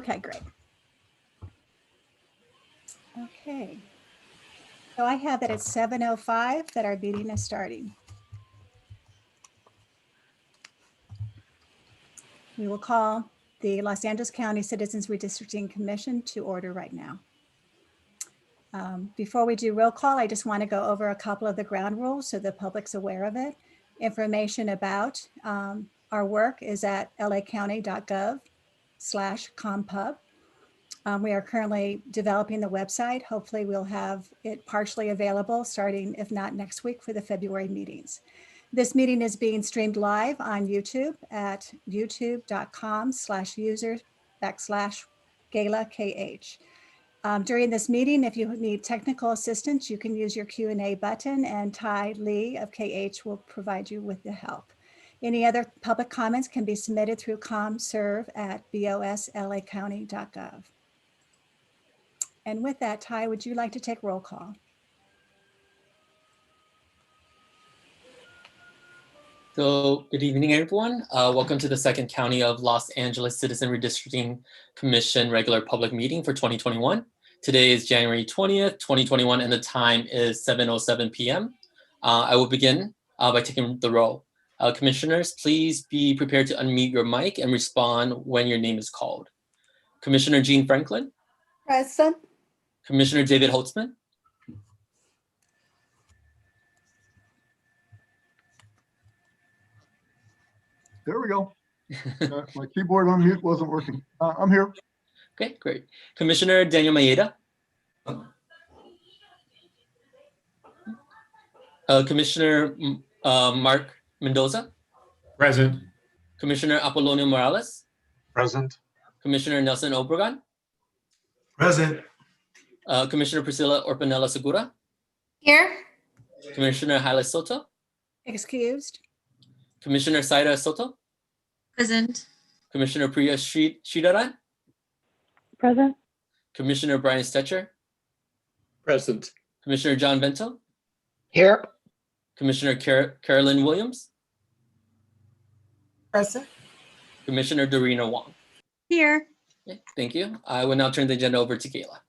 Okay, great. Okay. So I have that at 7:05 that our meeting is starting. We will call the Los Angeles County Citizens Redistricting Commission to order right now. Before we do roll call, I just want to go over a couple of the ground rules so the public's aware of it. Information about our work is at lacounty.gov/compub. We are currently developing the website. Hopefully we'll have it partially available starting, if not next week, for the February meetings. This meeting is being streamed live on YouTube at youtube.com/user/GalaKH. During this meeting, if you need technical assistance, you can use your Q&A button and Ty Lee of KH will provide you with the help. Any other public comments can be submitted through comserve@boslacounty.gov. And with that, Ty, would you like to take roll call? So good evening, everyone. Welcome to the Second County of Los Angeles Citizen Redistricting Commission regular public meeting for 2021. Today is January 20th, 2021, and the time is 7:07 p.m. I will begin by taking the roll. Commissioners, please be prepared to unmute your mic and respond when your name is called. Commissioner Jean Franklin. Present. Commissioner David Holtzman. There we go. My keyboard on mute wasn't working. I'm here. Okay, great. Commissioner Daniel Maeda. Commissioner Mark Mendoza. Present. Commissioner Apolonio Morales. Present. Commissioner Nelson Obregon. Present. Commissioner Priscilla Orpanella Segura. Here. Commissioner Haile Soto. Excused. Commissioner Saida Soto. Present. Commissioner Priya Sridharan. Present. Commissioner Brian Stetcher. Present. Commissioner John Vento. Here. Commissioner Carolyn Williams. Present. Commissioner Dorina Wong. Here. Okay, thank you. I will now turn the agenda over to Gayla.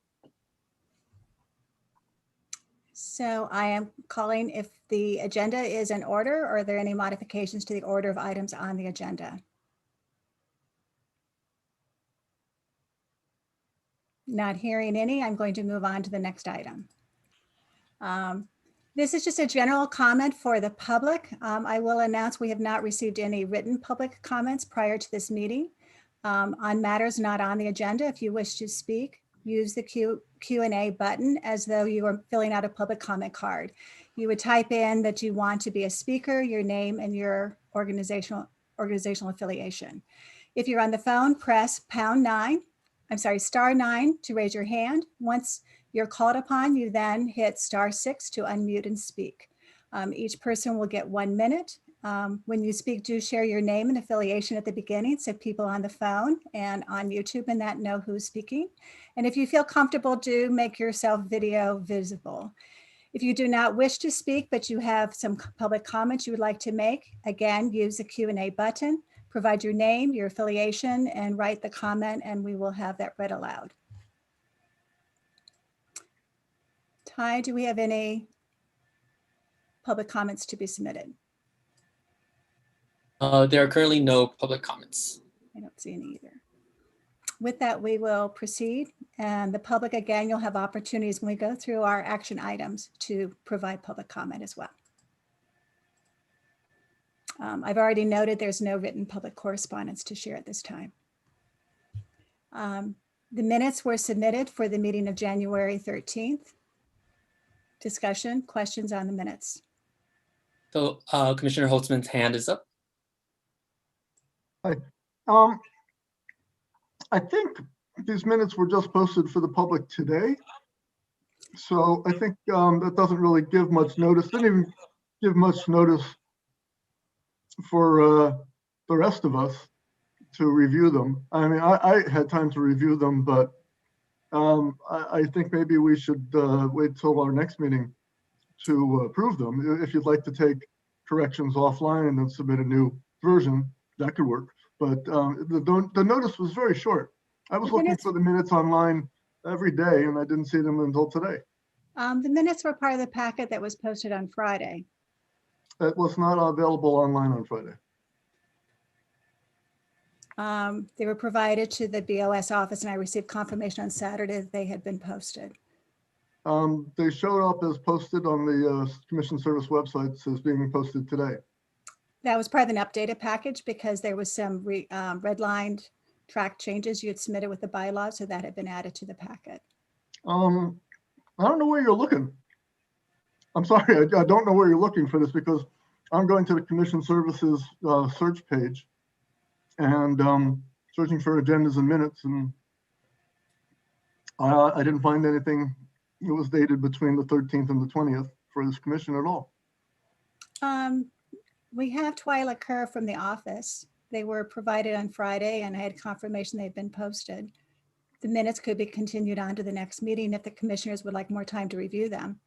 So I am calling if the agenda is in order, or are there any modifications to the order of items on the agenda? Not hearing any, I'm going to move on to the next item. This is just a general comment for the public. I will announce we have not received any written public comments prior to this meeting. On matters not on the agenda, if you wish to speak, use the Q&A button as though you were filling out a public comment card. You would type in that you want to be a speaker, your name, and your organizational affiliation. If you're on the phone, press *9 to raise your hand. Once you're called upon, you then hit *6 to unmute and speak. Each person will get 1 minute. When you speak, do share your name and affiliation at the beginning so people on the phone and on YouTube and that know who's speaking. And if you feel comfortable, do make yourself video visible. If you do not wish to speak, but you have some public comments you would like to make, again, use the Q&A button, provide your name, your affiliation, and write the comment, and we will have that read aloud. Ty, do we have any public comments to be submitted? There are currently no public comments. I don't see any either. With that, we will proceed. And the public, again, you'll have opportunities when we go through our action items to provide public comment as well. I've already noted there's no written public correspondence to share at this time. The minutes were submitted for the meeting of January 13th. Discussion, questions on the minutes? So Commissioner Holtzman's hand is up. Hi. I think these minutes were just posted for the public today. So I think that doesn't really give much notice. Didn't even give much notice for the rest of us to review them. I mean, I had time to review them, but I think maybe we should wait till our next meeting to approve them. If you'd like to take corrections offline and then submit a new version, that could work. But the notice was very short. I was The looking minutes- for the minutes online every day and I didn't see them until today. The minutes were part of the packet that was posted on Friday. It was not available online on Friday. They were provided to the BOS office and I received confirmation on Saturday that they had been posted. They showed up as posted on the Commission Service websites as being posted today. That was part of an updated package because there was some redlined track changes you had submitted with the bylaws, so that had been added to the packet. I don't know where you're looking. I'm sorry, I don't know where you're looking for this because I'm going to the Commission Services search page and searching for agendas and minutes, and I didn't find anything that was dated between the 13th and the 20th for this commission at all. We have Twyla Kerr from the office. They were provided on Friday and I had confirmation they've been posted. The minutes could be continued on to the next meeting if the commissioners would like more time to review them.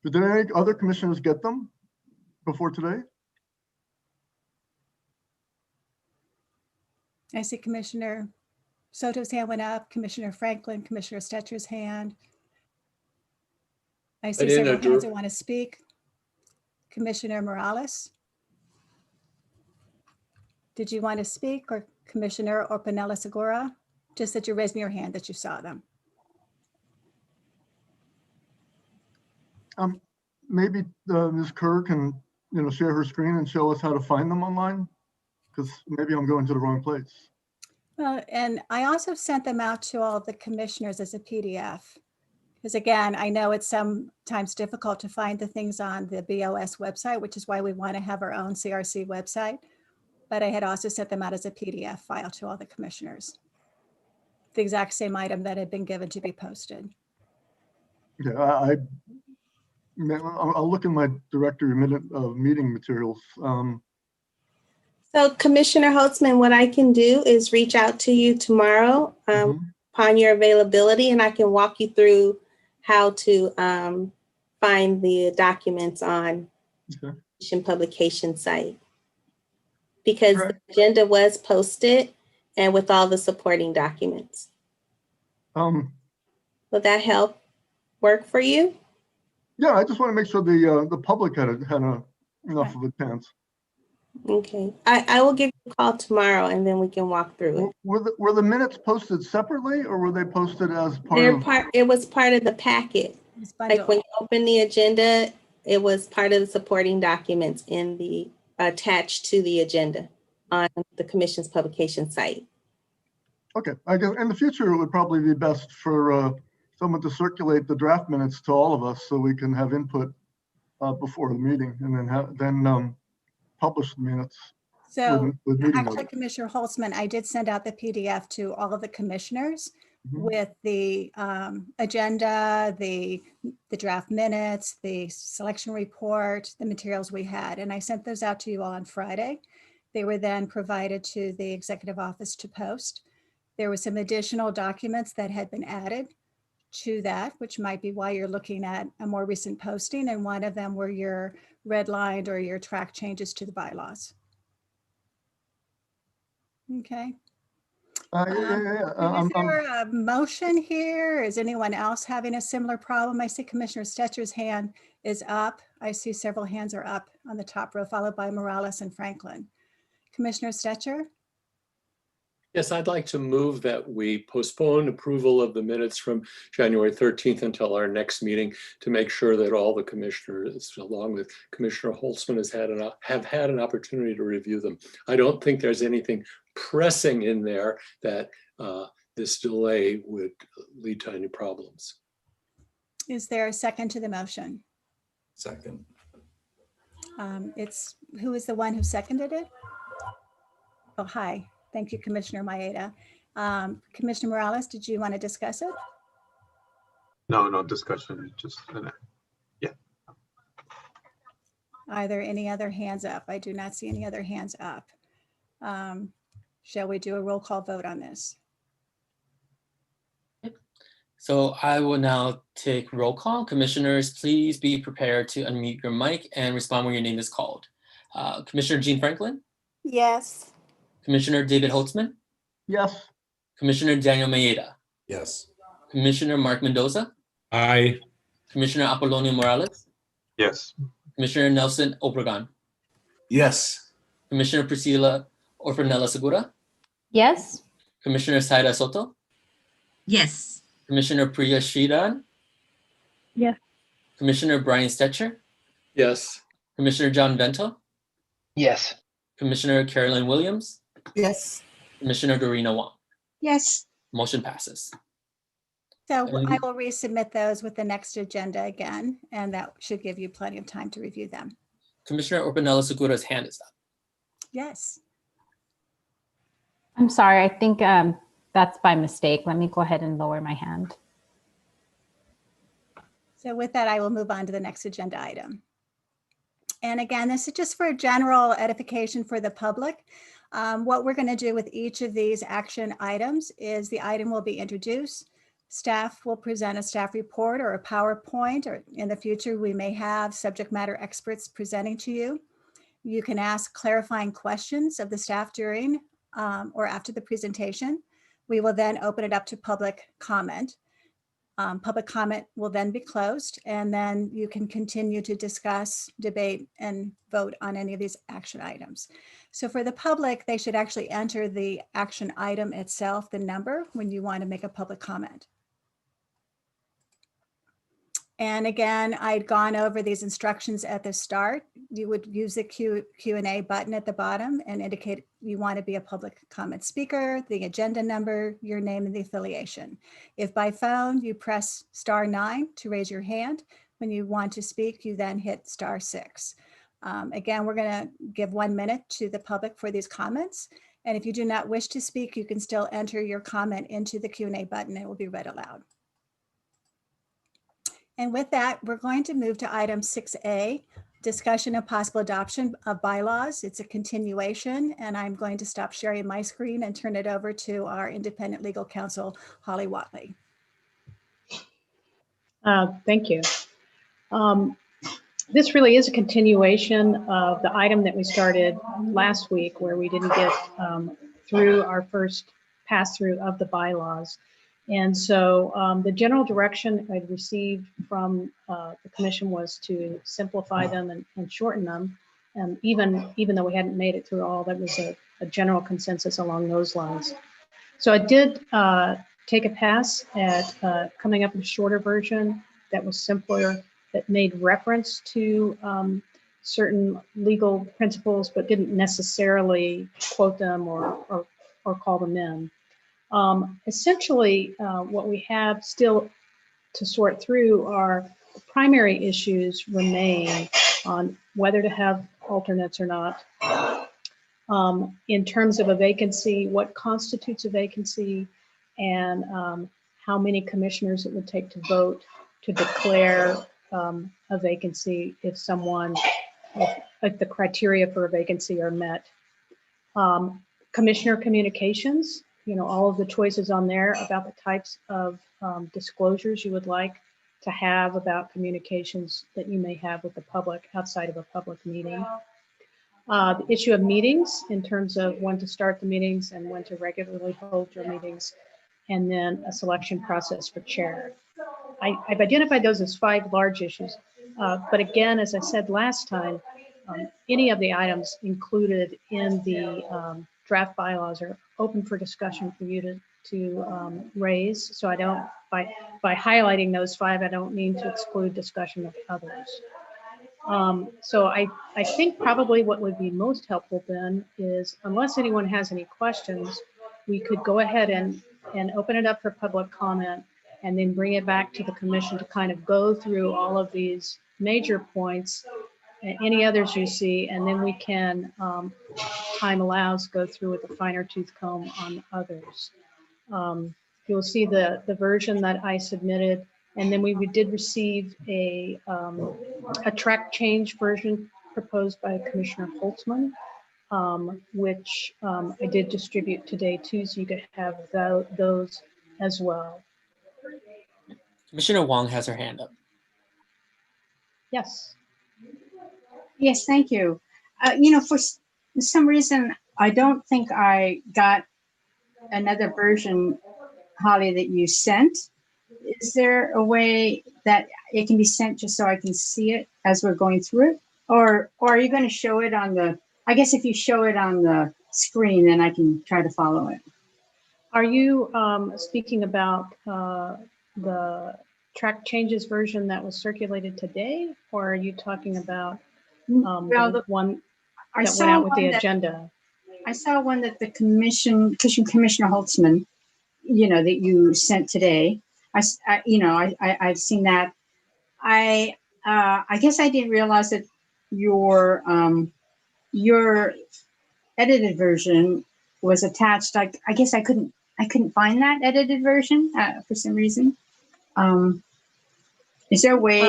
Did any other commissioners get them before today? I see Commissioner Soto's hand went up, Commissioner Franklin, Commissioner Stetcher's hand. I see didn't several know, hands Drew. that want to speak. Commissioner Morales. Did you want to speak, or Commissioner Orpanella Segura? Just that you're raising your hand that you saw them. Maybe Ms. Kerr can, share her screen and show us how to find them online, because maybe I'm going to the wrong place. And I also sent them out to all the commissioners as a PDF. Because again, I know it's sometimes difficult to find the things on the BOS website, which is why we want to have our own CRC website. But I had also sent them out as a PDF file to all the commissioners. The exact same item that had been given to be posted. Yeah, I'll look in my directory meeting materials. So Commissioner Holtzman, what I can do is reach out to you tomorrow upon your availability, and I can walk you through how to find the documents on Okay. the publication site. Because Correct. the agenda was posted and with all the supporting documents. Will that help work for you? Yeah, I just want to make sure the public had enough of a chance. Okay, I will give you a call tomorrow and then we can walk through it. Were the minutes posted separately or were they posted as part of? It was part of the packet. It's Like bundled. when you open the agenda, it was part of the supporting documents in the attached to the agenda on the commission's publication site. Okay, I guess in the future, it would probably be best for someone to circulate the draft minutes to all of us so we can have input before the meeting and then publish the minutes. So with meeting actually, notice. Commissioner Holtzman, I did send out the PDF to all of the commissioners Mhm. with the agenda, the draft minutes, the selection report, the materials we had. And I sent those out to you all on Friday. They were then provided to the executive office to post. There were some additional documents that had been added to that, which might be why you're looking at a more recent posting. And one of them were your redlined or your track changes to the bylaws. Okay. Is there a motion here? Is anyone else having a similar problem? I see Commissioner Stetcher's hand is up. I see several hands are up on the top row, followed by Morales and Franklin. Commissioner Stetcher? Yes, I'd like to move that we postpone approval of the minutes from January 13th until our next meeting to make sure that all the commissioners, along with Commissioner Holtzman, have had an opportunity to review them. I don't think there's anything pressing in there that this delay would lead to any problems. Is there a second to the motion? Second. Who is the one who seconded it? Oh, hi. Thank you, Commissioner Maeda. Commissioner Morales, did you want to discuss it? No discussion, just, yeah. Are there any other hands up? I do not see any other hands up. Shall we do a roll call vote on this? So I will now take roll call. Commissioners, please be prepared to unmute your mic and respond when your name is called. Commissioner Jean Franklin, Yes. Commissioner David Holtzman, Yes. Commissioner Daniel Maeda, Yes. Commissioner Mark Mendoza, Aye. Commissioner Apolonio Morales, Yes. Commissioner Nelson Obregon, Yes. Commissioner Priscilla Orfanella Segura, Yes. Commissioner Saida Soto, Yes. Commissioner Priya Shriran, Yes. Commissioner Brian Stetcher, Yes. Commissioner John Vento, Yes. Commissioner Carolyn Williams, Yes. Commissioner Dorina Wong. Yes. Motion passes. So And- I will resubmit those with the next agenda again, and that should give you plenty of time to review them. Commissioner Orfanella Segura's hand is up. Yes. I'm sorry, I think that's by mistake. Let me go ahead and lower my hand. So with that, I will move on to the next agenda item. And again, this is just for general edification for the public. What we're going to do with each of these action items is the item will be introduced. Staff will present a staff report or a PowerPoint, or in the future, we may have subject matter experts presenting to you. You can ask clarifying questions of the staff during or after the presentation. We will then open it up to public comment. Public comment will then be closed, and then you can continue to discuss, debate, and vote on any of these action items. So for the public, they should actually enter the action item itself, the number, when you want to make a public comment. And again, I'd gone over these instructions at the start. You would use the Q&A button at the bottom and indicate you want to be a public comment speaker, the agenda number, your name, and the affiliation. If by phone, you press *9 to raise your hand. When you want to speak, you then hit *6. Again, we're going to give 1 minute to the public for these comments. And if you do not wish to speak, you can still enter your comment into the Q&A button and it will be read aloud. And with that, we're going to move to item 6A, discussion of possible adoption of bylaws. It's a continuation, and I'm going to stop sharing my screen and turn it over to our independent legal counsel, Holly Watley. Thank you. This really is a continuation of the item that we started last week, where we didn't get through our first pass through of the bylaws. And so the general direction I'd received from the commission was to simplify them and shorten them. And even though we hadn't made it through all, that was a general consensus along those lines. So I did take a pass at coming up with a shorter version that was simpler, that made reference to certain legal principles, but didn't necessarily quote them or call them in. Essentially, what we have still to sort through are the primary issues remain on whether to have alternates or not. In terms of a vacancy, what constitutes a vacancy, and how many commissioners it would take to vote to declare a vacancy if someone, if the criteria for a vacancy are met. Commissioner communications, you know, all of the choices on there about the types of disclosures you would like to have about communications that you may have with the public outside of a public meeting. The issue of meetings in terms of when to start the meetings and when to regularly hold your meetings, and then a selection process for chair. I've identified those as 5 large issues, but again, as I said last time, any of the items included in the draft bylaws are open for discussion for you to raise. So I don't, by highlighting those 5, I don't mean to exclude discussion of others. So I think probably what would be most helpful then is, unless anyone has any questions, we could go ahead and open it up for public comment, and then bring it back to the commission to kind of go through all of these major points, and any others you see, and then we can, time allows, go through with a finer tooth comb on others. You'll see the version that I submitted, and then we did receive a track change version proposed by Commissioner Holtzman, which I did distribute today too, so you could have those as well. Commissioner Wong has her hand up. Yes. Yes, thank you. You know, for some reason, I don't think I got another version, Holly, that you sent. Is there a way that it can be sent just so I can see it as we're going through it? Or are you going to show it on the, I guess if you show it on the screen, then I can try to follow it. Are you speaking about the track changes version that was circulated today? Or are you talking about Well, the one I that saw went out with one the that- agenda? I saw one that the Commissioner Holtzman, you know, that you sent today. I've seen that. I guess I didn't realize that your edited version was attached. I guess I couldn't find that edited version for some reason. Is there a way?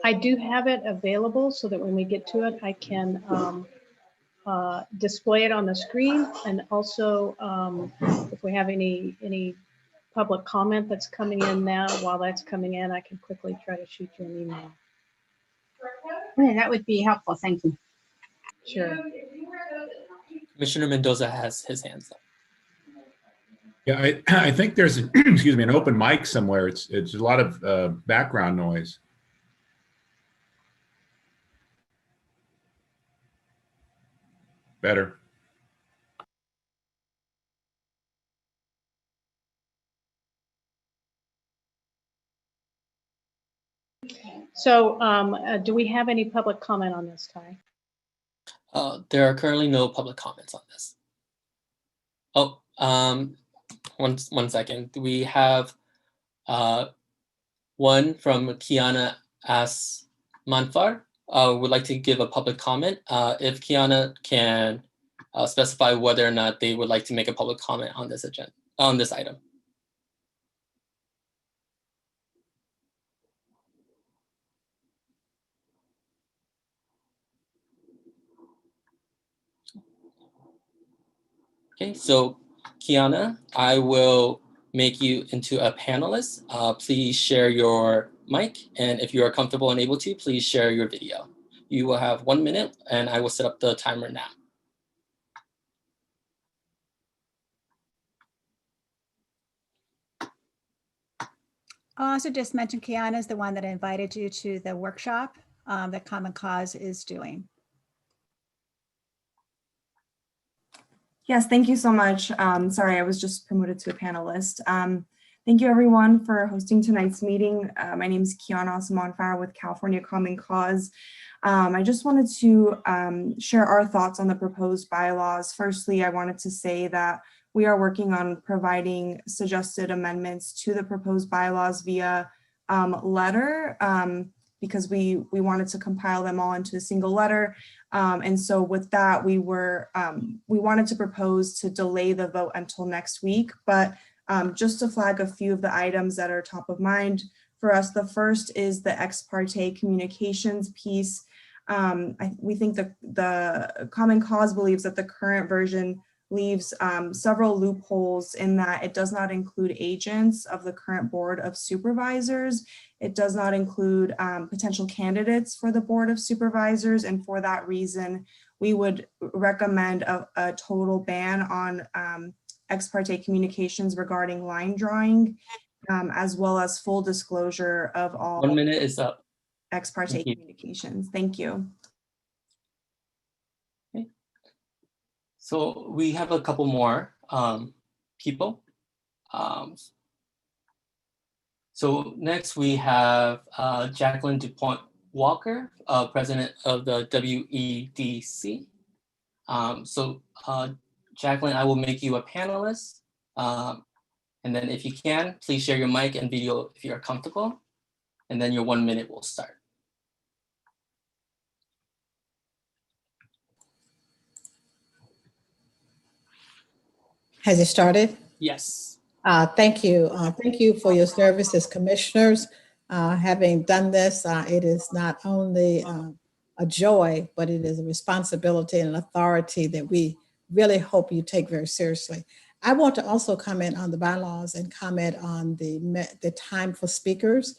I do have it available so that when we get to it, I can display it on the screen. And also, if we have any public comment that's coming in now, while that's coming in, I can quickly try to shoot you an email. Yeah, that would be helpful. Thank you. Sure. Commissioner Mendoza has his hands up. Yeah, I think there's, excuse me, an open mic somewhere. It's a lot of background noise. Better. So do we have any public comment on this, Ty? There are currently no public comments on this. Oh, one second. We have one from Kiana Manfar. Would like to give a public comment. If Kiana can specify whether or not they would like to make a public comment on this agenda, on this item. Okay, so Kiana, I will make you into a panelist. Please share your mic, and if you are comfortable and able to, please share your video. You will have 1 minute, and I will set up the timer now. I'll also just mention Kiana is the one that invited you to the workshop that Common Cause is doing. Yes, thank you so much. Sorry, I was just promoted to a panelist. Thank you everyone for hosting tonight's meeting. My name is Kiana Monfar with California Common Cause. I just wanted to share our thoughts on the proposed bylaws. Firstly, I wanted to say that we are working on providing suggested amendments to the proposed bylaws via letter because we wanted to compile them all into a single letter. And so with that, we wanted to propose to delay the vote until next week, but just to flag a few of the items that are top of mind for us. The first is the ex parte communications piece. We think the Common Cause believes that the current version leaves several loopholes in that it does not include agents of the current Board of Supervisors. It does not include potential candidates for the Board of Supervisors. And for that reason, we would recommend a total ban on ex parte communications regarding line drawing, as well as full disclosure of all 1 minute is up. Ex parte communications. Thank you. Okay. So we have a couple more people. So next we have Jacqueline DuPont Walker, president of the WEDC. Jacqueline, I will make you a panelist. And then if you can, please share your mic and video if you're comfortable. And then your 1 minute will start. Has it started? Yes. Thank you. Thank you for your service as commissioners. Having done this, it is not only a joy, but it is a responsibility and an authority that we really hope you take very seriously. I want to also comment on the bylaws and comment on the time for speakers.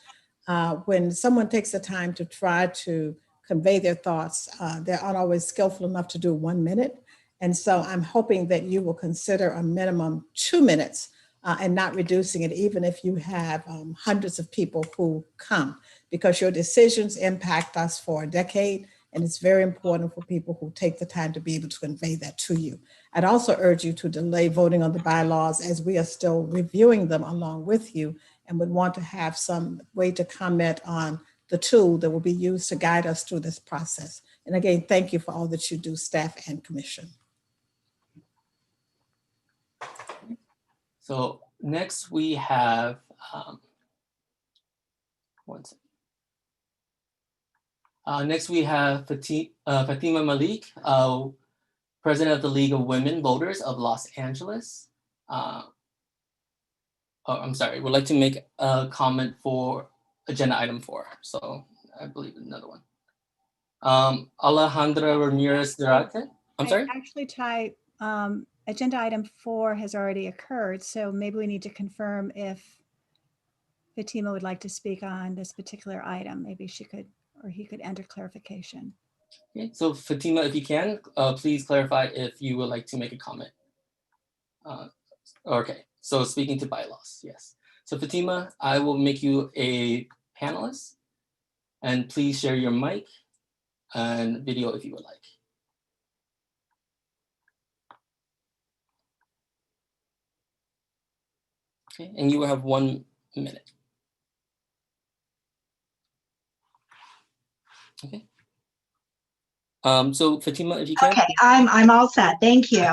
When someone takes the time to try to convey their thoughts, they're not always skillful enough to do 1 minute. And so I'm hoping that you will consider a minimum 2 minutes and not reducing it, even if you have hundreds of people who come, because your decisions impact us for a decade. And it's very important for people who take the time to be able to convey that to you. I'd also urge you to delay voting on the bylaws as we are still reviewing them along with you, and would want to have some way to comment on the tool that will be used to guide us through this process. And again, thank you for all that you do, staff and commission. So next we have, next we have Fatima Malik, President of the League of Women Voters of Los Angeles. I'm sorry, would like to make a comment for agenda item 4. So I believe another one. Alejandra Ramirez Zarate. I'm sorry? Actually, Ty, agenda item 4 has already occurred, so maybe we need to confirm if Fatima would like to speak on this particular item. Maybe she could, or he could enter clarification. Okay, so Fatima, if you can, please clarify if you would like to make a comment. Okay, so speaking to bylaws, yes. So Fatima, I will make you a panelist, and please share your mic and video if you would like. Okay, and you will have 1 minute. Okay. So Fatima, if you can. Okay, I'm all set. Thank you.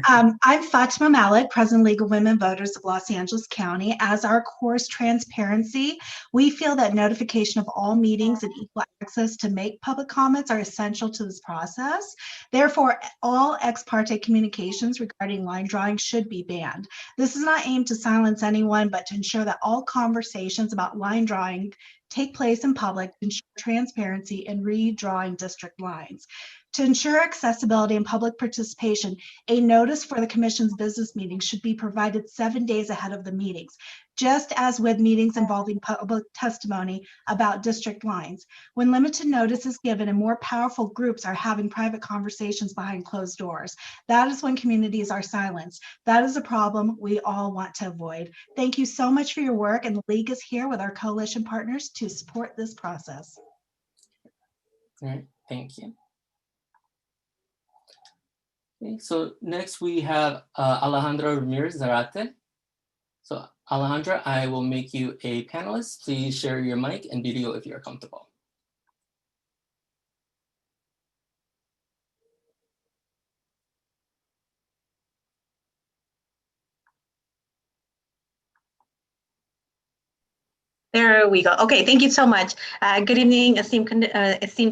I'm Fatima Malik, President League of Women Voters of Los Angeles County. As our core is transparency, we feel that notification of all meetings and equal access to make public comments are essential to this process. Therefore, all ex parte communications regarding line drawing should be banned. This is not aimed to silence anyone, but to ensure that all conversations about line drawing take place in public to ensure transparency in redrawing district lines. To ensure accessibility and public participation, a notice for the Commission's business meetings should be provided 7 days ahead of the meetings, just as with meetings involving public testimony about district lines. When limited notice is given and more powerful groups are having private conversations behind closed doors, that is when communities are silenced. That is a problem we all want to avoid. Thank you so much for your work, and the League is here with our coalition partners to support this process. All right, thank you. Okay, so next we have Alejandra Ramirez Zarate. So Alejandra, I will make you a panelist. Please share your mic and video if you're comfortable. There we go. Okay, thank you so much. Good evening, esteemed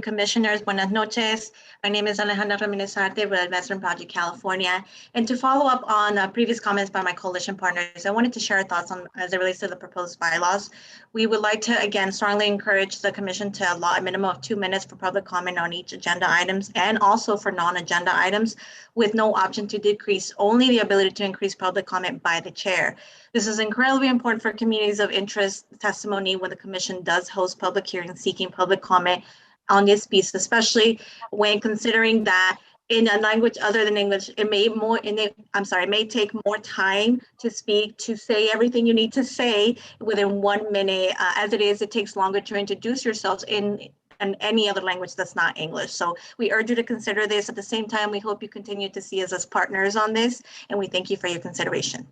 commissioners. Buenas noches. My name is Alejandra Ramirez Arte with Western Project California. And to follow up on previous comments by my coalition partners, I wanted to share our thoughts on as it relates to the proposed bylaws. We would like to, again, strongly encourage the commission to allow a minimum of 2 minutes for public comment on each agenda items and also for non-agenda items, with no option to decrease, only the ability to increase public comment by the chair. This is incredibly important for communities of interest testimony when the commission does host public hearings seeking public comment on this piece, especially when considering that in a language other than English, it may take more time to speak, to say everything you need to say within 1 minute. As it is, it takes longer to introduce yourselves in any other language that's not English. So we urge you to consider this. At the same time, we hope you continue to see us as partners on this, and we thank you for your consideration.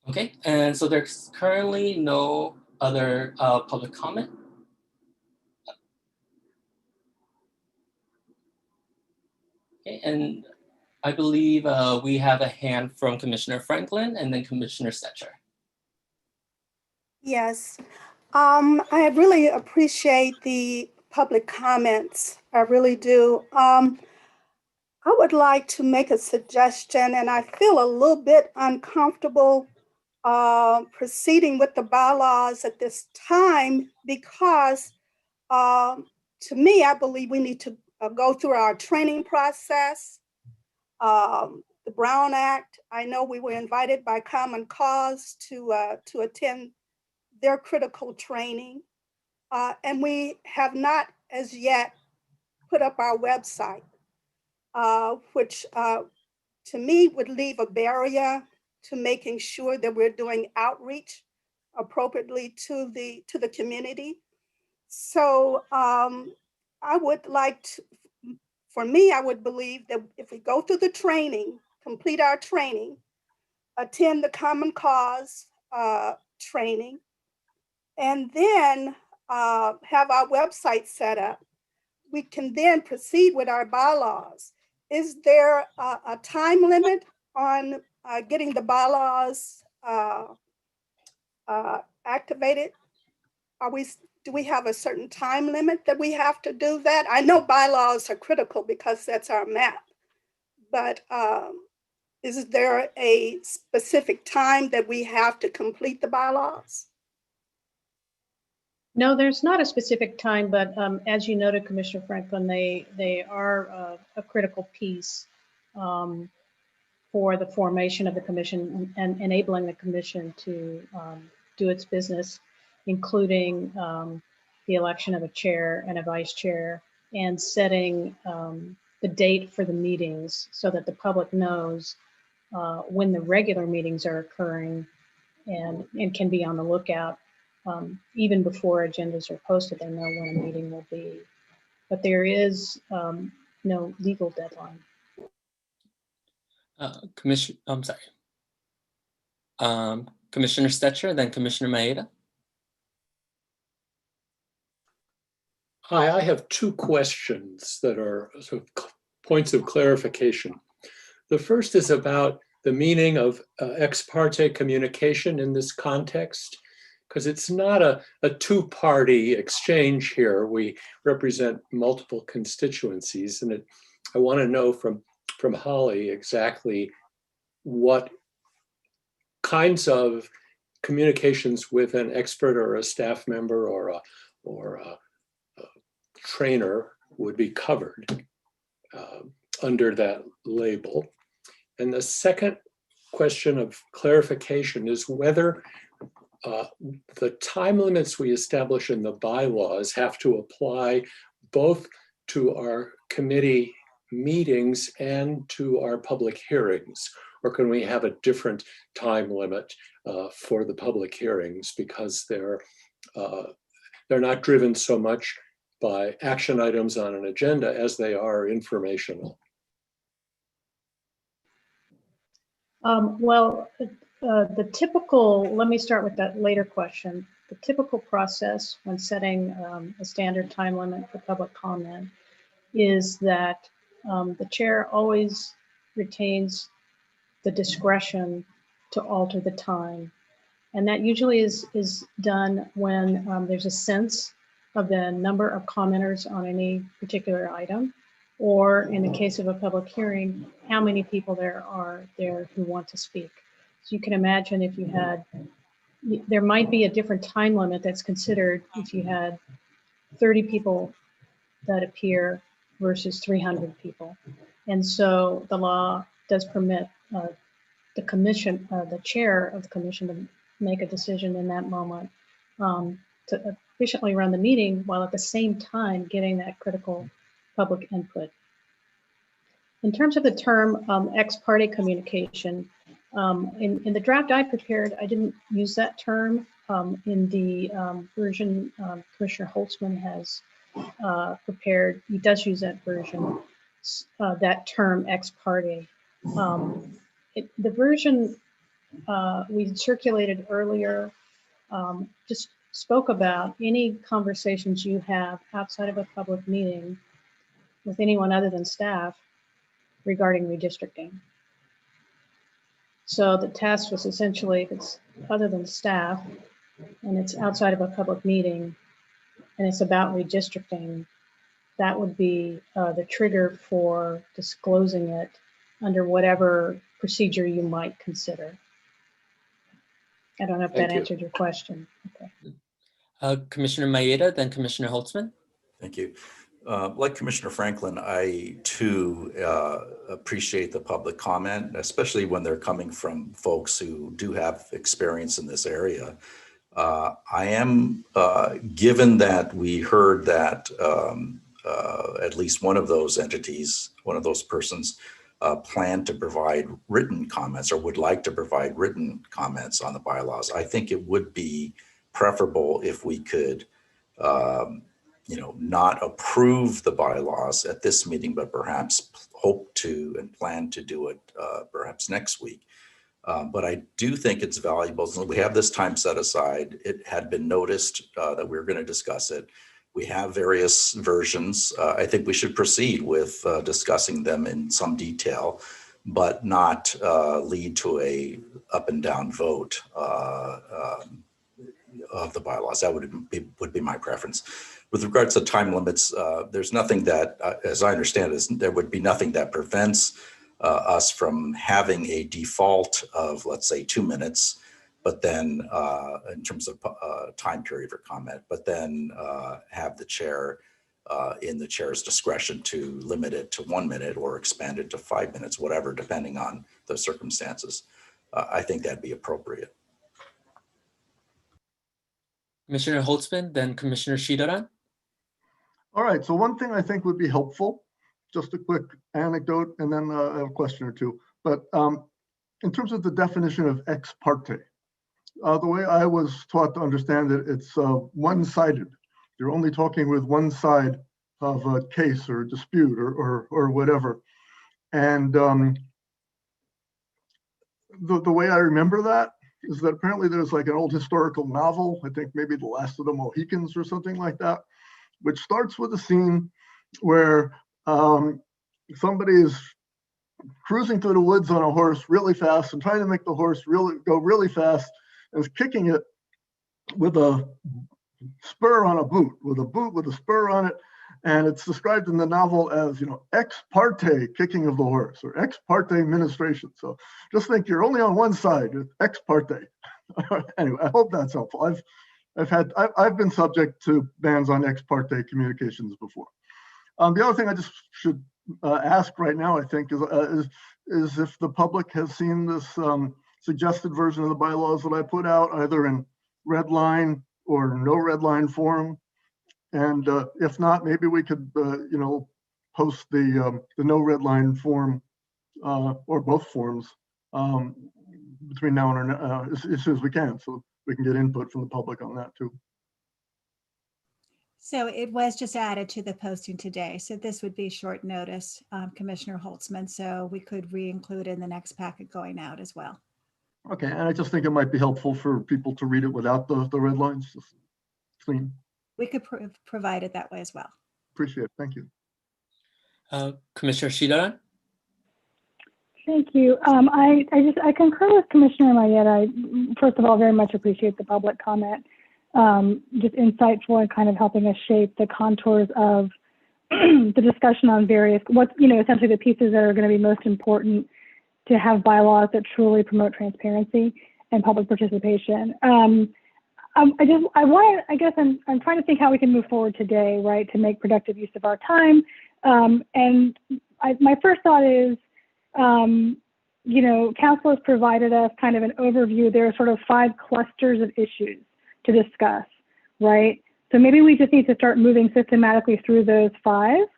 Okay, and so there's currently no other public comment. Okay, and I believe we have a hand from Commissioner Franklin and then Commissioner Stetcher. Yes, I really appreciate the public comments. I really do. I would like to make a suggestion, and I feel a little bit uncomfortable proceeding with the bylaws at this time because to me, I believe we need to go through our training process. The Brown Act, I know we were invited by Common Cause to attend their critical training, and we have not as yet put up our website, which to me would leave a barrier to making sure that we're doing outreach appropriately to the community. So I would like to, for me, I would believe that if we go through the training, complete our training, attend the Common Cause training, and then have our website set up, we can then proceed with our bylaws. Is there a time limit on getting the bylaws activated? Do we have a certain time limit that we have to do that? I know bylaws are critical because that's our map, but is there a specific time that we have to complete the bylaws? No, there's not a specific time, but as you noted, Commissioner Franklin, they are a critical piece for the formation of the commission and enabling the commission to do its business, including the election of a chair and a vice chair, and setting the date for the meetings so that the public knows when the regular meetings are occurring and can be on the lookout. Even before agendas are posted, they know when a meeting will be. But there is no legal deadline. Commissioner, I'm sorry. Commissioner Stetcher, then Commissioner Maeda. Hi, I have two questions that are sort of points of clarification. The first is about the meaning of ex parte communication in this context, because it's not a two-party exchange here. We represent multiple constituencies, and I want to know from Holly exactly what kinds of communications with an expert or a staff member or a trainer would be covered under that label. And the second question of clarification is whether the time limits we establish in the bylaws have to apply both to our committee meetings and to our public hearings, or can we have a different time limit for the public hearings because they're not driven so much by action items on an agenda as they are informational? The typical, let me start with that later question. The typical process when setting a standard time limit for public comment is that the chair always retains the discretion to alter the time. And that usually is done when there's a sense of the number of commenters on any particular item, or in the case of a public hearing, how many people there are there who want to speak. So you can imagine if you had, there might be a different time limit that's considered if you had 30 people that appear versus 300 people. And so the law does permit the commission, the chair of the commission to make a decision in that moment to efficiently run the meeting while at the same time getting that critical public input. In terms of the term ex parte communication, in the draft I prepared, I didn't use that term. In the version Commissioner Holtzman has prepared, he does use that version, that term ex parte. The version we circulated earlier just spoke about any conversations you have outside of a public meeting with anyone other than staff regarding redistricting. So the task was essentially, if it's other than staff and it's outside of a public meeting and it's about redistricting, that would be the trigger for disclosing it under whatever procedure you might consider. I don't know if that answered your question. Okay. Commissioner Maeda, then Commissioner Holtzman. Thank you. Like Commissioner Franklin, I too appreciate the public comment, especially when they're coming from folks who do have experience in this area. I am, given that we heard that at least one of those entities, one of those persons, plan to provide written comments or would like to provide written comments on the bylaws. I think it would be preferable if we could, not approve the bylaws at this meeting, but perhaps hope to and plan to do it perhaps next week. But I do think it's valuable. We have this time set aside. It had been noticed that we were going to discuss it. We have various versions. I think we should proceed with discussing them in some detail, but not lead to a up and down vote of the bylaws. That would be my preference. With regards to time limits, there's nothing that, as I understand it, there would be nothing that prevents us from having a default of, let's say, 2 minutes, but then in terms of time period for comment, but then have the chair in the chair's discretion to limit it to 1 minute or expand it to 5 minutes, whatever, depending on the circumstances. I think that'd be appropriate. Commissioner Holtzman, then Commissioner Shidaran. All right, so one thing I think would be helpful, just a quick anecdote, and then I have a question or two. But in terms of the definition of ex parte, the way I was taught to understand it, it's one-sided. You're only talking with one side of a case or a dispute or whatever. And the way I remember that is that apparently there's like an old historical novel, I think maybe The Last of the Mohicans or something like that, which starts with a scene where somebody is cruising through the woods on a horse really fast and trying to make the horse go really fast, and is kicking it with a spur on a boot, with a spur on it. And it's described in the novel as, ex parte kicking of the horse or ex parte ministration. So just think you're only on one side, ex parte. Anyway, I hope that's helpful. I've been subject to bans on ex parte communications before. The other thing I just should ask right now, I think, is if the public has seen this suggested version of the bylaws that I put out, either in red line or no red line form. And if not, maybe we could, post the no red line form or both forms between now and as soon as we can, so we can get input from the public on that too. So it was just added to the posting today. So this would be short notice, Commissioner Holtzman. So we could re-include in the next packet going out as well. Okay, and I just think it might be helpful for people to read it without the red lines, just clean. We could provide it that way as well. Appreciate it. Thank you. Commissioner Shidaran. Thank you. I concur with Commissioner Mayette. I, first of all, very much appreciate the public comment. Just insightful and kind of helping us shape the contours of the discussion on various, essentially the pieces that are going to be most important to have bylaws that truly promote transparency and public participation. I'm trying to think how we can move forward today, right, to make productive use of our time. My first thought is, Council has provided us kind of an overview. There are sort of 5 clusters of issues to discuss, right? So maybe we just need to start moving systematically through those 5.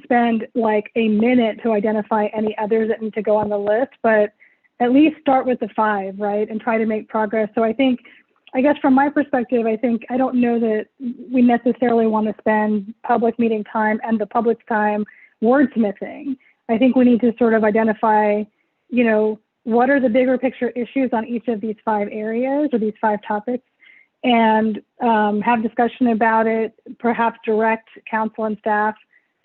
Spend like a minute to identify any others that need to go on the list, but at least start with the 5, right? And try to make progress. So I guess from my perspective, I don't know that we necessarily want to spend public meeting time and the public's time wordsmithing. I think we need to sort of identify, what are the bigger picture issues on each of these 5 areas or these 5 topics, and have discussion about it, perhaps direct council and staff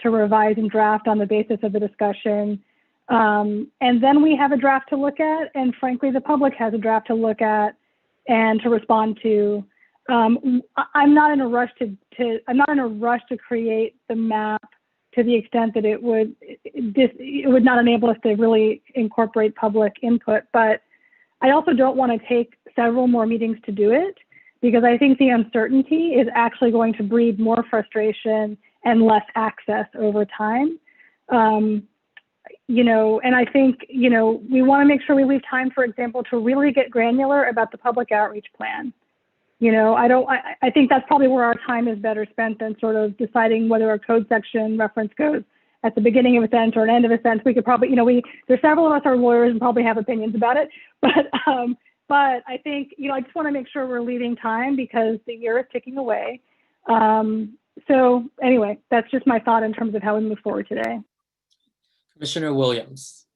to revise and draft on the basis of the discussion. And then we have a draft to look at, and frankly, the public has a draft to look at and to respond to. I'm not in a rush to create the map to the extent that it would not enable us to really incorporate public input. But I also don't want to take several more meetings to do it, because I think the uncertainty is actually going to breed more frustration and less access over time. And I think, we want to make sure we leave time, for example, to really get granular about the public outreach plan, I think that's probably where our time is better spent than sort of deciding whether a code section reference goes at the beginning of a sentence or an end of a sentence. We could probably, there's several of us are lawyers and probably have opinions about it, but I think, I just want to make sure we're leaving time because the year is ticking away. So anyway, that's just my thought in terms of how we move forward today. Commissioner Williams.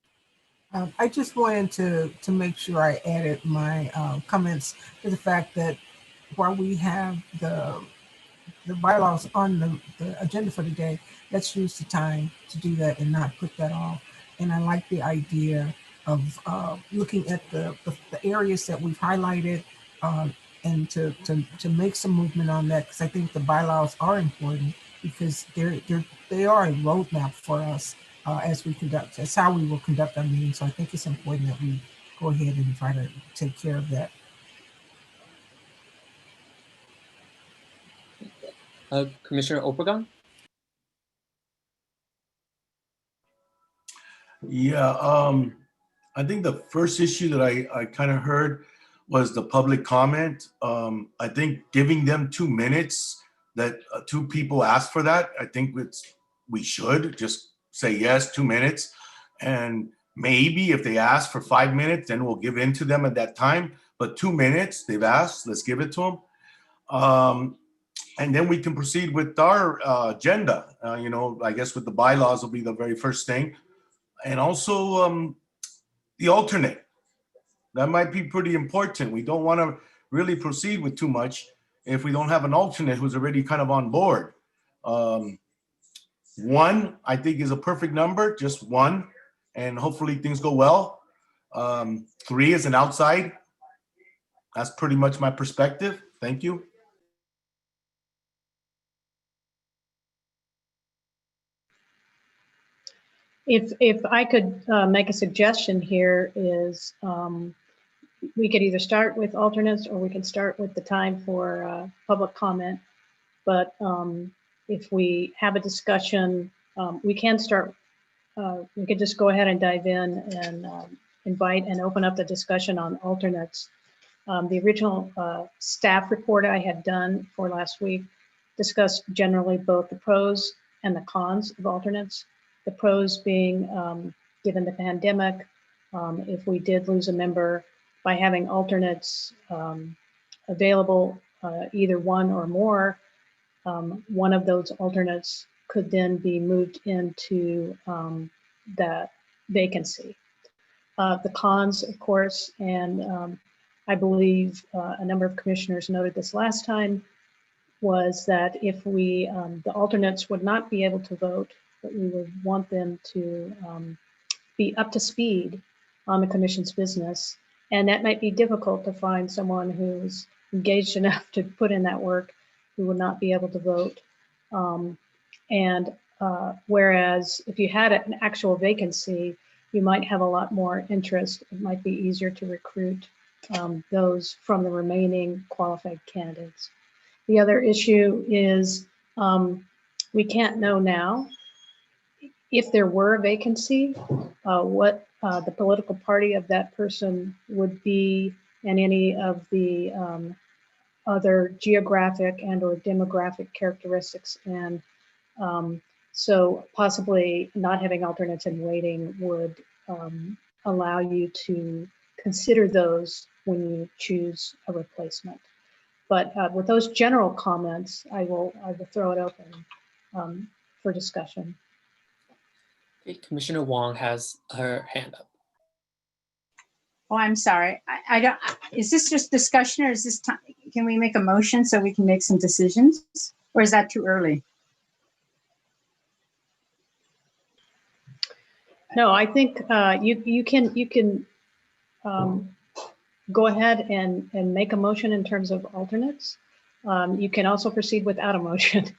I just wanted to make sure I added my comments to the fact that while we have the bylaws on the agenda for today, let's use the time to do that and not put that off. And I like the idea of looking at the areas that we've highlighted and to make some movement on that, because I think the bylaws are important because they are a roadmap for us as we conduct. That's how we will conduct our meetings. So I think it's important that we go ahead and try to take care of that. Commissioner Obregon? Yeah, I think the first issue that I kind of heard was the public comment. I think giving them 2 minutes, that 2 people asked for that. I think we should just say yes, 2 minutes. And maybe if they ask for 5 minutes, then we'll give in to them at that time. But 2 minutes, they've asked, let's give it to them. And then we can proceed with our agenda. I guess with the bylaws will be the very first thing. And also the alternate. That might be pretty important. We don't want to really proceed with too much if we don't have an alternate who's already kind of on board. 1, I think, is a perfect number, just 1. And hopefully things go well. 3 is an outside. That's pretty much my perspective. Thank you. If I could make a suggestion here is we could either start with alternates or we can start with the time for public comment. But if we have a discussion, we can start, we could just go ahead and dive in and invite and open up the discussion on alternates. The original staff report I had done for last week discussed generally both the pros and the cons of alternates. The pros being, given the pandemic, if we did lose a member, by having alternates available, either one or more, one of those alternates could then be moved into the vacancy. The cons, of course, and I believe a number of commissioners noted this last time, was that if we, the alternates would not be able to vote, but we would want them to be up to speed on the commission's business. And that might be difficult to find someone who's engaged enough to put in that work who would not be able to vote. Whereas if you had an actual vacancy, you might have a lot more interest. It might be easier to recruit those from the remaining qualified candidates. The other issue is we can't know now if there were a vacancy, what the political party of that person would be, and any of the other geographic and or demographic characteristics. And so possibly not having alternates in waiting would allow you to consider those when you choose a replacement. But with those general comments, I will throw it open for discussion. Commissioner Wong has her hand up. Oh, I'm sorry. I don't, is this just discussion or is this time? Can we make a motion so we can make some decisions? Or is that too early? No, I think you can go ahead and make a motion in terms of alternates. You can also proceed without a motion.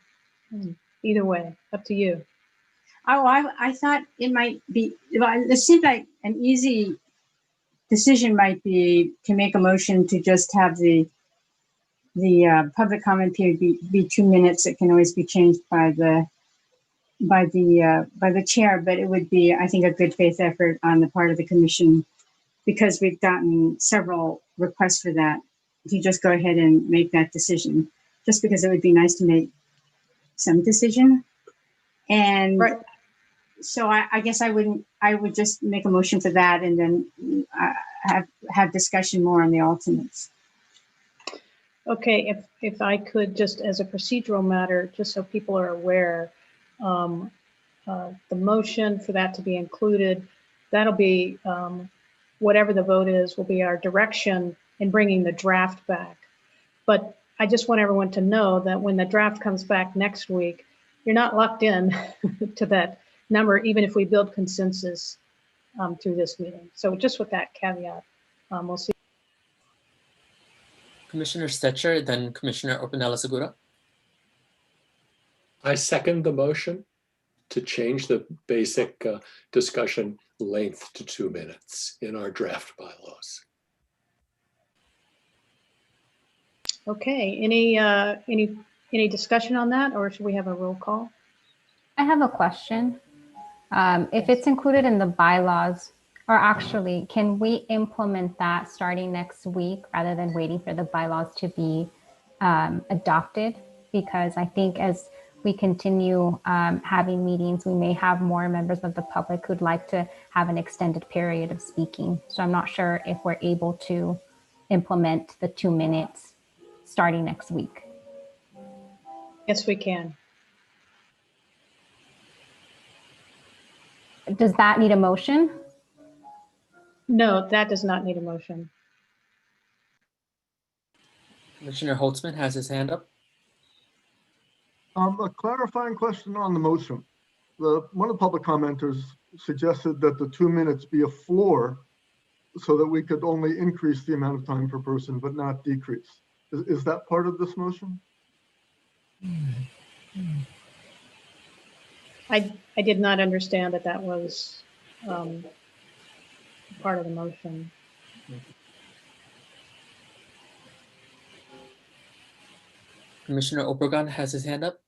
Either way, up to you. Oh, I thought it might be, it seemed like an easy decision might be to make a motion to just have the public comment period be 2 minutes. It can always be changed by the chair, but it would be, I think, a good faith effort on the part of the commission because we've gotten several requests for that. if you just go ahead and make that decision, just because it would be nice to make some decision. And so I guess I would just make a motion for that and then have discussion more on the alternates. Okay, if I could just as a procedural matter, just so people are aware, the motion for that to be included, that'll be whatever the vote is, will be our direction in bringing the draft back. But I just want everyone to know that when the draft comes back next week, you're not locked in to that number, even if we build consensus through this meeting. So just with that caveat, we'll see. Commissioner Stetcher, then Commissioner Orpanela Segura. I second the motion to change the basic discussion length to 2 minutes in our draft bylaws. Okay, any discussion on that, or should we have a roll call? I have a question. If it's included in the bylaws, or actually, can we implement that starting next week rather than waiting for the bylaws to be adopted? Because I think as we continue having meetings, we may have more members of the public who'd like to have an extended period of speaking. So I'm not sure if we're able to implement the 2 minutes starting next week. Yes, we can. Does that need a motion? No, that does not need a motion. Commissioner Holtzman has his hand up. A clarifying question on the motion. One of the public commenters suggested that the 2 minutes be a floor so that we could only increase the amount of time per person, but not decrease. Is that part of this motion? I did not understand that that was part of the motion. Commissioner Obregon has his hand up.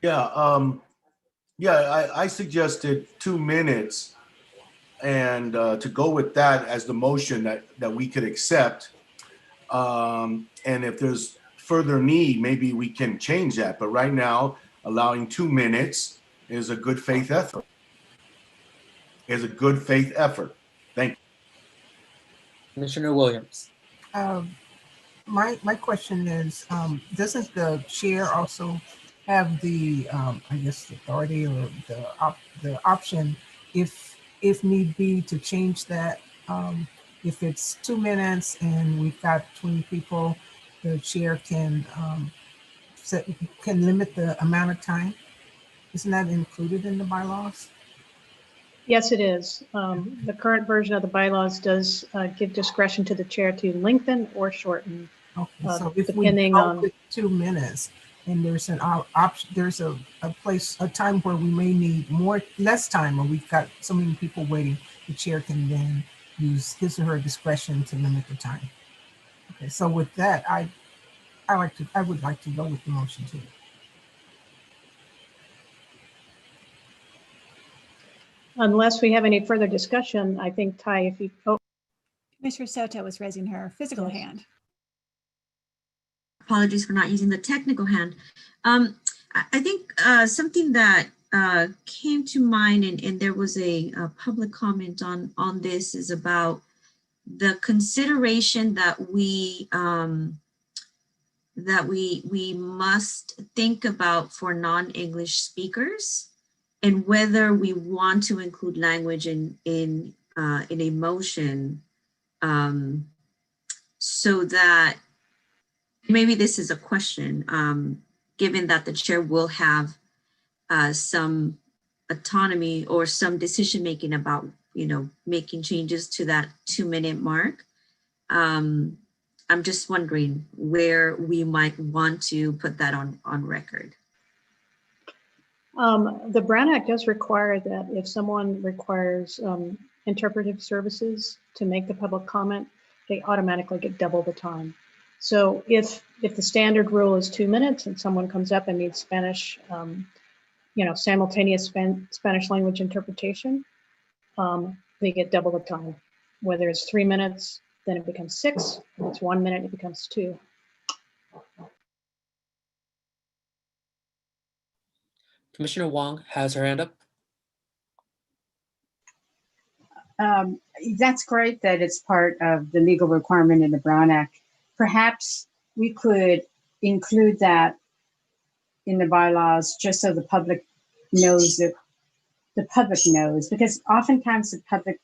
Yeah, I suggested 2 minutes and to go with that as the motion that we could accept. And if there's further need, maybe we can change that. But right now, allowing 2 minutes is a good faith effort. Thank you. Commissioner Williams. My question is, doesn't the chair also have the, I guess, the authority or the option, if need be, to change that? If it's 2 minutes and we've got 20 people, the chair can limit the amount of time. Isn't that included in the bylaws? Yes, it is. The current version of the bylaws does give discretion to the chair to lengthen or shorten. Okay, so if depending we go on with 2 minutes and there's an option, there's a time where we may need less time, or we've got so many people waiting, the chair can then use his or her discretion to limit the time. Okay, so with that, I would like to go with the motion too. Unless we have any further discussion, I think, Ty, if you, Commissioner Soto was raising her physical hand. Apologies for not using the technical hand. I think something that came to mind, and there was a public comment on this, is about the consideration that we must think about for non-English speakers, and whether we want to include language in a motion, so that maybe this is a question, given that the chair will have some autonomy or some decision-making about, making changes to that 2 minute mark. I'm just wondering where we might want to put that on record. the Brown Act does require that if someone requires interpretive services to make the public comment, they automatically get double the time. So if the standard rule is 2 minutes and someone comes up and needs Spanish, simultaneous Spanish language interpretation, they get double the time. Whether it's 3 minutes, then it becomes 6. If it's 1 minute, it becomes 2. Commissioner Wong has her hand up. That's great that it's part of the legal requirement in the Brown Act. Perhaps we could include that in the bylaws just so the public knows that the public knows, because oftentimes the public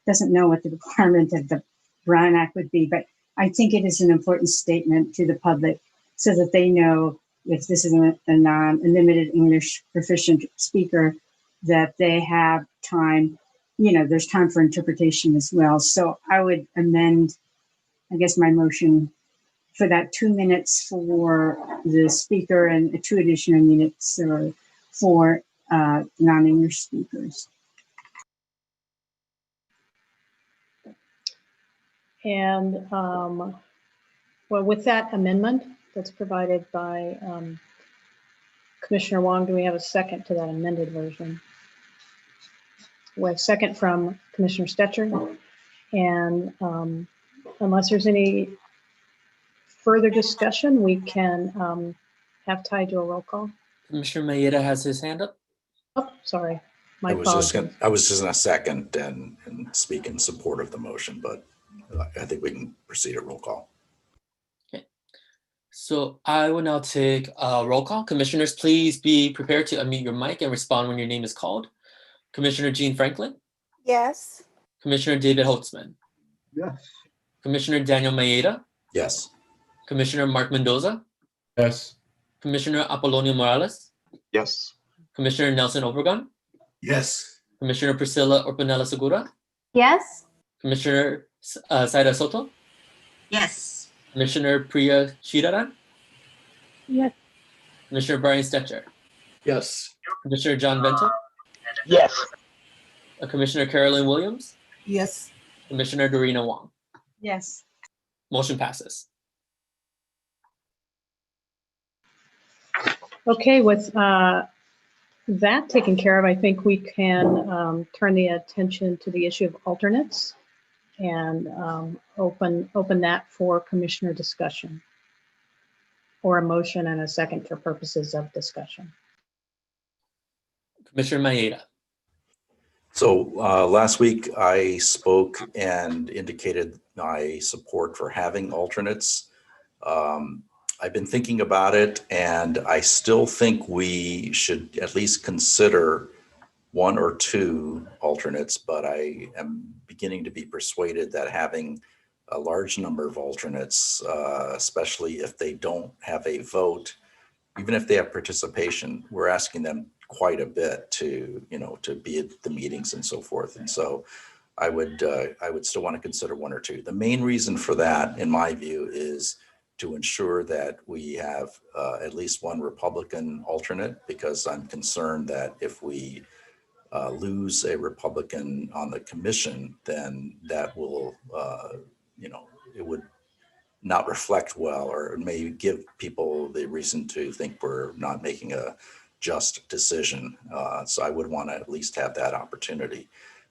doesn't know what the requirement of the Brown Act would be. But I think it is an important statement to the public so that they know if this is a non-limited English proficient speaker, that they have time, there's time for interpretation as well. So I would amend, I guess, my motion for that 2 minutes for the speaker and 2 additional minutes for non-English speakers. And well, with that amendment that's provided by Commissioner Wong, do we have a second to that amended version? We have a second from Commissioner Stetcher. And unless there's any further discussion, we can have Ty do a roll call. Commissioner Maeda has his hand up. Oh, sorry. My I was just apologies. gonna second and speak in support of the motion, but I think we can proceed at roll call. Okay. So I will now take a roll call. Commissioners, please be prepared to unmute your mic and respond when your name is called. Commissioner Jean Franklin. Yes. Commissioner David Holtzman. Yes. Commissioner Daniel Maeda. Yes. Commissioner Mark Mendoza. Yes. Commissioner Apolonio Morales. Yes. Commissioner Nelson Obregon. Yes. Commissioner Priscilla Orpanela Segura. Yes. Commissioner Saida Soto. Yes. Commissioner Priya Shiraran. Yes. Commissioner Brian Stetcher. Yes. Commissioner John Vento. Yes. Commissioner Carolyn Williams. Yes. Commissioner Dorina Wong. Yes. Motion passes. Okay, with that taken care of, I think we can turn the attention to the issue of alternates and open that for commissioner discussion, or a motion and a second for purposes of discussion. Commissioner Maeda. So last week I spoke and indicated my support for having alternates. I've been thinking about it, and I still think we should at least consider 1 or 2 alternates, but I am beginning to be persuaded that having a large number of alternates, especially if they don't have a vote, even if they have participation, we're asking them quite a bit to be at the meetings and so forth. And so I would still want to consider 1 or 2. The main reason for that, in my view, is to ensure that we have at least 1 Republican alternate, because I'm concerned that if we lose a Republican on the commission, then that will, it would not reflect well, or it may give people the reason to think we're not making a just decision. So I would want to at least have that opportunity.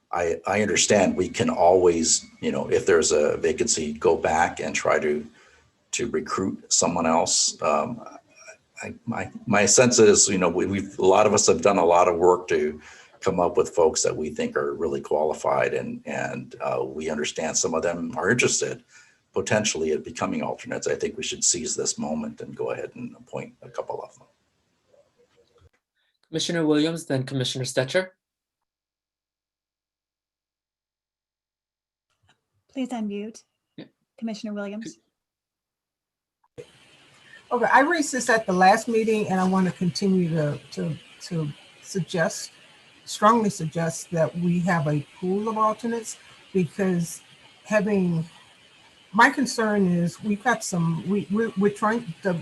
I understand we can always, if there's a vacancy, go back and try to recruit someone else. My sense is, a lot of us have done a lot of work to come up with folks that we think are really qualified, and we understand some of them are interested potentially at becoming alternates. I think we should seize this moment and go ahead and appoint a couple of them. Commissioner Williams, then Commissioner Stetcher. Please unmute. Yeah. Commissioner Williams. Okay, I raised this at the last meeting, and I want to continue to strongly suggest that we have a pool of alternates, because my concern is we've got we're trying, the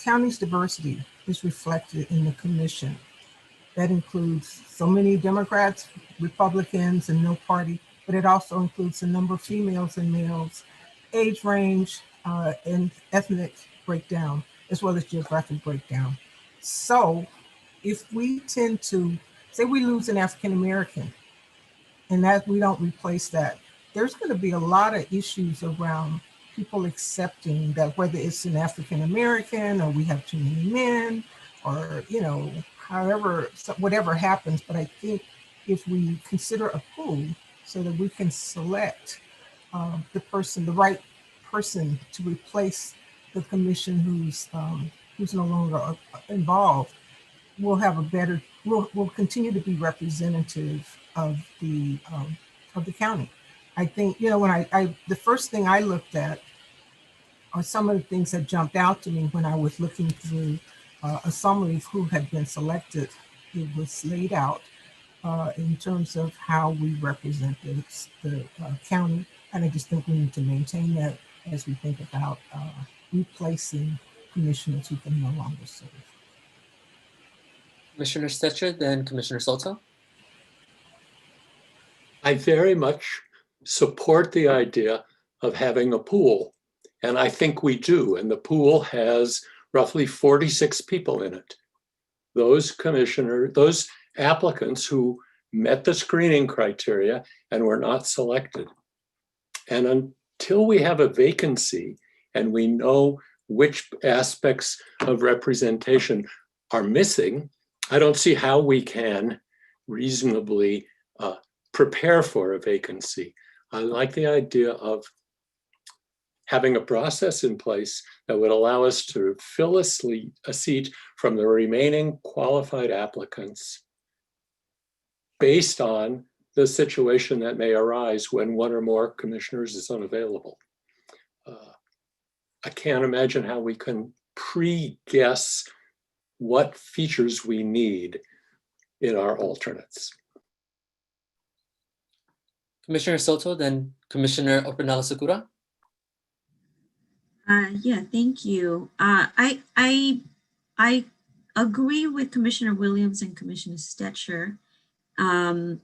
county's diversity is reflected in the commission. That includes so many Democrats, Republicans, and no party, but it also includes the number of females and males, age range, and ethnic breakdown, as well as geographic breakdown. So if we tend to, say we lose an African American, and that we don't replace that, there's going to be a lot of issues around people accepting that, whether it's an African American or we have too many men, or however, whatever happens. But I think if we consider a pool so that we can select the right person to replace the commission who's no longer involved, we'll have a better, we'll continue to be representative of the county. I think, when the first thing I looked at are some of the things that jumped out to me when I was looking through a summary of who had been selected. It was laid out in terms of how we represent the county. And I just think we need to maintain that as we think about replacing commissioners who can no longer serve. Commissioner Stetcher, then Commissioner Soto. I very much support the idea of having a pool, and I think we do. And the pool has roughly 46 people in it. Those applicants who met the screening criteria and were not selected. And until we have a vacancy and we know which aspects of representation are missing, I don't see how we can reasonably prepare for a vacancy. I like the idea of having a process in place that would allow us to fill a seat from the remaining qualified applicants based on the situation that may arise when one or more commissioners is unavailable. I can't imagine how we can pre-guess what features we need in our alternates. Commissioner Soto, then Commissioner Orpinala-Segura. Yeah, thank you. I agree with Commissioner Williams and Commissioner Stetcher, and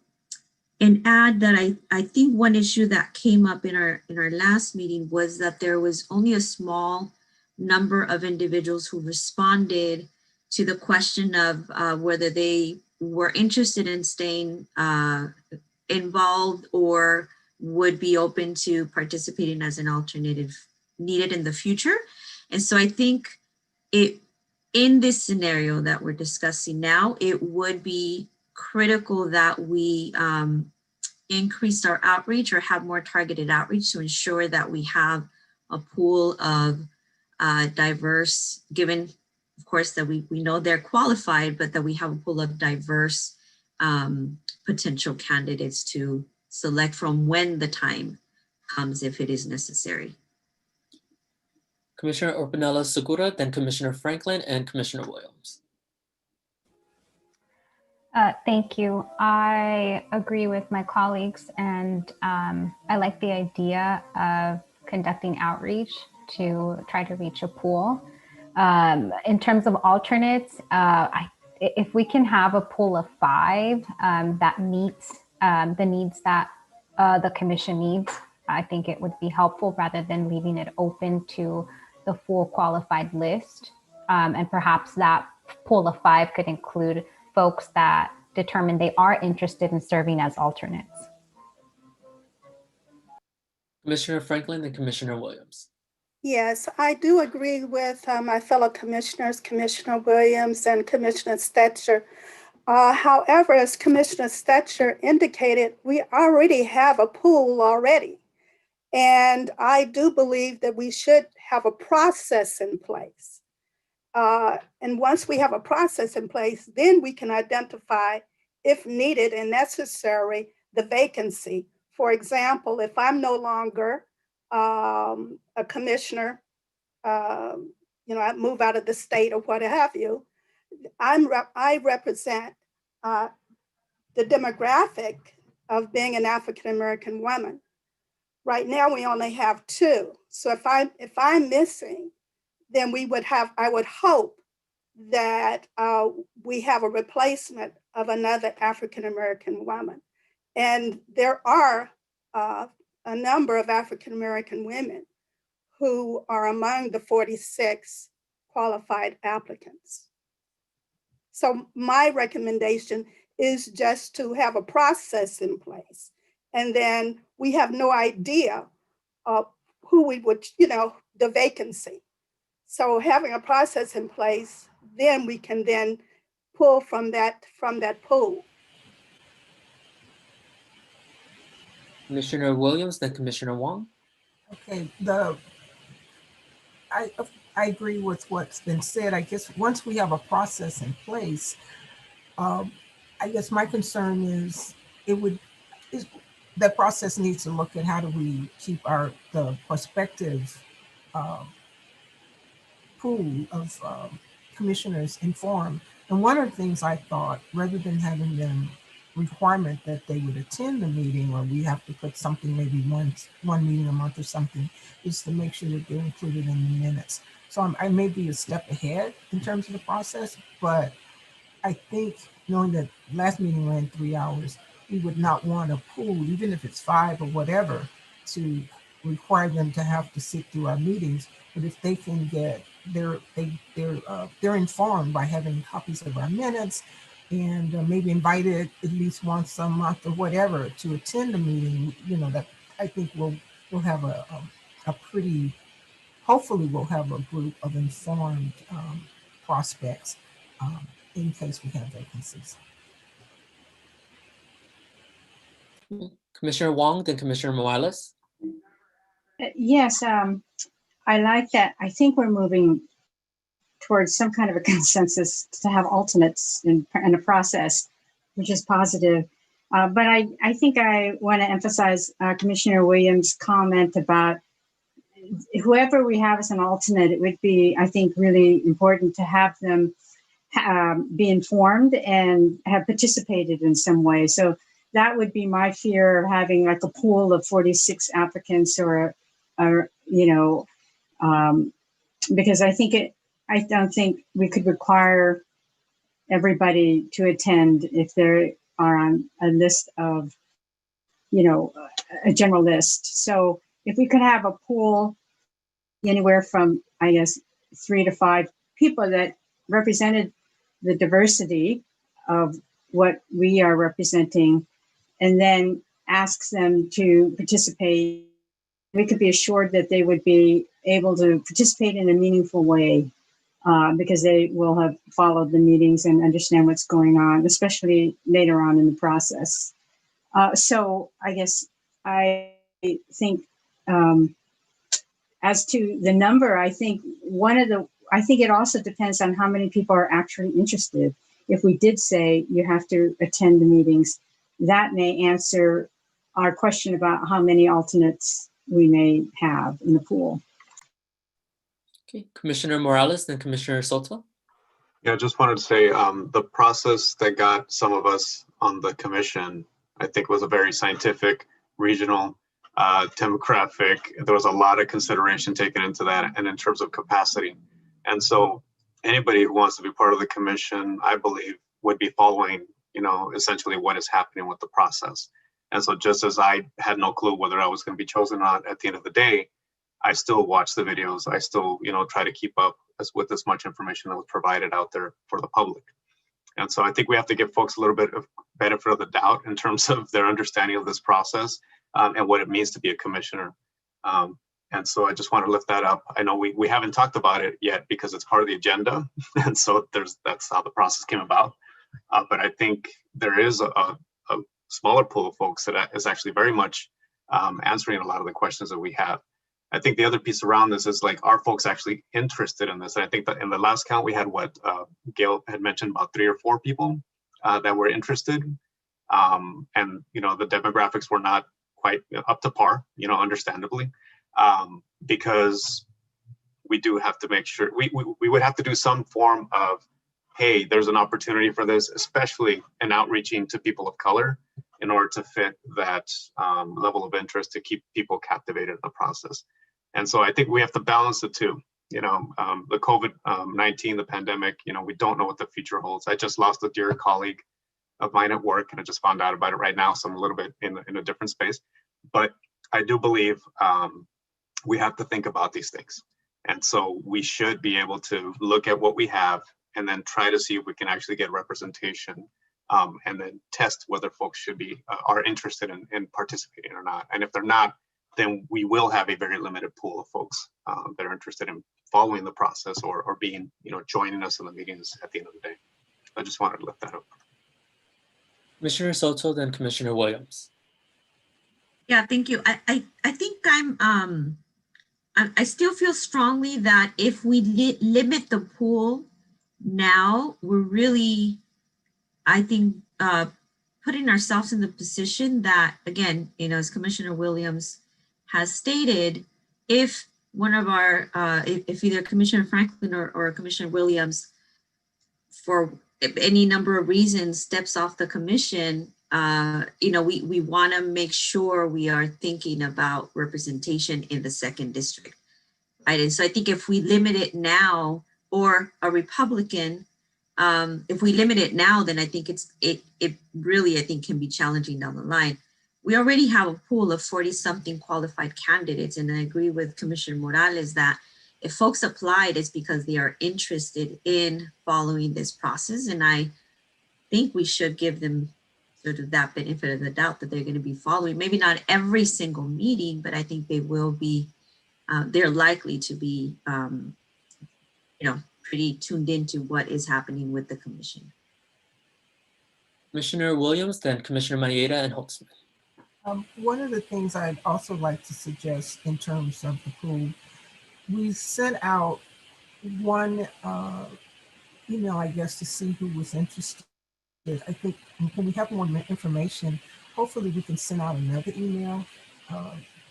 add that I think one issue that came up in our last meeting was that there was only a small number of individuals who responded to the question of whether they were interested in staying involved or would be open to participating as an alternative needed in the future. And so I think in this scenario that we're discussing now, it would be critical that we increase our outreach or have more targeted outreach to ensure that we have a pool of diverse, given of course that we know they're qualified, but that we have a pool of diverse potential candidates to select from when the time comes, if it is necessary. Commissioner Orpinala-Segura, then Commissioner Franklin and Commissioner Williams. Thank you. I agree with my colleagues, and I like the idea of conducting outreach to try to reach a pool. In terms of alternates, if we can have a pool of 5 that meets the needs that the commission needs, I think it would be helpful rather than leaving it open to the full qualified list. And perhaps that pool of 5 could include folks that determine they are interested in serving as alternates. Commissioner Franklin and Commissioner Williams. Yes, I do agree with my fellow commissioners, Commissioner Williams and Commissioner Stetcher. However, as Commissioner Stetcher indicated, we already have a pool already. And I do believe that we should have a process in place. And once we have a process in place, then we can identify, if needed and necessary, the vacancy. For example, if I'm no longer a commissioner, I move out of the state or what have you, I represent the demographic of being an African-American woman. Right now, we only have 2. So if I'm missing, then I would hope that we have a replacement of another African-American woman. And there are a number of African-American women who are among the 46 qualified applicants. So my recommendation is just to have a process in place And then we have no idea of who we would, the vacancy. So having a process in place, then we can then pull from that pool. Commissioner Williams, then Commissioner Wong. Okay, I agree with what's been said. I guess once we have a process in place, I guess my concern is that process needs to look at how do we keep the prospective pool of commissioners informed. And one of the things I thought, rather than having them requirement that they would attend the meeting, or we have to put something maybe one meeting a month or something, is to make sure that they're included in the minutes. So I may be a step ahead in terms of the process, but I think knowing that last meeting ran 3 hours, we would not want a pool, even if it's 5 or whatever, to require them to have to sit through our meetings. But if they can get they're informed by having copies of our minutes, and maybe invited at least once a month or whatever to attend the meeting, that I think we'll have a pretty, hopefully we'll have a group of informed prospects in case we have vacancies. Commissioner Wong, then Commissioner Morales. Yes, I like that. I think we're moving towards some kind of a consensus to have alternates in a process, which is positive. But I think I want to emphasize Commissioner Williams' comment about whoever we have as an alternate. It would be, I think, really important to have them be informed and have participated in some way. So that would be my fear, of having like a pool of 46 applicants because I don't think we could require everybody to attend if they are on a list of, a general list. So if we could have a pool anywhere from, I guess, 3 to 5 people that represented the diversity of what we are representing, and then asks them to participate, we could be assured that they would be able to participate in a meaningful way because they will have followed the meetings and understand what's going on, especially later on in the process. So I guess I think as to the number, I think it also depends on how many people are actually interested. If we did say you have to attend the meetings, that may answer our question about how many alternates we may have in the pool. Okay, Commissioner Morales, then Commissioner Soto. Yeah, I just wanted to say the process that got some of us on the commission, I think, was a very scientific, regional, demographic. There was a lot of consideration taken into that, and in terms of capacity. And so anybody who wants to be part of the commission, I believe, would be following, essentially what is happening with the process. And so just as I had no clue whether I was going to be chosen or not at the end of the day, I still watch the videos. I still, try to keep up with as much information that was provided out there for the public. And so I think we have to give folks a little bit of benefit of the doubt in terms of their understanding of this process and what it means to be a commissioner. And so I just want to lift that up. I know we haven't talked about it yet because it's part of the agenda. And so that's how the process came about. But I think there is a smaller pool of folks that is actually very much answering a lot of the questions that we have. I think the other piece around this is like, are folks actually interested in this? And I think that in the last count, we had what Gail had mentioned, about 3 or 4 people that were interested. And, the demographics were not quite up to par, understandably, because we do have to make sure we would have to do some form of, hey, there's an opportunity for this, especially in outreaching to people of color, in order to fit that level of interest to keep people captivated in the process. And so I think we have to balance the two. The COVID-19, the pandemic, we don't know what the future holds. I just lost a dear colleague of mine at work, and I just found out about it right now, so I'm a little bit in a different space. But I do believe we have to think about these things. And so we should be able to look at what we have and then try to see if we can actually get representation and then test whether folks should be are interested in participating or not. And if they're not, then we will have a very limited pool of folks that are interested in following the process or being, joining us in the meetings at the end of the day. I just wanted to lift that up. Commissioner Soto, then Commissioner Williams. Yeah, thank you. I think I still feel strongly that if we limit the pool now, we're really, I think, putting ourselves in the position that, again, as Commissioner Williams has stated, if one of our, if either Commissioner Franklin or Commissioner Williams, for any number of reasons, steps off the commission, we want to make sure we are thinking about representation in the second district. Right? And so I think if we limit it now, or a Republican, if we limit it now, then I think it really, I think, can be challenging down the line. We already have a pool of 40-something qualified candidates, and I agree with Commissioner Morales that if folks applied, it's because they are interested in following this process, and I think we should give them sort of that benefit of the doubt that they're going to be following. Maybe not every single meeting, but I think they will be. They're likely to be, pretty tuned into what is happening with the commission. Commissioner Williams, then Commissioner Maeda and Holtzman. One of the things I'd also like to suggest in terms of the pool, we sent out one email, I guess, to see who was interested. I think when we have more information, hopefully we can send out another email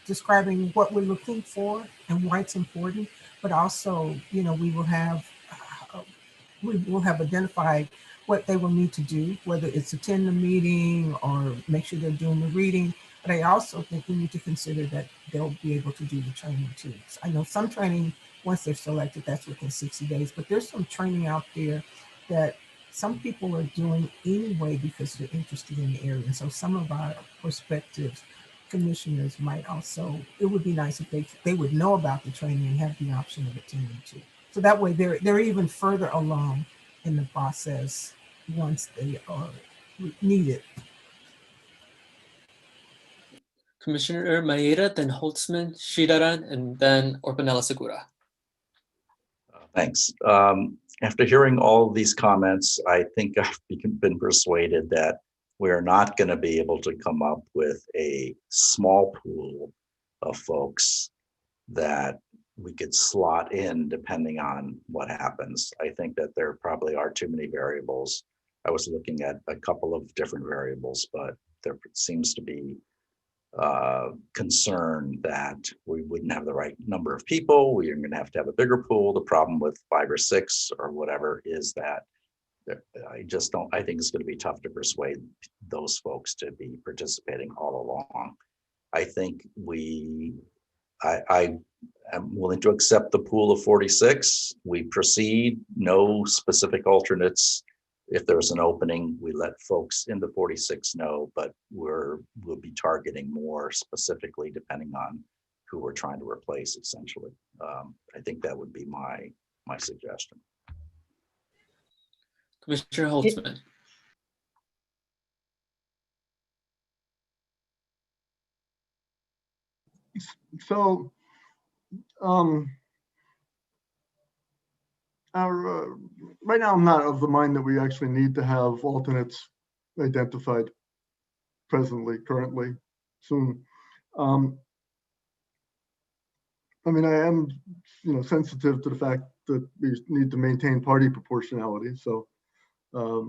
describing what we're looking for and why it's important, but also, we will have identified what they will need to do, whether it's attend the meeting or make sure they're doing the reading. But I also think we need to consider that they'll be able to do the training too. So I know some training, once they're selected, that's within 60 days, but there's some training out there that some people are doing anyway because they're interested in the area. And so some of our prospective commissioners might also, it would be nice if they would know about the training and have the option of attending too. So that way they're even further along in the process once they are needed. Commissioner Maeda, then Holtzman, Shidaran, and then Orpanela Segura. Thanks. After hearing all of these comments, I think I've been persuaded that we're not going to be able to come up with a small pool of folks that we could slot in depending on what happens. I think that there probably are too many variables. I was looking at a couple of different variables, but there seems to be concern that we wouldn't have the right number of people. We are going to have a bigger pool. The problem with 5 or 6 or whatever is that I think it's going to be tough to persuade those folks to be participating all along. I think I am willing to accept the pool of 46. We proceed, no specific alternates. If there's an opening, we let folks in the 46 know, but we'll be targeting more specifically depending on who we're trying to replace, essentially. I think that would be my suggestion. Commissioner Holtzman. So, right now I'm not of the mind that we actually need to have alternates identified currently, soon. I mean, I am, sensitive to the fact that we need to maintain party proportionality. So I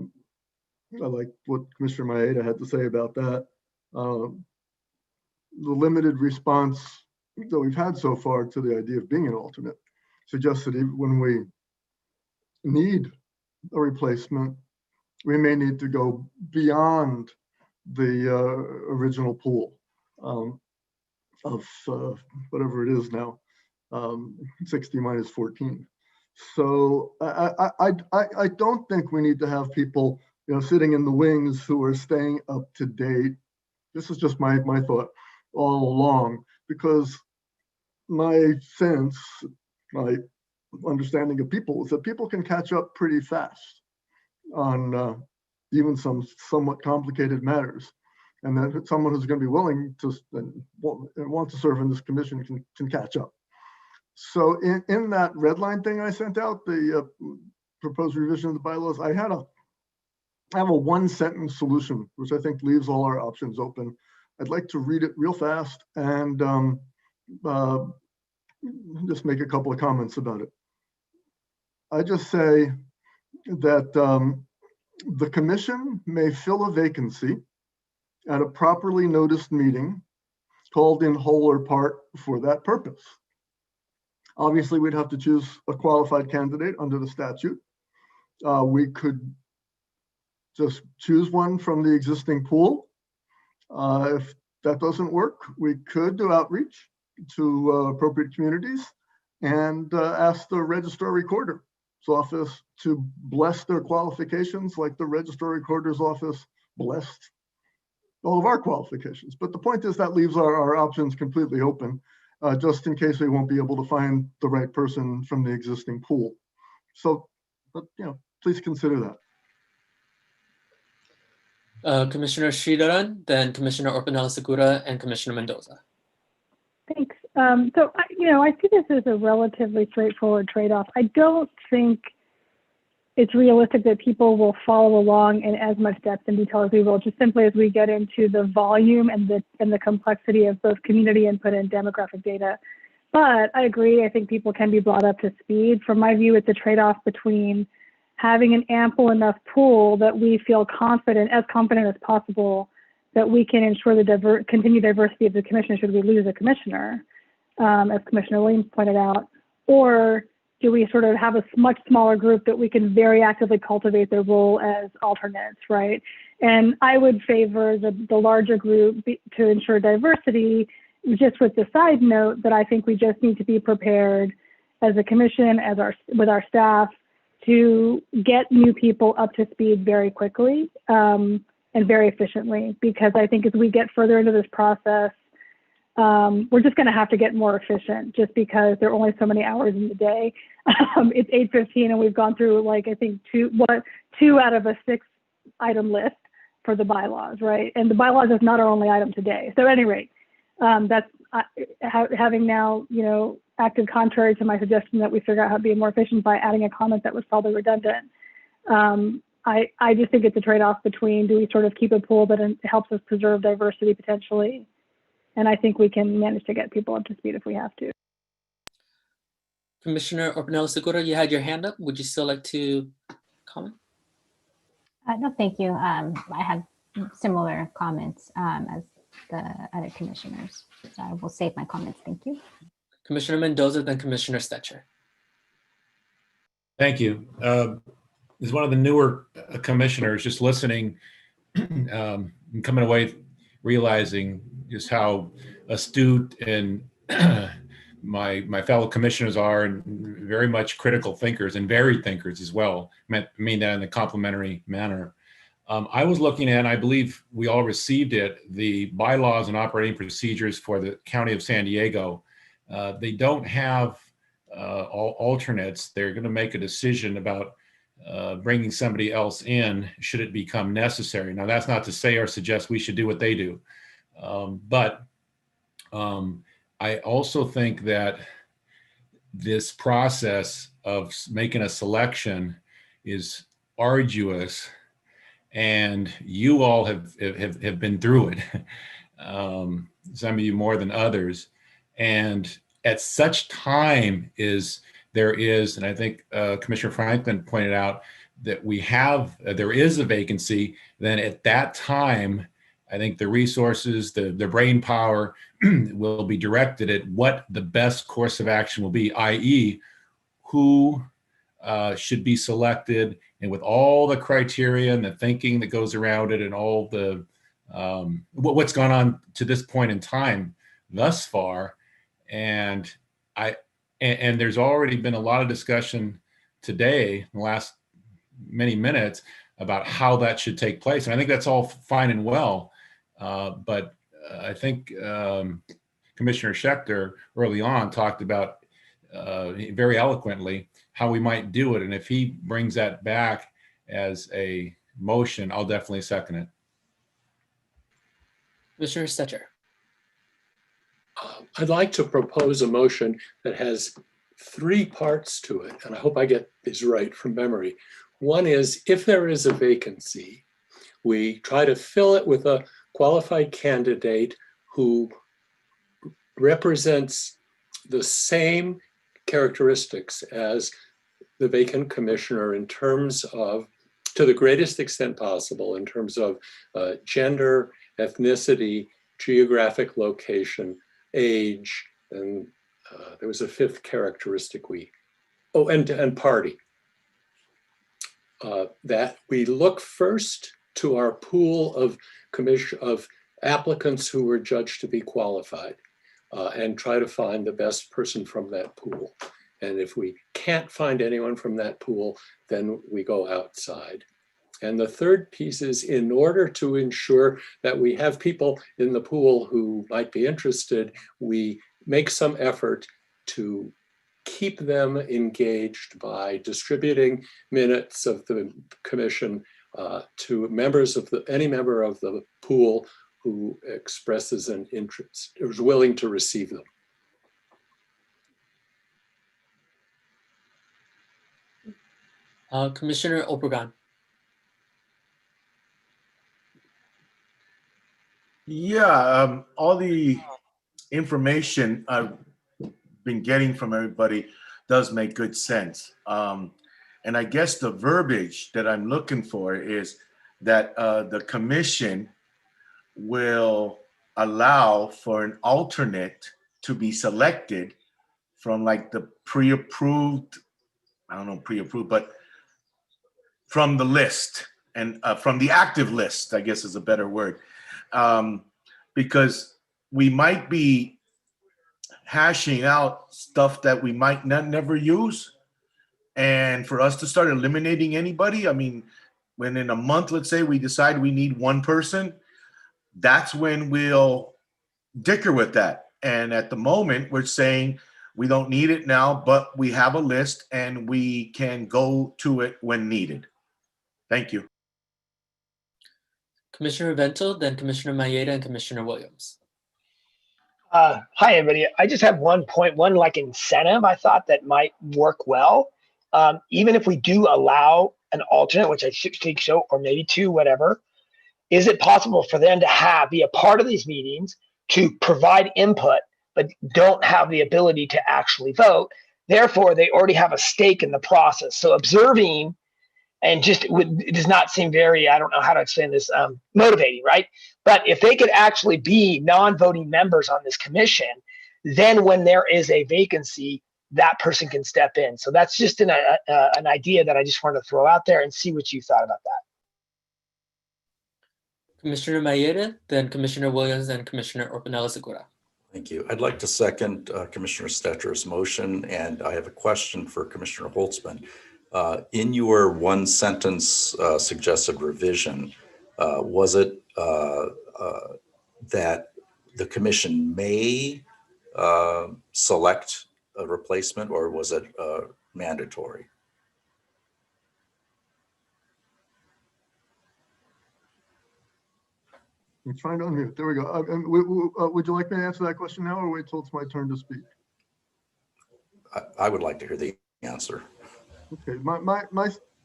like what Commissioner Maeda had to say about that. The limited response that we've had so far to the idea of being an alternate suggests that even when we need a replacement, we may need to go beyond the original pool of whatever it is now, 60 minus 14. So I don't think we need to have people sitting in the wings who are staying up to date. This is just my thought all along, because my sense, my understanding of people is that people can catch up pretty fast on even some somewhat complicated matters. And that someone who's going to be willing to and want to serve in this commission can catch up. So in that red line thing I sent out, the proposed revision of the bylaws, I have a one-sentence solution, which I think leaves all our options open. I'd like to read it real fast and just make a couple of comments about it. I just say that the commission may fill a vacancy at a properly noticed meeting called in whole or part for that purpose. Obviously, we'd have to choose a qualified candidate under the statute. We could just choose one from the existing pool. If that doesn't work, we could do outreach to appropriate communities and ask the registrar recorder's office to bless their qualifications like the registrar recorder's office blessed all of our qualifications. But the point is that leaves our options completely open, just in case we won't be able to find the right person from the existing pool. So, please consider that. Commissioner Sridharan, then Commissioner Orpanela-Segura, and Commissioner Mendoza. Thanks. So, I see this as a relatively straightforward trade-off. I don't think it's realistic that people will follow along in as much depth and detail as we will, just simply as we get into the volume and the complexity of both community input and demographic data. But I agree, I think people can be brought up to speed. From my view, it's a trade-off between having an ample enough pool that we feel confident as possible, that we can ensure the continued diversity of the commission should we lose a commissioner, as Commissioner Williams pointed out, or do we sort of have a much smaller group that we can very actively cultivate their role as alternates, right? And I would favor the larger group to ensure diversity, just with the side note that I think we just need to be prepared as a commission, with our staff, to get new people up to speed very quickly and very efficiently, because I think as we get further into this process, we're just going to have to get more efficient, just because there are only so many hours in the day. It's 8:15 and we've gone through I think two out of a 6-item list for the bylaws, right? And the bylaws is not our only item today. So at any rate, that's having now, acted contrary to my suggestion that we figure out how to be more efficient by adding a comment that was probably redundant. I just think it's a trade-off between, do we sort of keep a pool that helps us preserve diversity potentially? And I think we can manage to get people up to speed if we have to. Commissioner Orpanela-Segura, you had your hand up. Would you still like to comment? No, thank you. I have similar comments as the other commissioners. So I will save my comments. Thank you. Commissioner Mendoza, then Commissioner Stetcher. Thank you. As one of the newer commissioners, just listening and coming away realizing just how astute and my fellow commissioners are, and very much critical thinkers and varied thinkers as well. I mean that in a complimentary manner. I was looking at, I believe we all received it, the bylaws and operating procedures for the County of San Diego. They don't have all alternates. They're going to make a decision about bringing somebody else in should it become necessary. Now, that's not to say or suggest we should do what they do. But I also think that this process of making a selection is arduous, and you all have been through it. Some of you more than others. And at such time there is, and I think Commissioner Franklin pointed out that there is a vacancy, then at that time, I think the resources, the brain power will be directed at what the best course of action will be, i.e. who should be selected, and with all the criteria and the thinking that goes around it and all the what's gone on to this point in time thus far. And there's already been a lot of discussion today in the last many minutes about how that should take place. And I think that's all fine and well. But I think Commissioner Schechter early on talked about very eloquently how we might do it. And if he brings that back as a motion, I'll definitely second it. Commissioner Stetcher. I'd like to propose a motion that has 3 parts to it, and I hope I get these right from memory. One is, if there is a vacancy, we try to fill it with a qualified candidate who represents the same characteristics as the vacant commissioner in terms of, to the greatest extent possible, in terms of gender, ethnicity, geographic location, age, and there was a 5th characteristic and party. That we look first to our pool of applicants who were judged to be qualified and try to find the best person from that pool. And if we can't find anyone from that pool, then we go outside. And the 3rd piece is, in order to ensure that we have people in the pool who might be interested, we make some effort to keep them engaged by distributing minutes of the commission to members of any member of the pool who expresses an interest or is willing to receive them. Commissioner Obregon. Yeah, all the information I've been getting from everybody does make good sense. And I guess the verbiage that I'm looking for is that the commission will allow for an alternate to be selected from like the pre-approved, I don't know, pre-approved, but from the list and from the active list, I guess is a better word. Because we might be hashing out stuff that we might never use. And for us to start eliminating anybody, I mean, when in a month, let's say we decide we need 1 person, that's when we'll dicker with that. And at the moment, we're saying we don't need it now, but we have a list and we can go to it when needed. Thank you. Commissioner Vento, then Commissioner Maeda and Commissioner Williams. Hi, everybody. I just have one like incentive I thought that might work well. Even if we do allow an alternate, which I think so, or maybe 2, whatever, is it possible for them to be a part of these meetings, to provide input, but don't have the ability to actually vote? Therefore, they already have a stake in the process. So observing and it does not seem very, I don't know how to explain this, motivating, right? But if they could actually be non-voting members on this commission, then when there is a vacancy, that person can step in. So that's just an idea that I just wanted to throw out there and see what you thought about that. Commissioner Maeda, then Commissioner Williams and Commissioner Orpanela-Segura. Thank you. I'd like to second Commissioner Stetcher's motion, and I have a question for Commissioner Holtzman. In your 1 sentence suggested revision, was it that the commission may select a replacement, or was it mandatory? I'm trying to unmute. There we go. Would you like me to answer that question now, or wait till it's my turn to speak? I would like to hear the answer. Okay,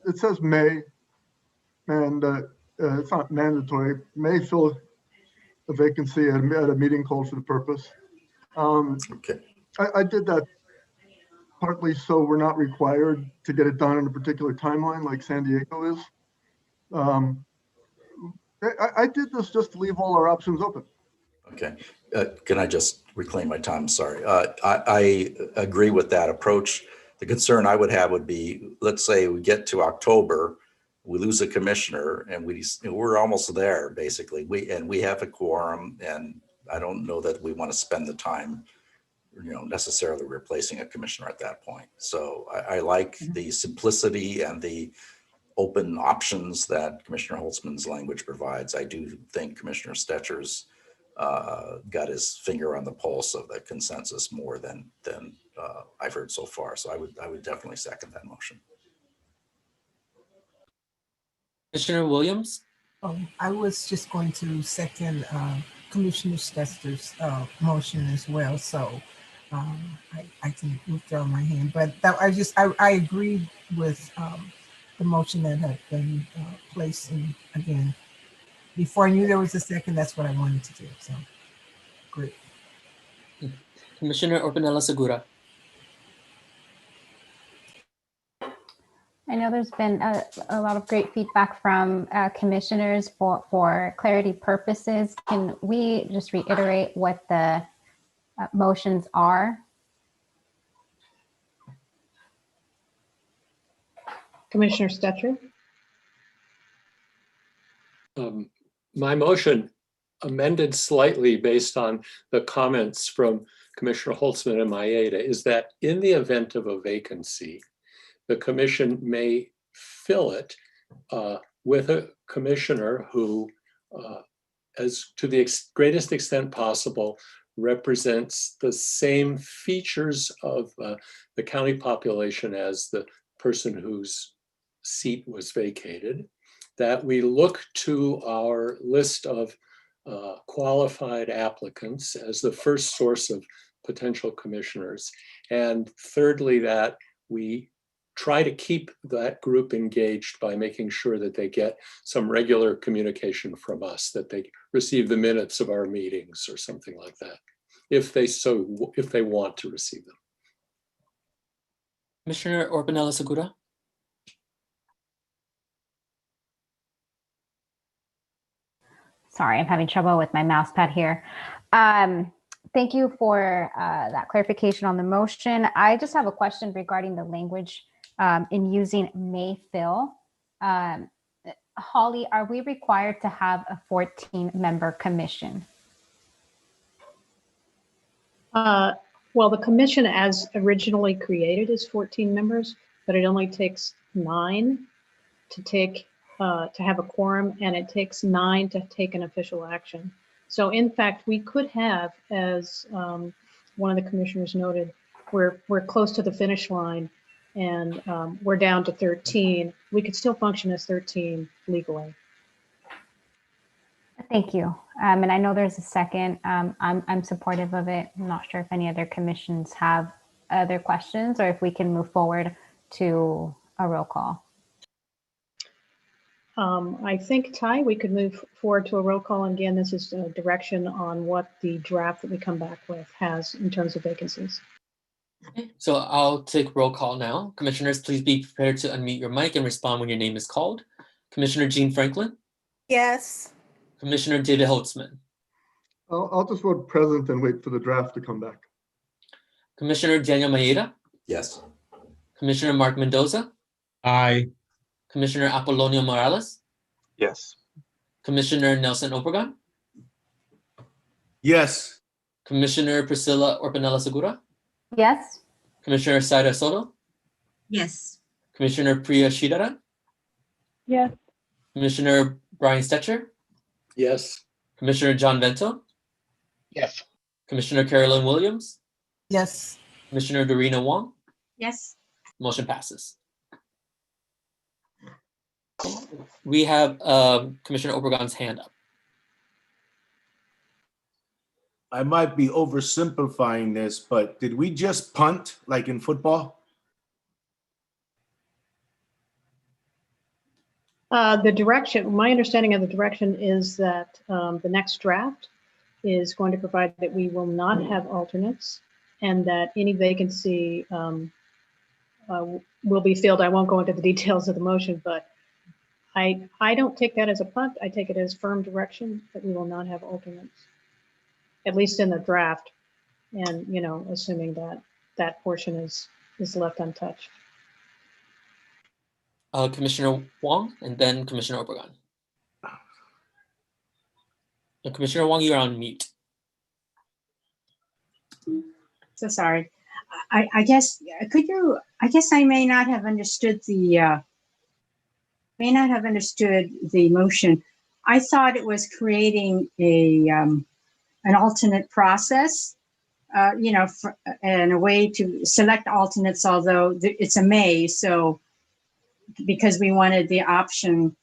it says may, and it's not mandatory. May fill a vacancy at a meeting called for the purpose. Okay. I did that partly so we're not required to get it done in a particular timeline like San Diego is. I did this just to leave all our options open. Okay. Can I just reclaim my time? Sorry. I agree with that approach. The concern I would have would be, let's say we get to October, we lose a commissioner, and we're almost there, basically. We have a quorum, and I don't know that we want to spend the time, necessarily replacing a commissioner at that point. So I like the simplicity and the open options that Commissioner Holtzman's language provides. I do think Commissioner Stetcher's got his finger on the pulse of the consensus more than I've heard so far. So I would definitely second that motion. Commissioner Williams? I was just going to second Commissioner Stester's motion as well, so I can withdraw my hand. But that, I agree with the motion that had been placed, and again, before I knew there was a second, that's what I wanted to do. So great. Commissioner Orpanela Segura? I know there's been a lot of great feedback from commissioners for clarity purposes. Can we just reiterate what the motions are? Commissioner Stetcher? My motion amended slightly based on the comments from Commissioner Holtzman and Maeda is that in the event of a vacancy, the commission may fill it with a commissioner who, as to the greatest extent possible, represents the same features of the county population as the person whose seat was vacated, that we look to our list of qualified applicants as the first source of potential commissioners. And thirdly, that we try to keep that group engaged by making sure that they get some regular communication from us, that they receive the minutes of our meetings or something like that, if they want to receive them. Commissioner Orpanela Segura? Sorry, I'm having trouble with my mouse pad here. Thank you for that clarification on the motion. I just have a question regarding the language in using may fill. Holly, are we required to have a 14-member commission? Well, the commission as originally created is 14 members, but it only takes 9 to have a quorum, and it takes 9 to take an official action. So in fact, we could have, as one of the commissioners noted, we're close to the finish line, and we're down to 13. We could still function as 13 legally. Thank you. And I know there's a second. I'm supportive of it. I'm not sure if any other commissions have other questions or if we can move forward to a roll call. I think, Ty, we could move forward to a roll call. And again, this is a direction on what the draft that we come back with has in terms of vacancies. Okay, so I'll take roll call now. Commissioners, please be prepared to unmute your mic and respond when your name is called. Commissioner Jean Franklin? Yes. Commissioner David Holtzman? I'll just vote present and wait for the draft to come back. Commissioner Daniel Maeda? Yes. Commissioner Mark Mendoza? Aye. Commissioner Apolonio Morales? Yes. Commissioner Nelson Obregon? Yes. Commissioner Priscilla Orpanela Segura? Yes. Commissioner Saida Soto? Yes. Commissioner Priya Shidaran? Yes. Commissioner Brian Stetcher? Yes. Commissioner John Vento? Yes. Commissioner Carolyn Williams? Yes. Commissioner Dorina Wong? Yes. Motion passes. We have Commissioner Obregon's hand up. I might be oversimplifying this, but did we just punt like in football? The direction, my understanding of the direction is that the next draft is going to provide that we will not have alternates and that any vacancy will be filled. I won't go into the details of the motion, but I don't take that as a punt. I take it as firm direction that we will not have alternates, at least in the draft. And, you know, assuming that that portion is left untouched. Commissioner Wong and then Commissioner Obregon. And Commissioner Wong, you're on mute. So sorry. I guess, I guess I may not have understood the motion. I thought it was creating an alternate process, you know, and a way to select alternates, although it's a may, so because we wanted the option,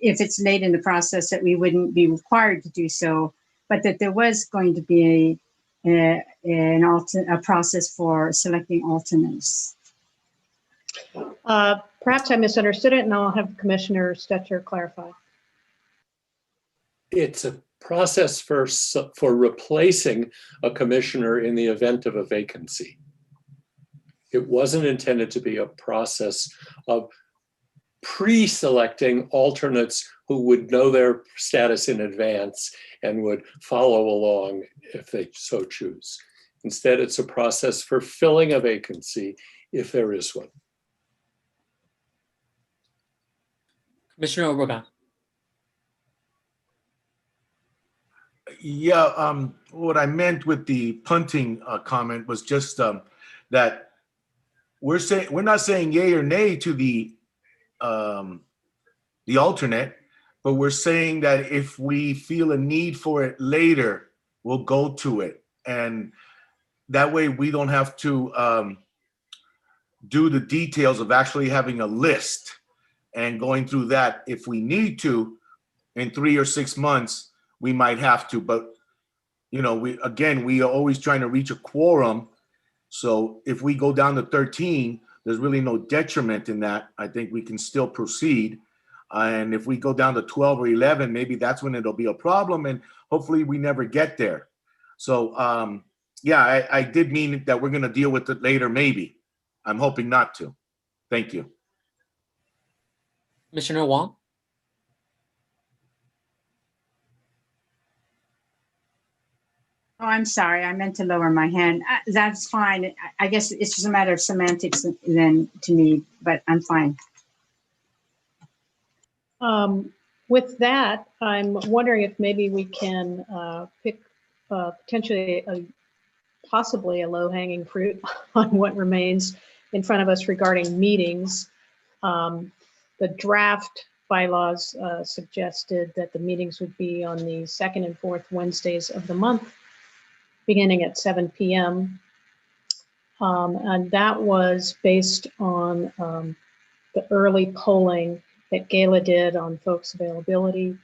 if it's late in the process, that we wouldn't be required to do so, but that there was going to be a process for selecting alternates. Perhaps I misunderstood it, and I'll have Commissioner Stetcher clarify. It's a process for replacing a commissioner in the event of a vacancy. It wasn't intended to be a process of pre-selecting alternates who would know their status in advance and would follow along if they so choose. Instead, it's a process for filling a vacancy if there is one. Commissioner Obregon. Yeah, what I meant with the punting comment was just that we're not saying yay or nay to the alternate, but we're saying that if we feel a need for it later, we'll go to it, and that way we don't have to do the details of actually having a list and going through that. If we need to, in 3 or 6 months, we might have to, but you know, we are always trying to reach a quorum. So if we go down to 13, there's really no detriment in that. I think we can still proceed. And if we go down to 12 or 11, maybe that's when it'll be a problem, and hopefully we never get there. So yeah, I did mean that we're going to deal with it later, maybe. I'm hoping not to. Thank you. Commissioner Wong. Oh, I'm sorry. I meant to lower my hand. That's fine. I guess it's just a matter of semantics then to me, but I'm fine. With that, I'm wondering if maybe we can pick potentially possibly a low-hanging fruit on what remains in front of us regarding meetings. The draft bylaws suggested that the meetings would be on the second and fourth Wednesdays of the month, beginning at 7 p.m. And that was based on the early polling that Gala did on folks' availability.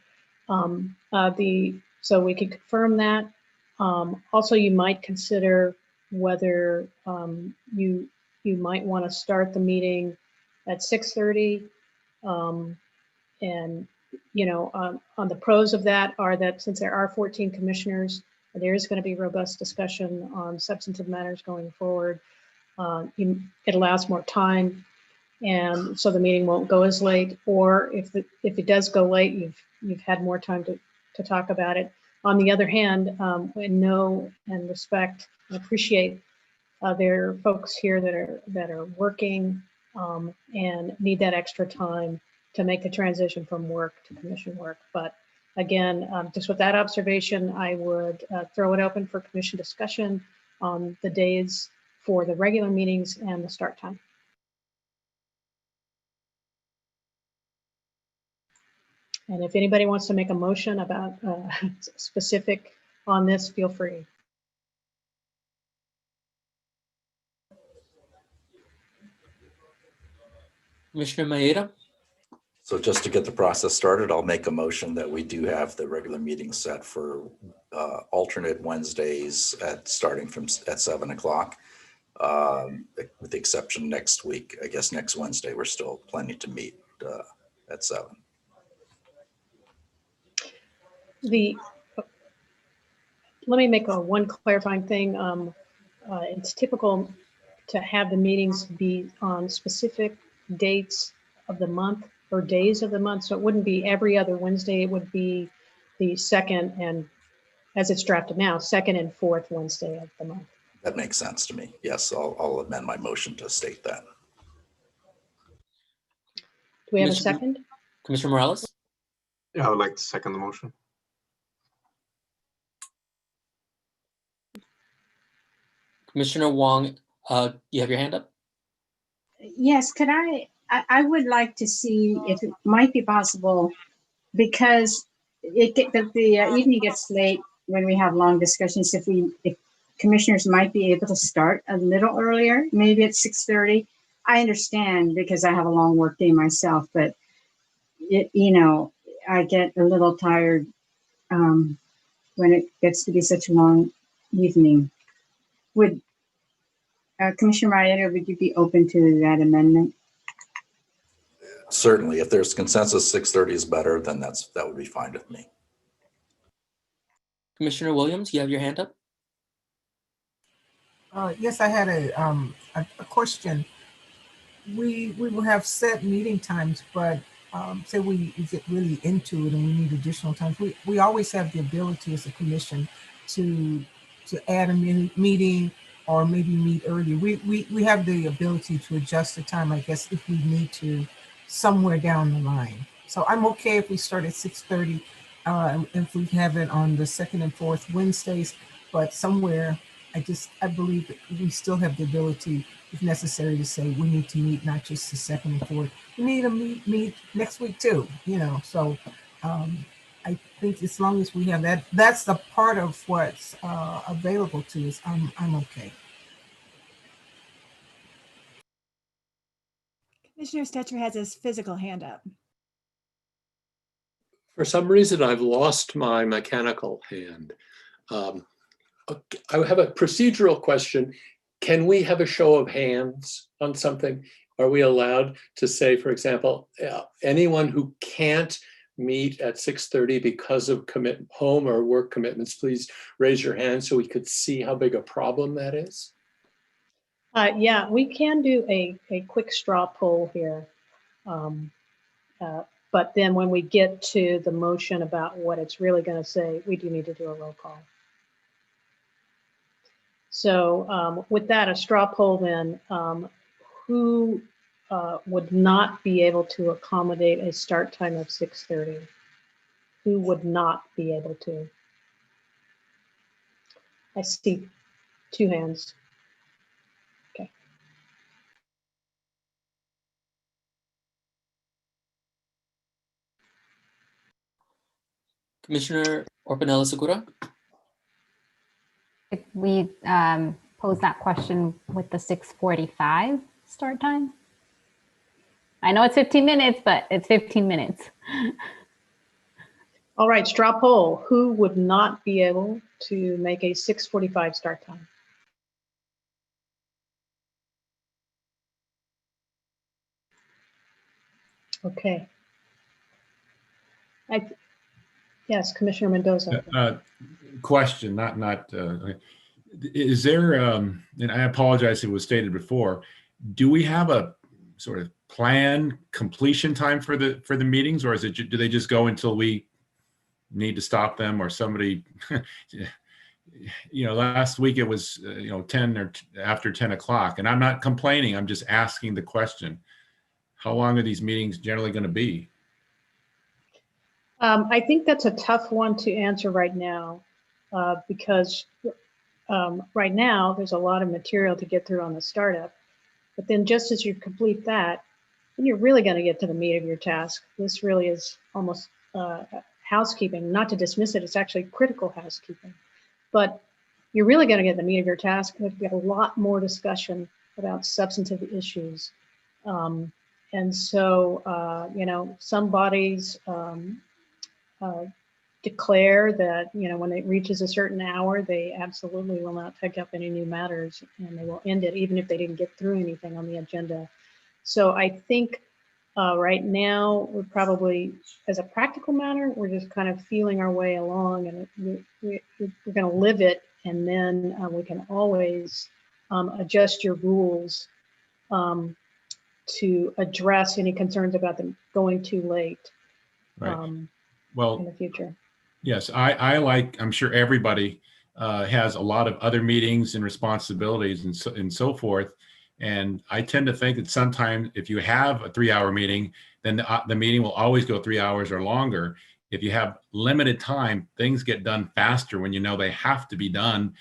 So we could confirm that. Also, you might consider whether you might want to start the meeting at 6:30. And you know, on the pros of that are that since there are 14 commissioners, there is going to be robust discussion on substantive matters going forward. It allows more time, and so the meeting won't go as late. Or if it does go late, you've had more time to talk about it. On the other hand, we know and respect and appreciate there are folks here that are working and need that extra time to make the transition from work to commission work. But again, just with that observation, I would throw it open for commission discussion on the days for the regular meetings and the start time. And if anybody wants to make a motion about specific on this, feel free. Commissioner Maeda. So just to get the process started, I'll make a motion that we do have the regular meeting set for alternate Wednesdays starting at 7 o'clock, with the exception next week. I guess next Wednesday, we're still planning to meet at 7. Let me make one clarifying thing. It's typical to have the meetings be on specific dates of the month or days of the month. So it wouldn't be every other Wednesday. It would be the second and, as it's drafted now, second and fourth Wednesday of the month. That makes sense to me. Yes, I'll amend my motion to state that. Do we have a second? Commissioner Morales? Yeah, I would like to second the motion. Commissioner Wong, you have your hand up? Yes, could I would like to see if it might be possible, because the evening gets late when we have long discussions. If commissioners might be able to start a little earlier, maybe at 6:30. I understand because I have a long work day myself, but I get a little tired when it gets to be such a long evening. Would Commissioner Marietta, would you be open to that amendment? Certainly, if there's consensus, 6:30 is better, then that would be fine with me. Commissioner Williams, you have your hand up. Yes, I had a question. We will have set meeting times, but say we get really into it and we need additional times. We always have the ability as a commission to add a meeting or maybe meet earlier. We have the ability to adjust the time, I guess, if we need to somewhere down the line. So I'm okay if we start at 6:30, if we have it on the second and fourth Wednesdays, but somewhere I believe that we still have the ability, if necessary, to say we need to meet not just the second and fourth. We need to meet next week too, you know. So I think as long as we have that, that's the part of what's available to us. I'm okay. Commissioner Stetcher has his physical hand up. For some reason, I've lost my mechanical hand. I have a procedural question. Can we have a show of hands on something? Are we allowed to say, for example, anyone who can't meet at 6:30 because of home or work commitments, please raise your hand so we could see how big a problem that is? Yeah, we can do a quick straw poll here. But then when we get to the motion about what it's really going to say, we do need to do a roll call. So with that, a straw poll then, who would not be able to accommodate a start time of 6:30? Who would not be able to? I see 2 hands. Okay. Commissioner Orpanela-Segura? If we pose that question with the 6:45 start time? I know it's 15 minutes, but it's 15 minutes. All right, straw poll. Who would not be able to make a 6:45 start time? Okay. Yes, Commissioner Mendoza. Question, is there, and I apologize if it was stated before, do we have a sort of planned completion time for the meetings, or do they just go until we need to stop them or somebody, last week it was, 10 or after 10 o'clock, and I'm not complaining, I'm just asking the question. How long are these meetings generally going to be? I think that's a tough one to answer right now because right now there's a lot of material to get through on the startup. But then just as you complete that, then you're really going to get to the meat of your task. This really is almost housekeeping, not to dismiss it. It's actually critical housekeeping. But you're really going to get the meat of your task. There's going to be a lot more discussion about substantive issues. And so, some bodies declare that, when it reaches a certain hour, they absolutely will not take up any new matters and they will end it, even if they didn't get through anything on the agenda. So I think right now, we're probably, as a practical matter, we're just kind of feeling our way along and we're going to live it. And then we can always adjust your rules to address any concerns about them going too late in the future. Yes, I'm sure everybody has a lot of other meetings and responsibilities and so forth. And I tend to think that sometimes if you have a 3-hour meeting, then the meeting will always go 3 hours or longer. If you have limited time, things get done faster when they have to be done,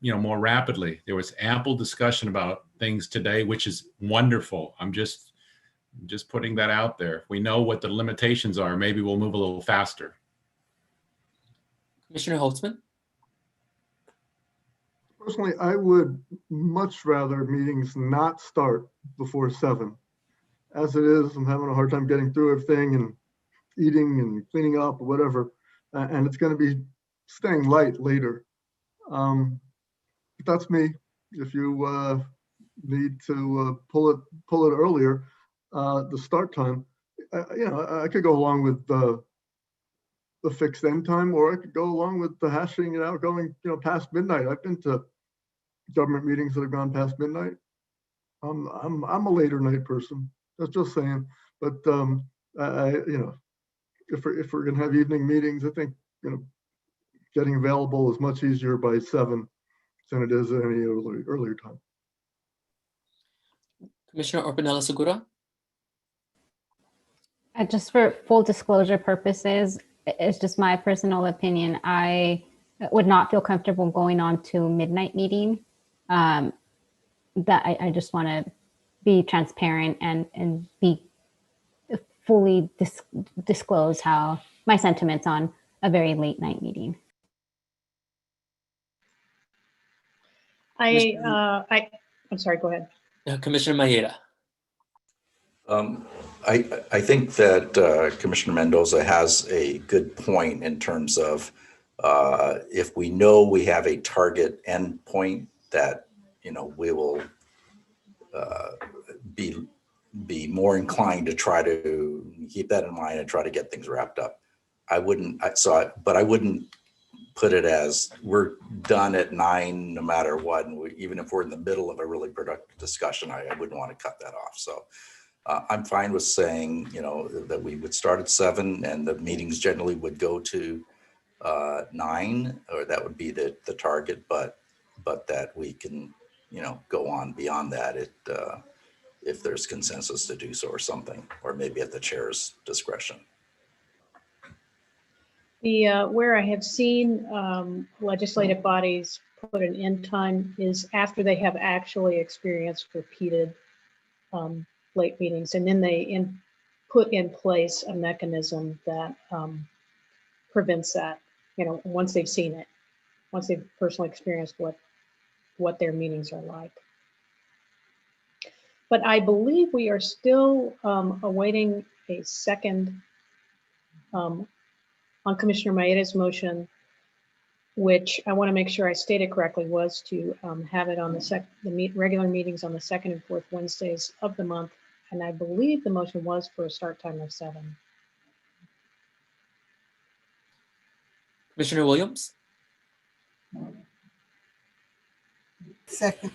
more rapidly. There was ample discussion about things today, which is wonderful. I'm just putting that out there. If we know what the limitations are, maybe we'll move a little faster. Commissioner Holtzman? Personally, I would much rather meetings not start before 7. As it is, I'm having a hard time getting through everything. And eating and cleaning up or whatever, and it's going to be staying light later. But that's me. If you need to pull it earlier, the start time, I could go along with the fixed end time, or I could go along with the hashing it out going past midnight. I've been to government meetings that have gone past midnight. I'm a later night person. That's just saying. But if we're gonna have evening meetings, I think getting available is much easier by 7 than it is at any earlier time. Commissioner Orpanela Segura? Just for full disclosure purposes, it's just my personal opinion. I would not feel comfortable going on to midnight meeting. That I just want to be transparent and be fully disclose how my sentiments on a very late night meeting. I'm sorry, go ahead. Commissioner Mayeda. I think that Commissioner Mendoza has a good point in terms of if we know we have a target endpoint that we will be more inclined to try to keep that in mind and try to get things wrapped up. But I wouldn't put it as we're done at 9 no matter what. And even if we're in the middle of a really productive discussion, I wouldn't want to cut that off. So I'm fine with saying, that we would start at 7 and the meetings generally would go to 9, or that would be the target, but that we can, go on beyond that if there's consensus to do so or something, or maybe at the chair's discretion. Where I have seen legislative bodies put an end time is after they have actually experienced repeated late meetings, and then they put in place a mechanism that prevents that. Once they've seen it, once they've personally experienced what their meetings are like. But I believe we are still awaiting a second on Commissioner Maeda's motion, which I want to make sure I stated correctly, was to have it on the regular meetings on the 2nd and 4th Wednesdays of the month. And I believe the motion was for a start time of 7. Commissioner Williams? Second.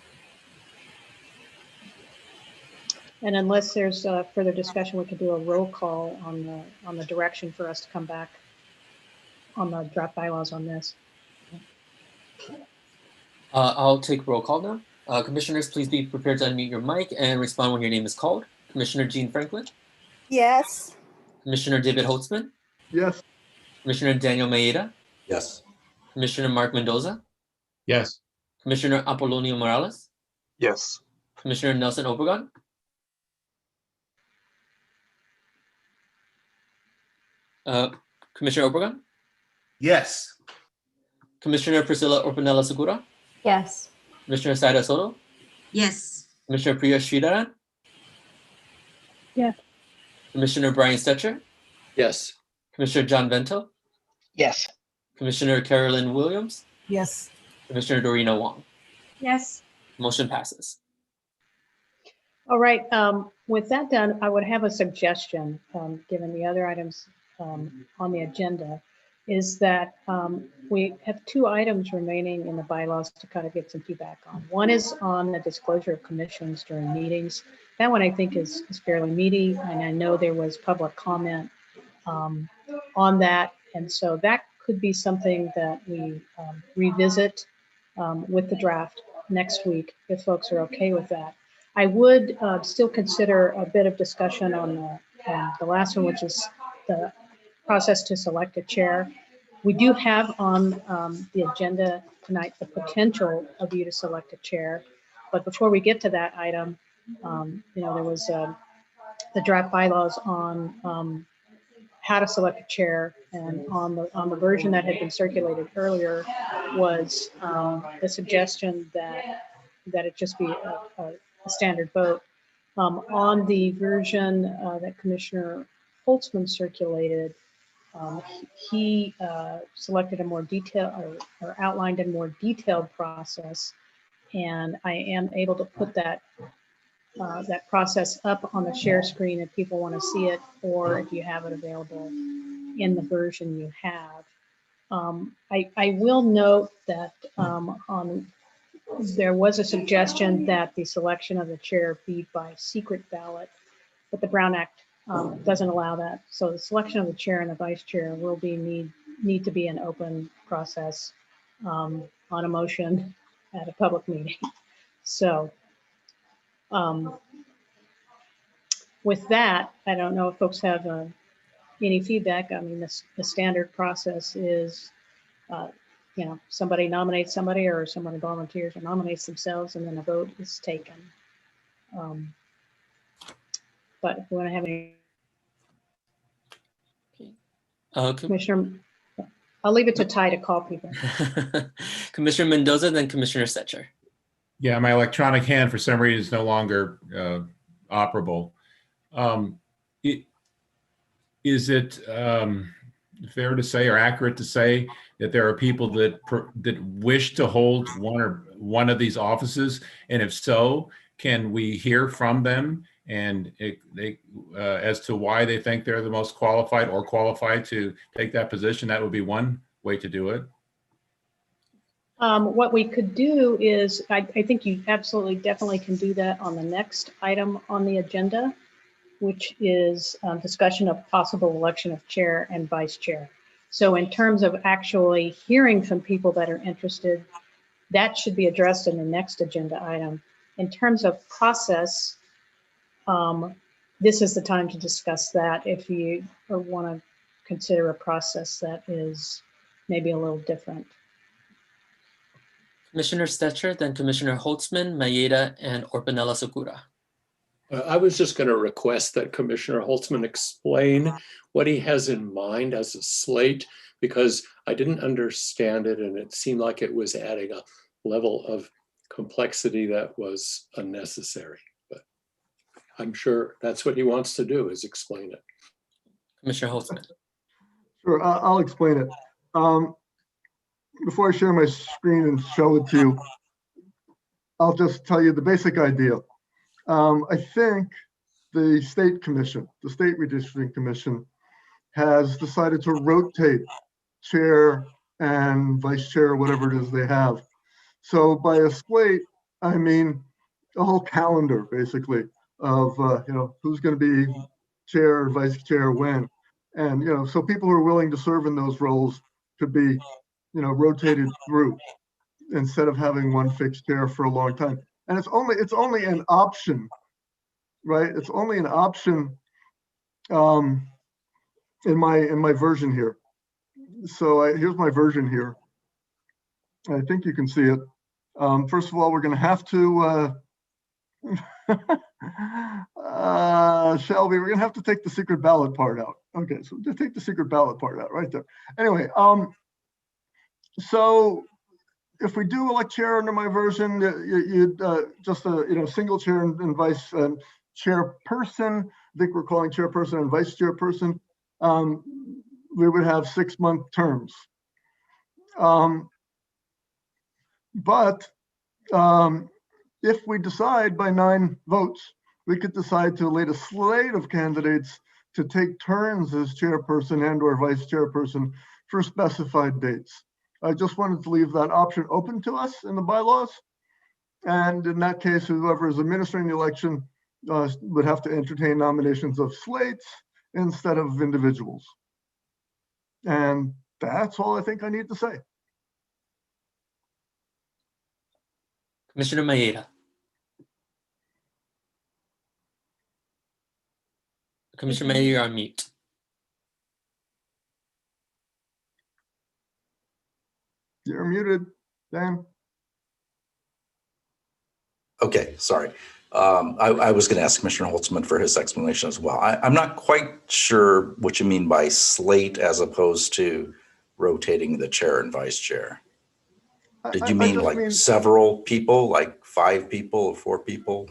And unless there's further discussion, we could do a roll call on the direction for us to come back on the draft bylaws on this. I'll take roll call now. Commissioners, please be prepared to unmute your mic and respond when your name is called. Commissioner Jean Franklin? Yes. Commissioner David Holtzman? Yes. Commissioner Daniel Maeda? Yes. Commissioner Mark Mendoza? Yes. Commissioner Apollonio Morales? Yes. Commissioner Nelson Obregon? Commissioner Obregon? Yes. Commissioner Priscilla Orpanela Segura? Yes. Commissioner Saida Soto? Yes. Commissioner Priya Sridharan? Yes. Commissioner Brian Stetcher? Yes. Commissioner John Vento? Yes. Commissioner Carolyn Williams? Yes. Commissioner Dorina Wong? Yes. Motion passes. All right, with that done, I would have a suggestion, given the other items on the agenda, is that we have 2 items remaining in the bylaws to kind of get some feedback on. One is on the disclosure of commissions during meetings. That one I think is fairly meaty, and I know there was public comment on that. And so that could be something that we revisit with the draft next week, if folks are okay with that. I would still consider a bit of discussion on the last one, which is the process to select a chair. We do have on the agenda tonight the potential of you to select a chair. But before we get to that item, there was the draft bylaws on how to select a chair, and on the version that had been circulated earlier was the suggestion that it just be a standard vote. On the version that Commissioner Holtzman circulated, he selected a more detailed or outlined a more detailed process, and I am able to put that that process up on the share screen if people want to see it, or if you have it available in the version you have. I will note that there was a suggestion that the selection of the chair be by secret ballot, but the Brown Act doesn't allow that. So the selection of the chair and the vice chair will need to be an open process on a motion at a public meeting. So with that, I don't know if folks have any feedback. I mean, the standard process is, you know, somebody nominates somebody, or somebody volunteers or nominates themselves, and then a vote is taken. But if we want to have any, Commissioner, I'll leave it to Ty to call people. Commissioner Mendoza, then Commissioner Setcher. Yeah, my electronic hand for some reason is no longer operable. Is it fair to say or accurate to say that there are people that wish to hold one of these offices, and if so, can we hear from them and as to why they think they're the most qualified or qualified to take that position? That would be one way to do it. What we could do is, I think you absolutely definitely can do that on the next item on the agenda, which is discussion of possible election of chair and vice chair. So in terms of actually hearing from people that are interested, that should be addressed in the next agenda item. In terms of process, this is the time to discuss that if you want to consider a process that is maybe a little different. Commissioner Stetcher, then Commissioner Holtzman, Maeda, and Orpanella Sakura. I was just going to request that Commissioner Holtzman explain what he has in mind as a slate, because I didn't understand it and it seemed like it was adding a level of complexity that was unnecessary. But I'm sure that's what he wants to do, is explain it. Commissioner Holtzman. Sure, I'll explain it. Before I share my screen and show it to you, I'll just tell you the basic idea. I think the state commission, the state redistricting commission, has decided to rotate chair and vice chair, whatever it is they have. So by a slate, I mean a whole calendar, basically, of you know, who's going to be chair or vice chair when, and you know, so people who are willing to serve in those roles could be, you know, rotated through instead of having one fixed chair for a long time. And it's only an option, right? It's only an option in my version here. So here's my version here. I think you can see it. First of all, we're going to have to Shelby, we're going to have to take the secret ballot part out. Okay, so just take the secret ballot part out right there. Anyway, so if we do elect chair under my version, you'd just a you know, single chair and vice chairperson. I think we're calling chairperson and vice chairperson. We would have 6-month terms. But if we decide by 9 votes, we could decide to elect a slate of candidates to take turns as chairperson and or vice chairperson for specified dates. I just wanted to leave that option open to us in the bylaws. And in that case, whoever is administering the election would have to entertain nominations of slates instead of individuals. And that's all I think I need to say. Commissioner Maeda. Commissioner Maeda, you're on mute. You're muted, Dan. Okay, sorry. I was going to ask Commissioner Holtzman for his explanation as well. I'm not quite sure what you mean by slate as opposed to rotating the chair and vice chair. Did you mean like several people, like 5 people or 4 people?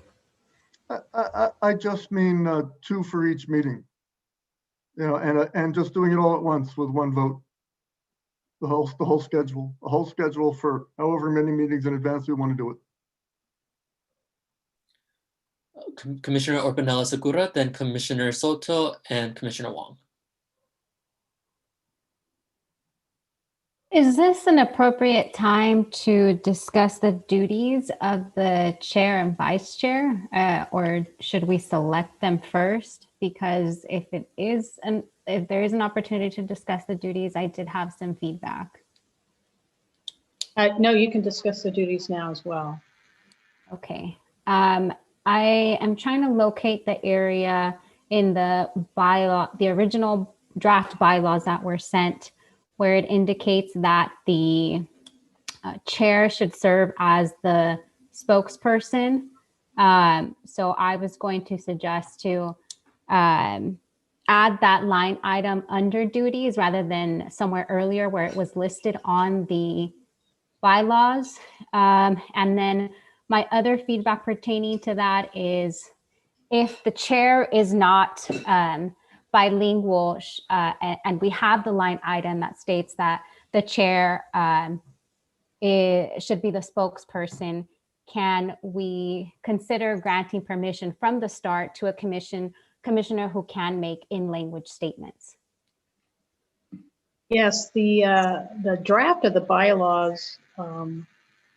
I just mean 2 for each meeting. You know, and just doing it all at once with one vote. The whole schedule for however many meetings in advance we want to do it. Commissioner Orpanela Segura, then Commissioner Soto, and Commissioner Wong. Is this an appropriate time to discuss the duties of the chair and vice chair, or should we select them first? Because if there is an opportunity to discuss the duties, I did have some feedback. No, you can discuss the duties now as well. Okay. I am trying to locate the area in the bylaw, the original draft bylaws that were sent, where it indicates that the chair should serve as the spokesperson. So I was going to suggest to add that line item under duties rather than somewhere earlier where it was listed on the bylaws. And then my other feedback pertaining to that is if the chair is not bilingual and we have the line item that states that the chair should be the spokesperson, can we consider granting permission from the start to a commissioner who can make in-language statements? Yes, the draft of the bylaws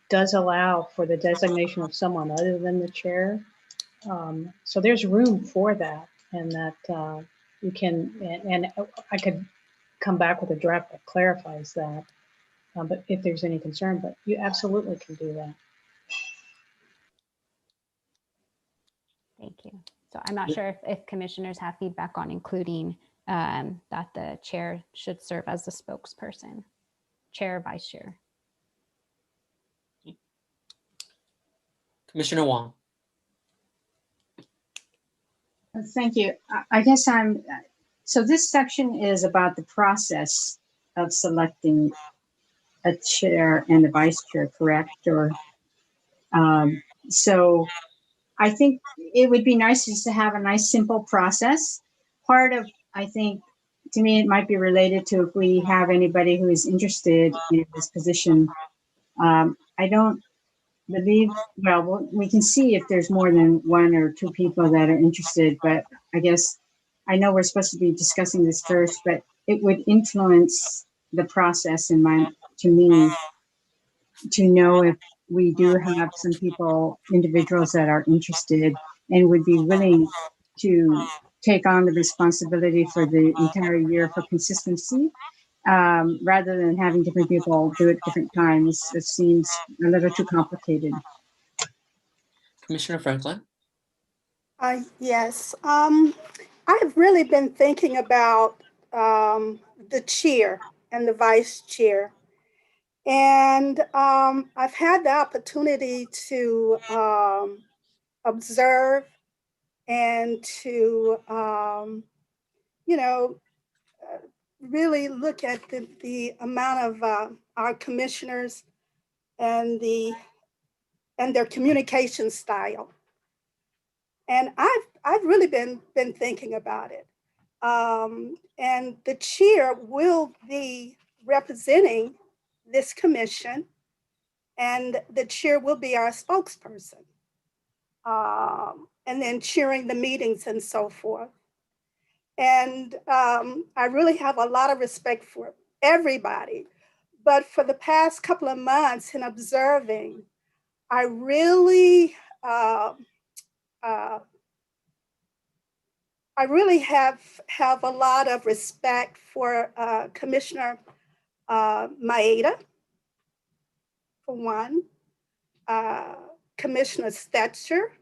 does allow for the designation of someone other than the chair. So there's room for that, and that you can, and I could come back with a draft that clarifies that, but if there's any concern, but you absolutely can do that. Thank you. So I'm not sure if commissioners have feedback on including that the chair should serve as the spokesperson, chair, vice chair. Commissioner Wong. Thank you. I guess so this section is about the process of selecting a chair and a vice chair, correct? Or so I think it would be nice just to have a nice, simple process. Part of, I think, to me, it might be related to if we have anybody who is interested in this position. I don't believe, well, we can see if there's more than one or two people that are interested, but I guess I know we're supposed to be discussing this first, but it would influence the process to me, to know if we do have some people, individuals that are interested and would be willing to take on the responsibility for the entire year for consistency, rather than having different people do it different times. It seems a little too complicated. Commissioner Franklin. Yes, I've really been thinking about the chair and the vice chair. And I've had the opportunity to observe and to, really look at the amount of our commissioners and their communication style. And I've really been thinking about it. And the chair will be representing this commission, and the chair will be our spokesperson, and then chairing the meetings and so forth. And I really have a lot of respect for everybody. But for the past couple of months in observing, I really have a lot of respect for Commissioner Maeda, for one, Commissioner Stetcher,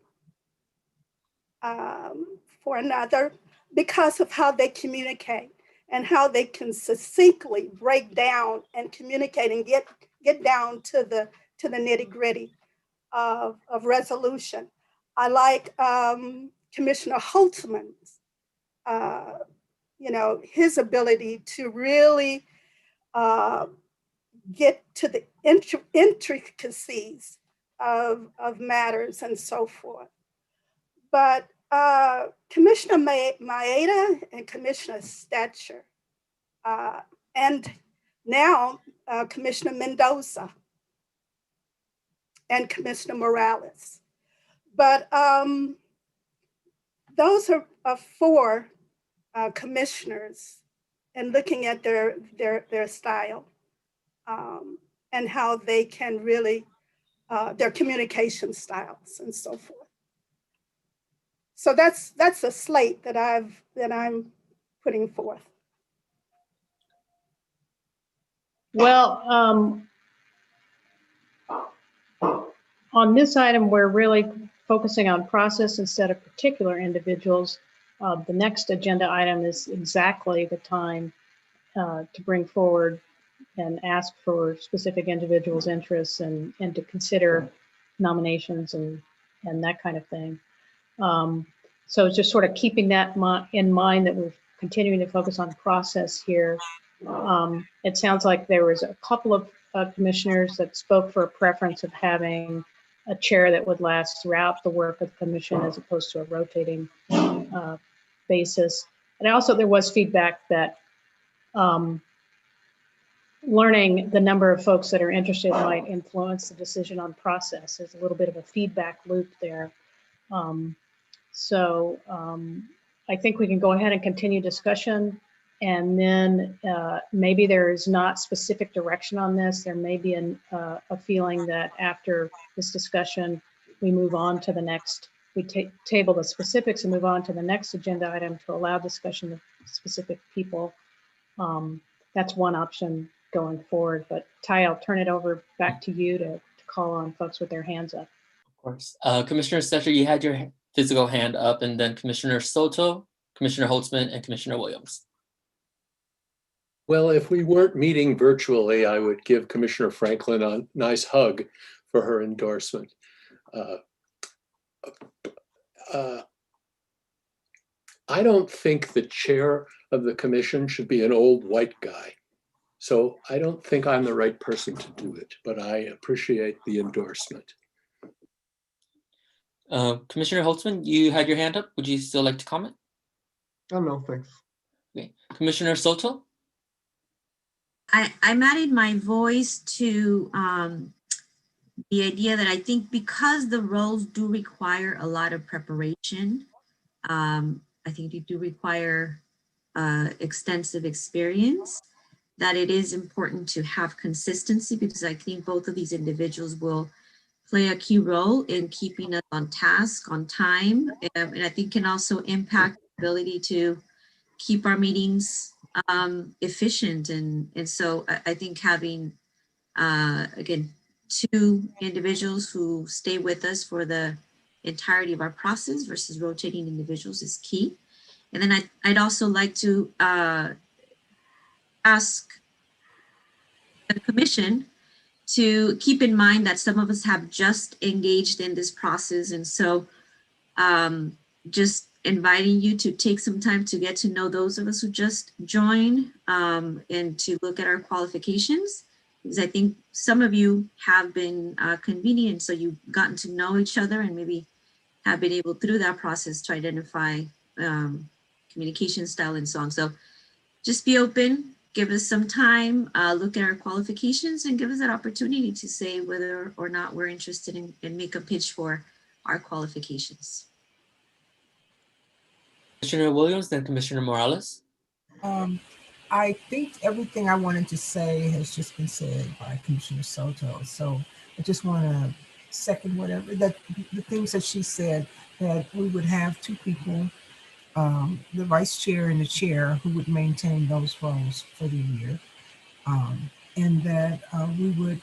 for another, because of how they communicate and how they can succinctly break down and communicate and get down to the nitty gritty of resolution. I like Commissioner Holtzman's, his ability to really get to the intricacies of matters and so forth. But Commissioner Maeda and Commissioner Stetcher, and now Commissioner Mendoza and Commissioner Morales. But those are 4 commissioners, and looking at their style and how they can really, their communication styles and so forth. So that's a slate that I'm putting forth. Well, on this item, we're really focusing on process instead of particular individuals. The next agenda item is exactly the time to bring forward and ask for specific individuals' interests and to consider nominations and that kind of thing. So just sort of keeping that in mind, that we're continuing to focus on process here. It sounds like there was a couple of commissioners that spoke for a preference of having a chair that would last throughout the work of the commission as opposed to a rotating basis. And also there was feedback that learning the number of folks that are interested might influence the decision on process. There's a little bit of a feedback loop there. I think we can go ahead and continue discussion, and then maybe there is not specific direction on this. There may be a feeling that after this discussion, we move on to the next, we table the specifics and move on to the next agenda item to allow discussion of specific people. That's one option going forward, but Ty, I'll turn it over back to you to call on folks with their hands up. Of course. Commissioner Stetcher, you had your physical hand up, and then Commissioner Soto, Commissioner Holtzman, and Commissioner Williams. Well, if we weren't meeting virtually, I would give Commissioner Franklin a nice hug for her endorsement. I don't think the chair of the commission should be an old white guy. So I don't think I'm the right person to do it, but I appreciate the endorsement. Commissioner Holtzman, you had your hand up. Would you still like to comment? Oh, no, thanks. Okay. Commissioner Soto? I'm adding my voice to the idea that I think because the roles do require a lot of preparation, I think they do require extensive experience, that it is important to have consistency, because I think both of these individuals will play a key role in keeping us on task, on time, and I think can also impact the ability to keep our meetings efficient. And so I think having, again, 2 individuals who stay with us for the entirety of our process versus rotating individuals is key. And then I'd also like to ask the commission to keep in mind that some of us have just engaged in this process. And so just inviting you to take some time to get to know those of us who just joined and to look at our qualifications, because I think some of you have been convenient, so you've gotten to know each other and maybe have been able through that process to identify communication style and so on. So just be open, give us some time, look at our qualifications, and give us that opportunity to say whether or not we're interested in make a pitch for our qualifications. Commissioner Williams, then Commissioner Morales. I think everything I wanted to say has just been said by Commissioner Soto. So I just want to second whatever the things that she said, that we would have 2 people, the vice chair and the chair, who would maintain those roles for the year. And that we would,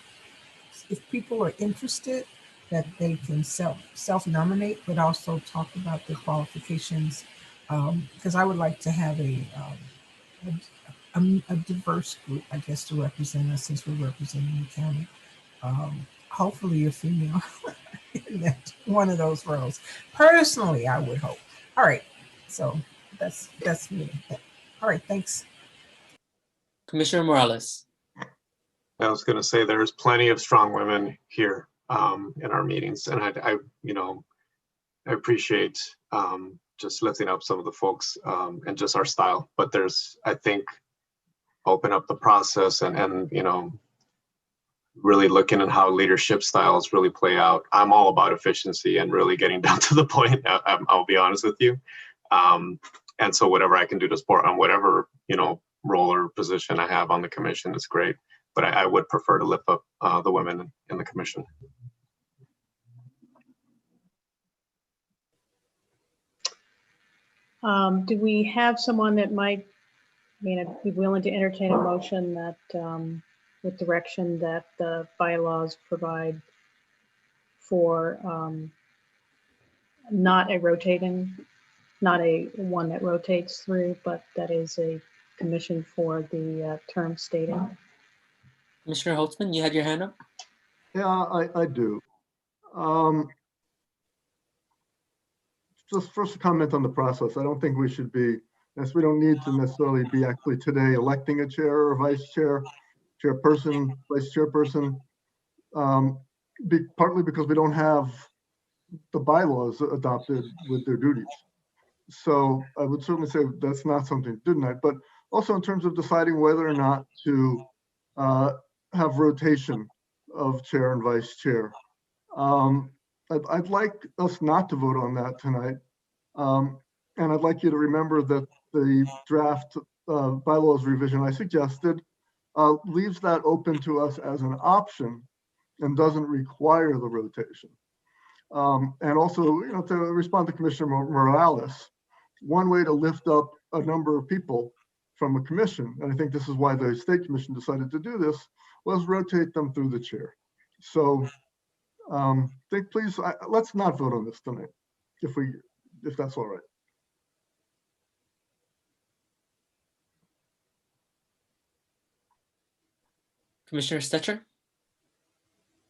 if people are interested, that they can self-nominate, but also talk about their qualifications. Because I would like to have a diverse group, I guess, to represent us, since we're representing the county. Hopefully a female in that one of those roles. Personally, I would hope. All right, so that's me. All right, thanks. Commissioner Morales. I was going to say there's plenty of strong women here in our meetings, and I I appreciate just lifting up some of the folks and just our style. But there's, I think, open up the process and you know, really looking at how leadership styles really play out. I'm all about efficiency and really getting down to the point. I'll be honest with you. And so whatever I can do to support on whatever, you know, role or position I have on the commission is great. But I would prefer to lift up the women in the commission. Do we have someone that might, be willing to entertain a motion that with direction that the bylaws provide for not a one that rotates through, but that is a commission for the term stating? Commissioner Holtzman, you had your hand up? Yeah, I do. Just first comment on the process. I don't think we should be, yes, we don't need to necessarily be actually today electing a chair or vice chair, chairperson, vice chairperson, partly because we don't have the bylaws adopted with their duties. So I would certainly say that's not something to do tonight, but also in terms of deciding whether or not to have rotation of chair and vice chair. I'd like us not to vote on that tonight. And I'd like you to remember that the draft bylaws revision I suggested leaves that open to us as an option and doesn't require the rotation. And also, you know, to respond to Commissioner Morales, one way to lift up a number of people from a commission, and I think this is why the State Commission decided to do this, was rotate them through the chair. So please, let's not vote on this tonight, if that's all right. Commissioner Stetcher?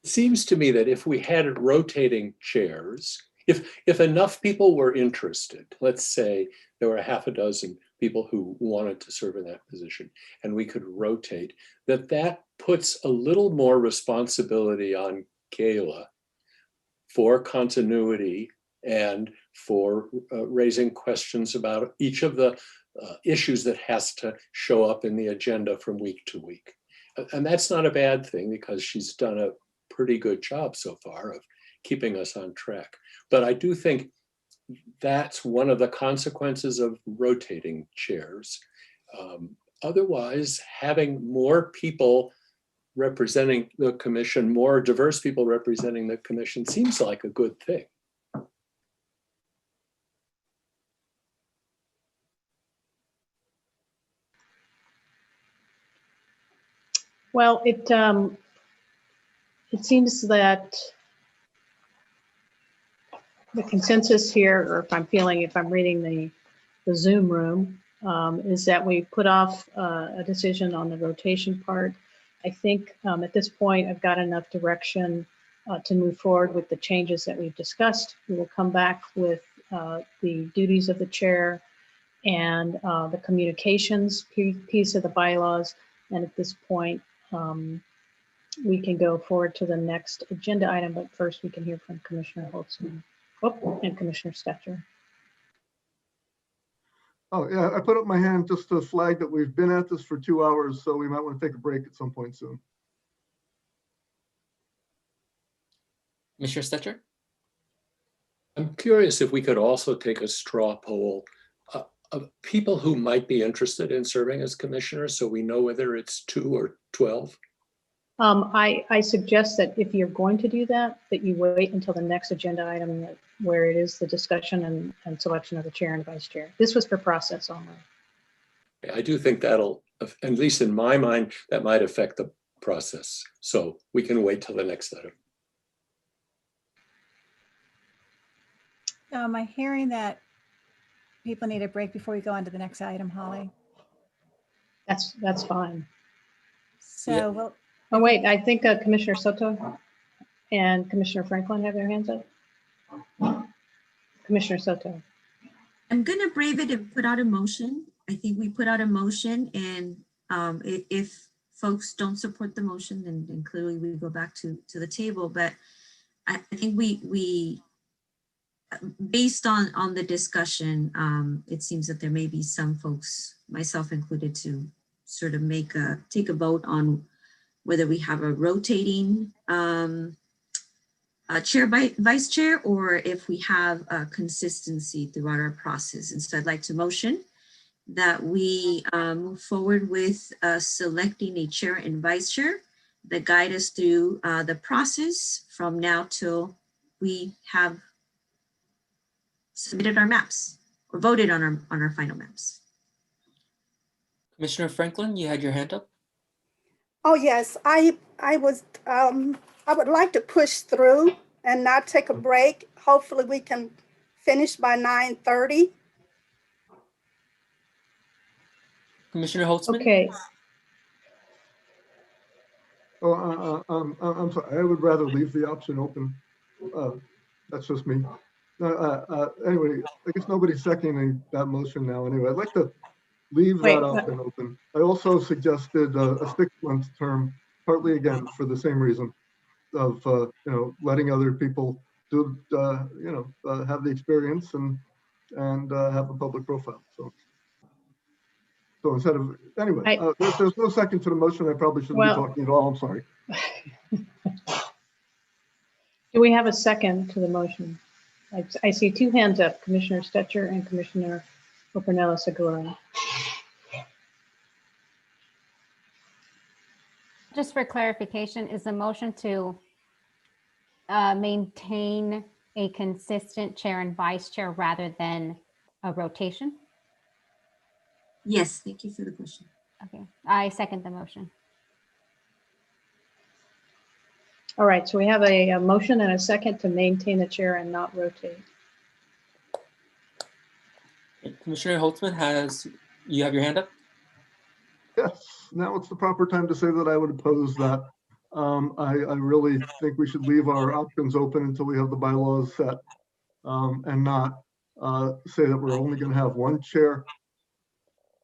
It seems to me that if we had rotating chairs, if enough people were interested, let's say there were half a dozen people who wanted to serve in that position, and we could rotate, that puts a little more responsibility on Kayla for continuity and for raising questions about each of the issues that has to show up in the agenda from week to week. And that's not a bad thing because she's done a pretty good job so far of keeping us on track. But I do think that's one of the consequences of rotating chairs. Otherwise, having more people representing the commission, more diverse people representing the commission seems like a good thing. Well, it seems that the consensus here, or if I'm reading the Zoom room, is that we put off a decision on the rotation part. I think at this point, I've got enough direction to move forward with the changes that we've discussed. We will come back with the duties of the chair and the communications piece of the bylaws. And at this point, we can go forward to the next agenda item, but first we can hear from Commissioner Holtzman and Commissioner Stetcher. Oh, yeah, I put up my hand just to flag that we've been at this for 2 hours, so we might want to take a break at some point soon. Commissioner Stetcher? I'm curious if we could also take a straw poll of people who might be interested in serving as commissioners so we know whether it's 2 or 12. I suggest that if you're going to do that, that you wait until the next agenda item where it is the discussion and selection of the chair and vice chair. This was for process only. I do think that'll, at least in my mind, that might affect the process. So we can wait till the next item. Am I hearing that people need a break before we go on to the next item, Holly? That's fine. So Yeah. we'll. Oh, wait, I think Commissioner Soto and Commissioner Franklin have their hands up. Commissioner Soto. I'm gonna brave it and put out a motion. I think we put out a motion, and if folks don't support the motion, then clearly we go back to the table. But I think we based on the discussion, it seems that there may be some folks, myself included, to sort of take a vote on whether we have a rotating chair by vice chair, or if we have a consistency throughout our process. And so I'd like to motion that we move forward with selecting a chair and vice chair that guide us through the process from now till we have submitted our maps or voted on our final maps. Commissioner Franklin, you had your hand up. Oh, yes, I would like to push through and not take a break. Hopefully we can finish by 9:30. Commissioner Holtzman? Okay, Oh, I'm sorry, I would rather leave the option open. That's just me. Anyway, I guess nobody's seconding that motion now anyway. I'd like to leave that option open. I also suggested a 6-month term, partly again for the same reason of, letting other people do, have the experience and have a public profile. So instead of, anyway, there's no second to the motion. I probably shouldn't be talking at all. I'm sorry. do we have a second to the motion? I see 2 hands up, Commissioner Stetcher and Commissioner Opernella-Segura. Just for clarification, is the motion to maintain a consistent chair and vice chair rather than a rotation? Yes, thank you for the question. Okay, I second the motion. All right, so we have a motion and a second to maintain the chair and not rotate. Commissioner Holtzman, you have your hand up? Yes, now it's the proper time to say that I would oppose that. I really think we should leave our options open until we have the bylaws set, and not say that we're only going to have 1 chair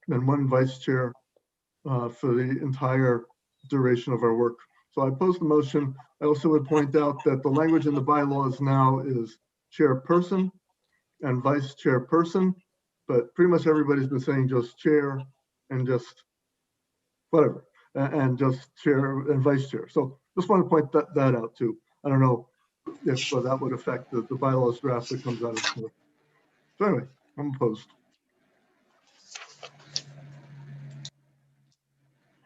and 1 vice chair for the entire duration of our work. So I oppose the motion. I also would point out that the language in the bylaws now is chairperson and vice chairperson, but pretty much everybody's been saying just chair and just whatever, and just chair and vice chair. So just want to point that out too. I don't know if that would affect the bylaws draft that comes out of the court. So anyway, I'm opposed.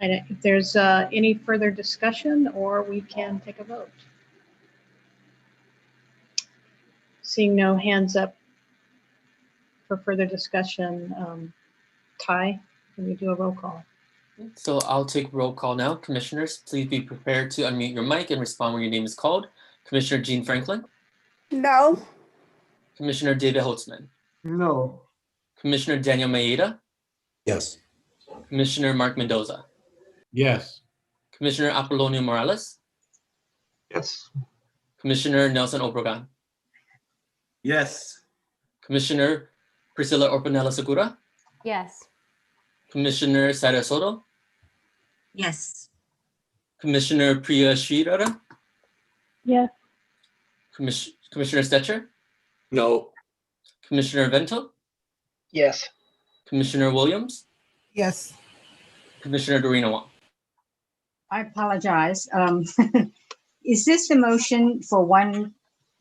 And if there's any further discussion, or we can take a vote. Seeing no hands up for further discussion, Ty, can we do a roll call? So I'll take roll call now. Commissioners, please be prepared to unmute your mic and respond when your name is called. Commissioner Jean Franklin? No. Commissioner David Holtzman? No. Commissioner Daniel Maeda? Yes. Commissioner Mark Mendoza? Yes. Commissioner Apolonio Morales? Yes. Commissioner Nelson Obregon? Yes. Commissioner Priscilla Orpanella-Segura? Yes. Commissioner Sara Soto? Yes. Commissioner Priya Sridhara? Yes. Commissioner Stetcher? No. Commissioner Vento? Yes. Commissioner Williams? Yes. Commissioner Dorina Wong? I apologize. Is this the motion for 1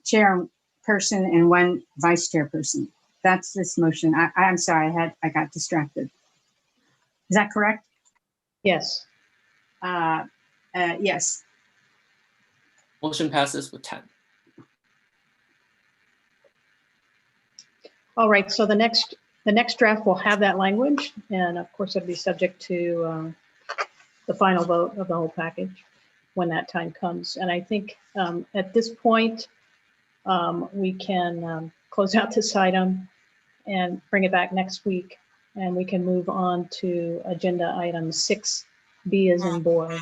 chairperson and 1 vice chairperson? That's this motion. I'm sorry, I got distracted. Is that correct? Yes. Yes. Motion passes with 10. All right, so the next draft will have that language, and of course it'll be subject to the final vote of the whole package when that time comes. And I think at this point, we can close out this item and bring it back next week, and we can move on to agenda item 6B as in boy.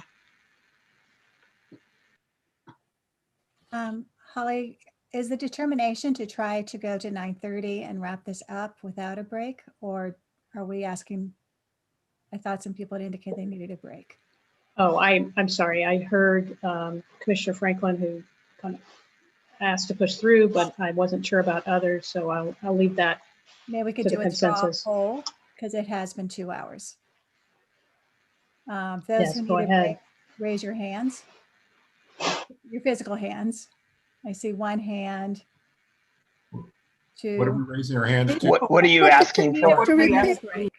Holly, is the determination to try to go to 9:30 and wrap this up without a break, or are we asking? I thought some people had indicated they needed a break. Oh, I'm sorry. I heard Commissioner Franklin, who kind of asked to push through, but I wasn't sure about others, so I'll leave that Maybe we could to the do a straw consensus. poll because it has been 2 hours. Those Yes, who go need a ahead. break, raise your hands, your physical hands. I see one hand, What are we two. raising our hands to? What are you asking Do you need for? a 5-minute break?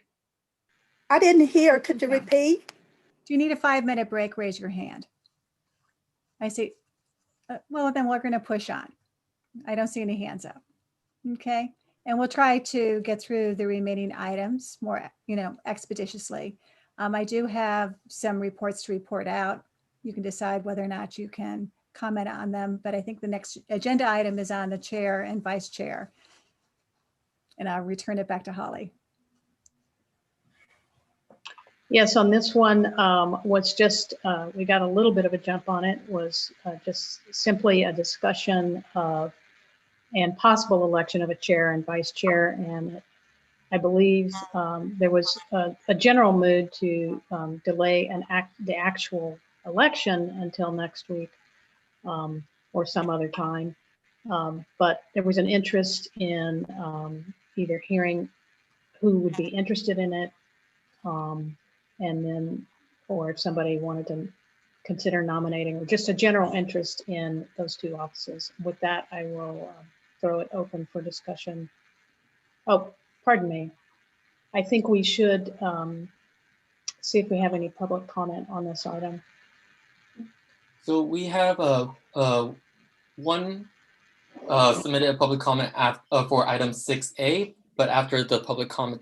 I didn't hear. Could you repeat? Do you need a 5-minute break? Raise your hand. I see. Well, then we're going to push on. I don't see any hands up. Okay. And we'll try to get through the remaining items more, expeditiously. I do have some reports to report out. You can decide whether or not you can comment on them, but I think the next agenda item is on the chair and vice chair. And I'll return it back to Holly. Yes, on this one, what's just, we got a little bit of a jump on it, was just simply a discussion of and possible election of a chair and vice chair. And I believe there was a general mood to delay the actual election until next week or some other time. But there was an interest in either hearing who would be interested in it, and then, or if somebody wanted to consider nominating, or just a general interest in those two offices. With that, I will throw it open for discussion. Oh, pardon me. I think we should see if we have any public comment on this item. So we have one submitted a public comment for item 6A, but after the public comment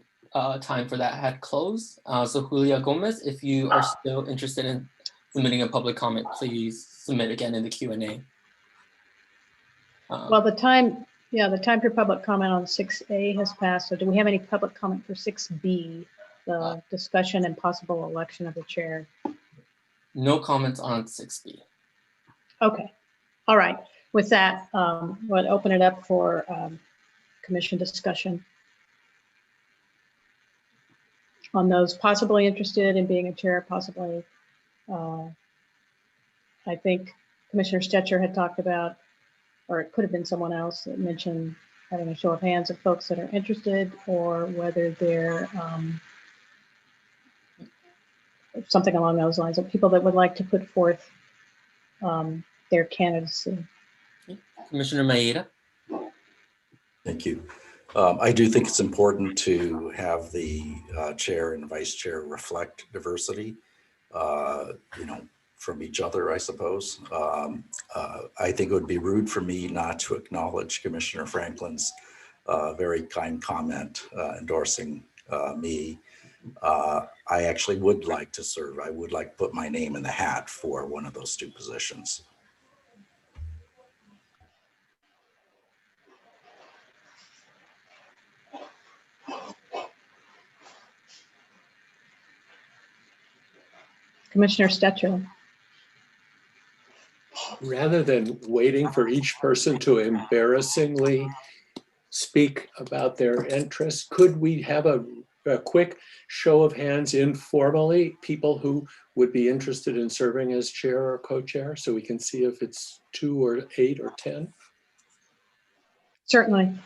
time for that had closed. So Julia Gomez, if you are still interested in submitting a public comment, please submit again in the Q&A. Well, the time for public comment on 6A has passed. So do we have any public comment for 6B, the discussion and possible election of the chair? No comments on 6B. Okay. All right. With that, we'll open it up for commission discussion on those possibly interested in being a chair, possibly. I think Commissioner Stetcher had talked about, or it could have been someone else that mentioned having a show of hands of folks that are interested, or whether they're something along those lines of people that would like to put forth their candidacy. Commissioner Maeda. Thank you. I do think it's important to have the chair and vice chair reflect diversity, from each other, I suppose. I think it would be rude for me not to acknowledge Commissioner Franklin's very kind comment endorsing me. I actually would like to serve. I would like to put my name in the hat for one of those two positions. Commissioner Stetcher. Rather than waiting for each person to embarrassingly speak about their interests, could we have a quick show of hands informally, people who would be interested in serving as chair or co-chair, so we can see if it's 2 or 8 or 10? Certainly.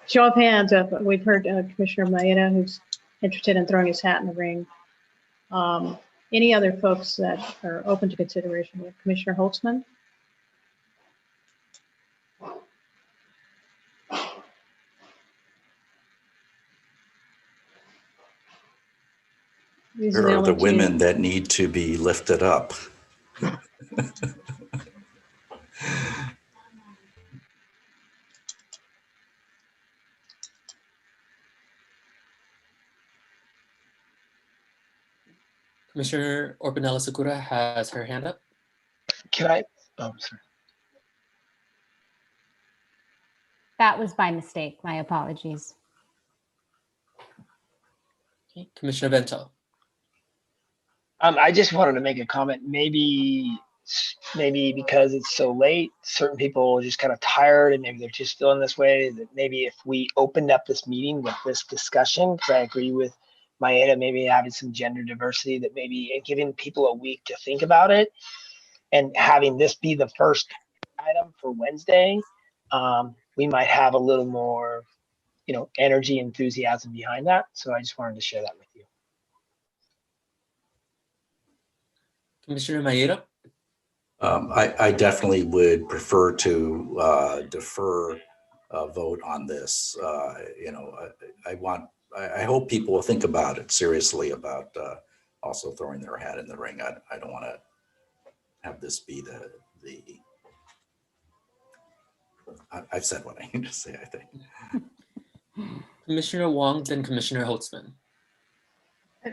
Show of hands. We've heard Commissioner Maeda, who's interested in throwing his hat in the ring. Any other folks that are open to consideration? We have Commissioner Holtzman. There are the women that need to be lifted up. Commissioner Orpanella Sakura has her hand up. Can I? Oh, sorry. That was by mistake. My apologies. Okay. Commissioner Vento. I just wanted to make a comment. Maybe because it's so late, certain people are just kind of tired, and maybe they're just feeling this way. That maybe if we opened up this meeting with this discussion, because I agree with Maeda, maybe having some gender diversity, that maybe and giving people a week to think about it, and having this be the first item for Wednesday, we might have a little more, energy, enthusiasm behind that. So I just wanted to share that with you. Commissioner Maeda? I definitely would prefer to defer a vote on this. I hope people will think about it seriously about also throwing their hat in the ring. I don't want to have this be I've said what I need to say, I think. Commissioner Wong, then Commissioner Holtzman.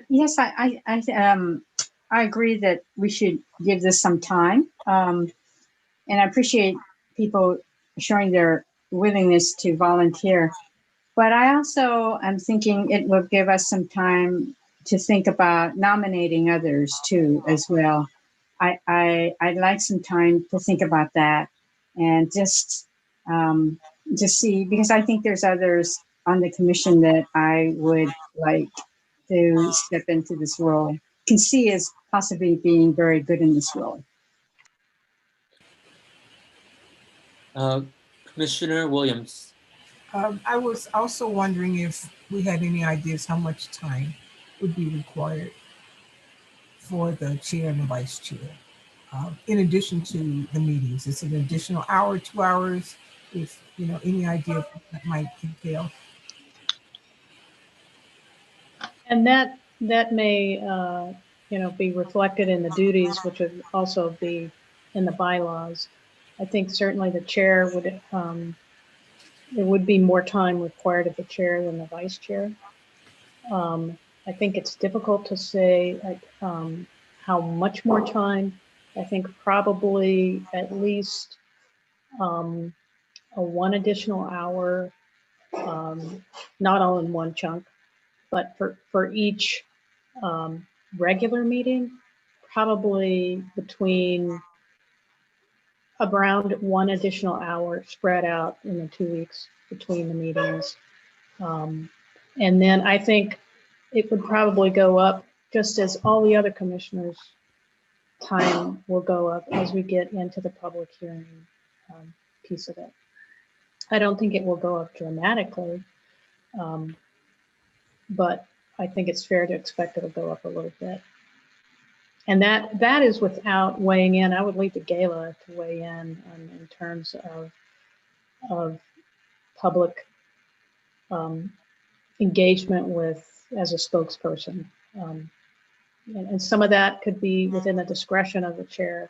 Yes, I agree that we should give this some time. And I appreciate people showing their willingness to volunteer. But I also am thinking it will give us some time to think about nominating others too, as well. I'd like some time to think about that and just see, because I think there's others on the commission that I would like to step into this role, can see as possibly being very good in this role. Commissioner Williams. I was also wondering if we had any ideas how much time would be required for the chair and the vice chair, in addition to the meetings. It's an additional hour, 2 hours, if any idea of what that might entail. And that may, be reflected in the duties, which would also be in the bylaws. I think certainly the chair would, there would be more time required of the chair than the vice chair. I think it's difficult to say how much more time. I think probably at least a 1 additional hour, not all in one chunk, but for each regular meeting, probably between around 1 additional hour spread out in the 2 weeks between the meetings. And then I think it would probably go up just as all the other commissioners' time will go up as we get into the public hearing piece of it. I don't think it will go up dramatically, but I think it's fair to expect it'll go up a little bit. And that is without weighing in. I would leave the gala to weigh in terms of public engagement with as a spokesperson. And some of that could be within the discretion of the chair,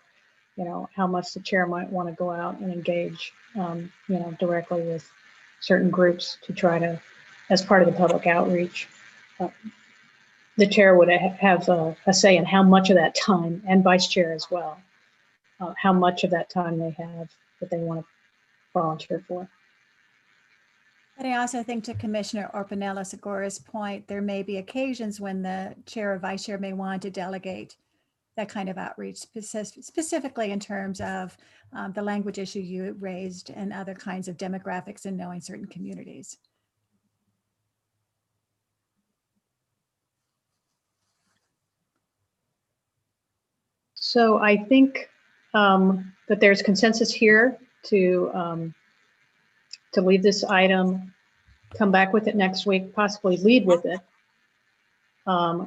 how much the chair might want to go out and engage, directly with certain groups to try to, as part of the public outreach. The chair would have a say in how much of that time, and vice chair as well, how much of that time they have that they want to volunteer for. But I also think, to Commissioner Orpanelli-Segora's point, there may be occasions when the chair or vice chair may want to delegate that kind of outreach, specifically in terms of the language issue you raised and other kinds of demographics and knowing certain communities. So I think that there's consensus here to leave this item, come back with it next week, possibly lead with it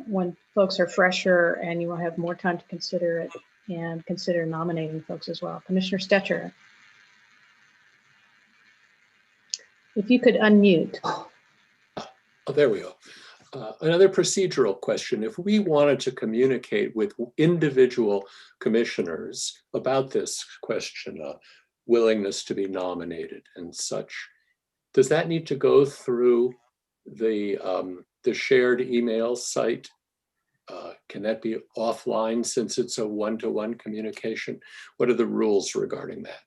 when folks are fresher and you will have more time to consider it and consider nominating folks as well. Commissioner Stetcher, if you could unmute. Oh, there we go. Another procedural question. If we wanted to communicate with individual commissioners about this question, willingness to be nominated and such, does that need to go through the shared email site? Can that be offline since it's a one-to-one communication? What are the rules regarding that?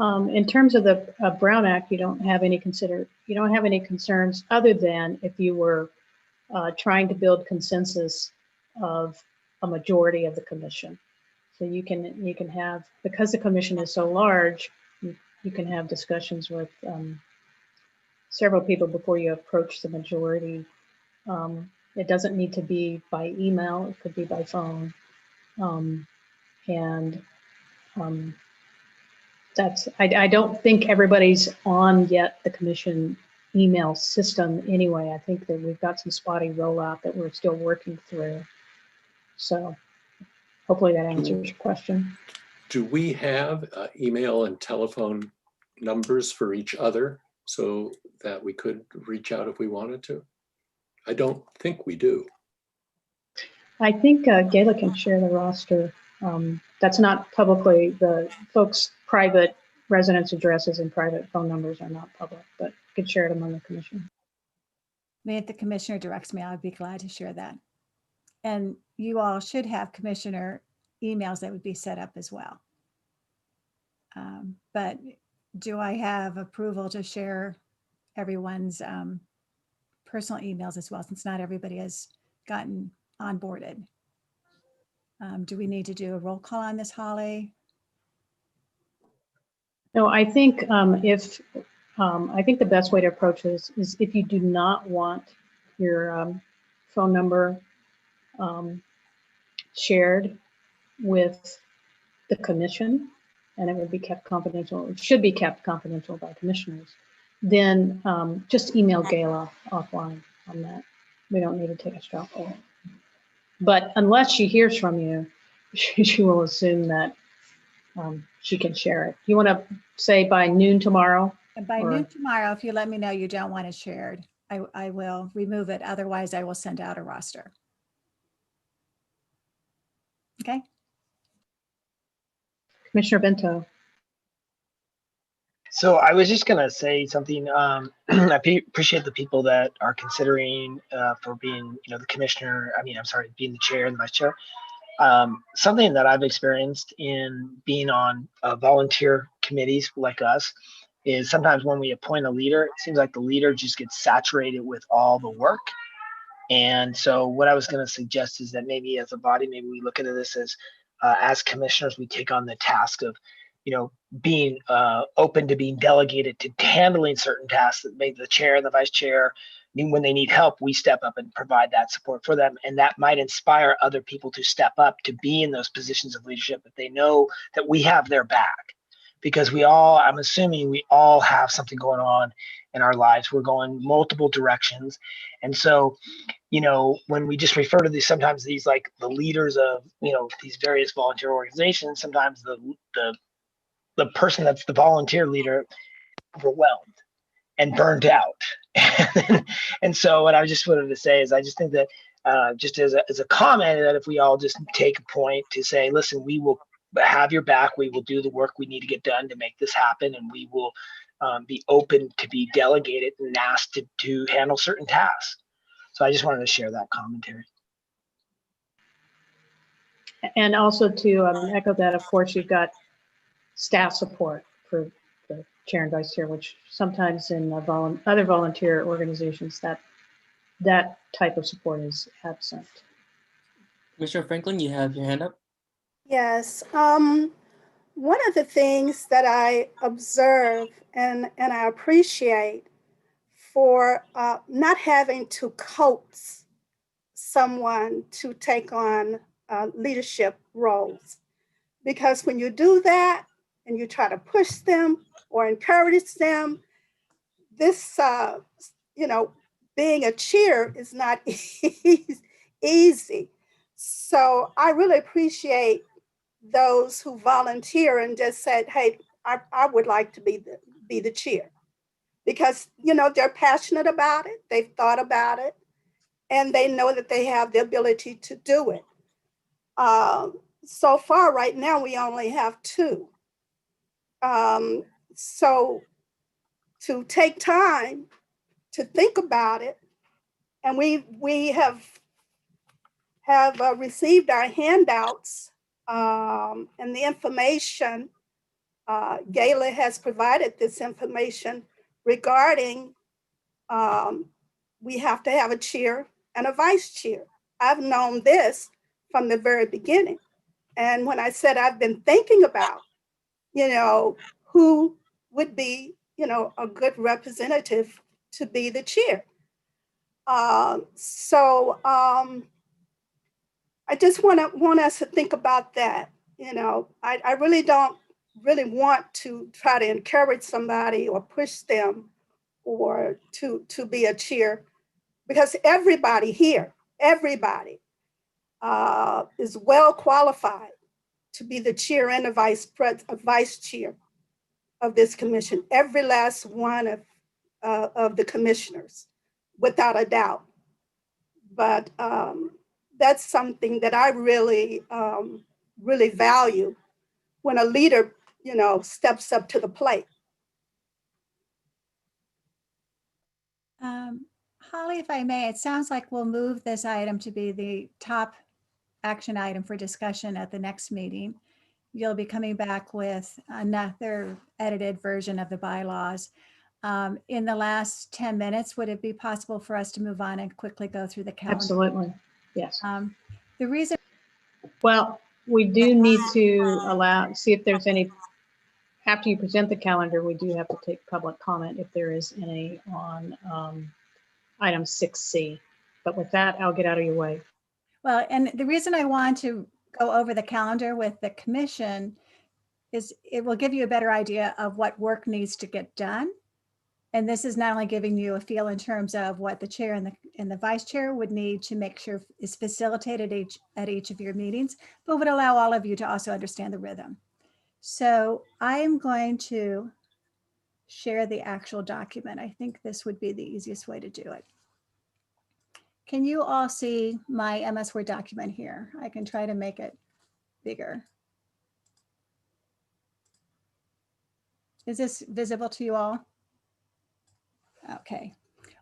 In terms of the Brown Act, you don't have any concerns other than if you were trying to build consensus of a majority of the commission. So you can have, because the commission is so large, you can have discussions with several people before you approach the majority. It doesn't need to be by email, it could be by phone. And I don't think everybody's on yet the commission email system anyway. I think that we've got some spotty rollout that we're still working through. So hopefully that answers your question. Do we have email and telephone numbers for each other so that we could reach out if we wanted to? I don't think we do. I think Gayla can share the roster. That's not publicly, the folks' private residence addresses and private phone numbers are not public, but you could share it among the commission. I mean, if the commissioner directs me, I'd be glad to share that. And you all should have commissioner emails that would be set up as well. But do I have approval to share everyone's personal emails as well, since not everybody has gotten onboarded? Do we need to do a roll call on this, Holly? No, I think I think the best way to approach this is if you do not want your phone number shared with the commission, and it would be kept confidential, it should be kept confidential by commissioners, then just email Gayla offline on that. We don't need to take a straw poll. But unless she hears from you, she will assume that she can share it. You want to say by noon tomorrow? And by noon tomorrow, if you let me know you don't want it shared, I will remove it. Otherwise, I will send out a roster. Okay. Commissioner Bento. So I was just gonna say something. I appreciate the people that are considering for being, the commissioner. I'm sorry, being the chair and the vice chair. Something that I've experienced in being on volunteer committees like us is sometimes when we appoint a leader, it seems like the leader just gets saturated with all the work. And so what I was going to suggest is that maybe as a body, maybe we look into this as commissioners, we take on the task of, being open to being delegated to handling certain tasks that maybe the chair and the vice chair, when they need help, we step up and provide that support for them. And that might inspire other people to step up to be in those positions of leadership if they know that we have their back. Because I'm assuming we all have something going on in our lives. We're going multiple directions. And so, when we just refer to these, sometimes these like the leaders of, these various volunteer organizations, sometimes the person that's the volunteer leader overwhelmed and burned out. And so what I just wanted to say is I just think that just as a comment, that if we all just take a point to say, listen, we will have your back, we will do the work we need to get done to make this happen, and we will be open to be delegated and asked to handle certain tasks. So I just wanted to share that commentary. And also to echo that, of course, you've got staff support for the chair and vice chair, which sometimes in other volunteer organizations that type of support is absent. Commissioner Franklin, you have your hand up. Yes. One of the things that I observe and I appreciate for not having to coax someone to take on leadership roles. Because when you do that and you try to push them or encourage them, this, being a chair is not easy. So I really appreciate those who volunteer and just said, hey, I would like to be the chair. Because, they're passionate about it, they've thought about it, and they know that they have the ability to do it. So far, right now, we only have 2. So to take time to think about it, and we have received our handouts and the information. Gayla has provided this information regarding we have to have a chair and a vice chair. I've known this from the very beginning. And when I said I've been thinking about, who would be, a good representative to be the chair. So I just want us to think about that. you know, I really don't really want to try to encourage somebody or push them or to be a chair, because everybody here, everybody is well qualified to be the chair and the vice chair of this commission. Every last one of the commissioners, without a doubt. But that's something that I really, really value when a leader, you know, steps up to the plate. Holly, if I may, it sounds like we'll move this item to be the top action item for discussion at the next meeting. You'll be coming back with another edited version of the bylaws. In the last 10 minutes, would it be possible for us to move on and quickly go through the calendar? Absolutely, yes. The reason. Well, we do need to see if there's any, after you present the calendar, we do have to take public comment if there is any on item 6C. But with that, I'll get out of your way. Well, and the reason I want to go over the calendar with the commission is it will give you a better idea of what work needs to get done. And this is not only giving you a feel in terms of what the chair and the vice chair would need to make sure is facilitated at each of your meetings, but would allow all of you to also understand the rhythm. So I am going to share the actual document. I think this would be the easiest way to do it. Can you all see my MS Word document here? I can try to make it bigger. Is this visible to you all? Okay.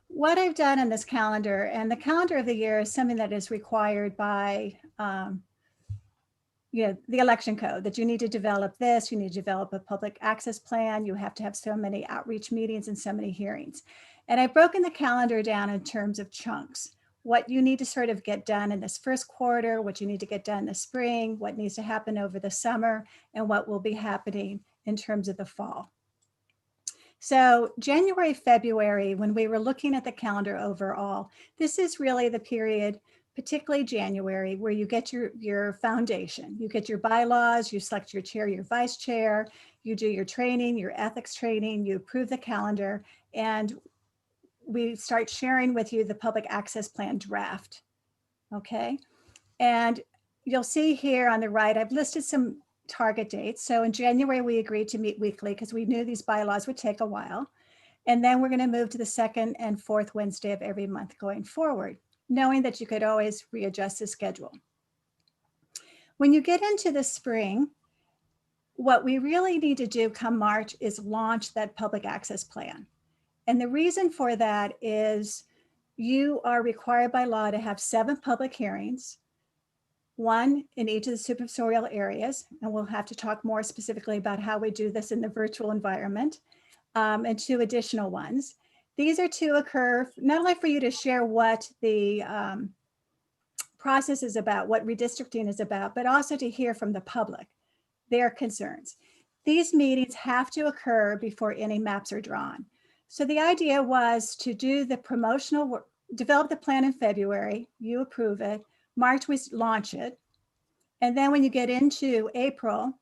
What I've done in this calendar, and the calendar of the year is something that is required by the election code, that you need to develop this, you need to develop a public access plan, you have to have so many outreach meetings and so many hearings. And I've broken the calendar down in terms of chunks. What you need to sort of get done in this first quarter, what you need to get done in the spring, what needs to happen over the summer, and what will be happening in terms of the fall. So January, February, when we were looking at the calendar overall, this is really the period, particularly January, where you get your foundation. You get your bylaws, you select your chair, your vice chair, you do your training, your ethics training, you approve the calendar, and we start sharing with you the public access plan draft, okay? And you'll see here on the right, I've listed some target dates. So in January, we agreed to meet weekly because we knew these bylaws would take a while. And then we're going to move to the second and fourth Wednesday of every month going forward, knowing that you could always readjust the schedule. When you get into the spring, what we really need to do come March is launch that public access plan. And the reason for that is you are required by law to have 7 public hearings, 1 in each of the supervisorial areas, and we'll have to talk more specifically about how we do this in the virtual environment, and 2 additional ones. These are to occur not only for you to share what the process is about, what redistricting is about, but also to hear from the public, their concerns. These meetings have to occur before any maps are drawn. So the idea was to do the promotional work, develop the plan in February, you approve it, March we launch it, and then when you get into April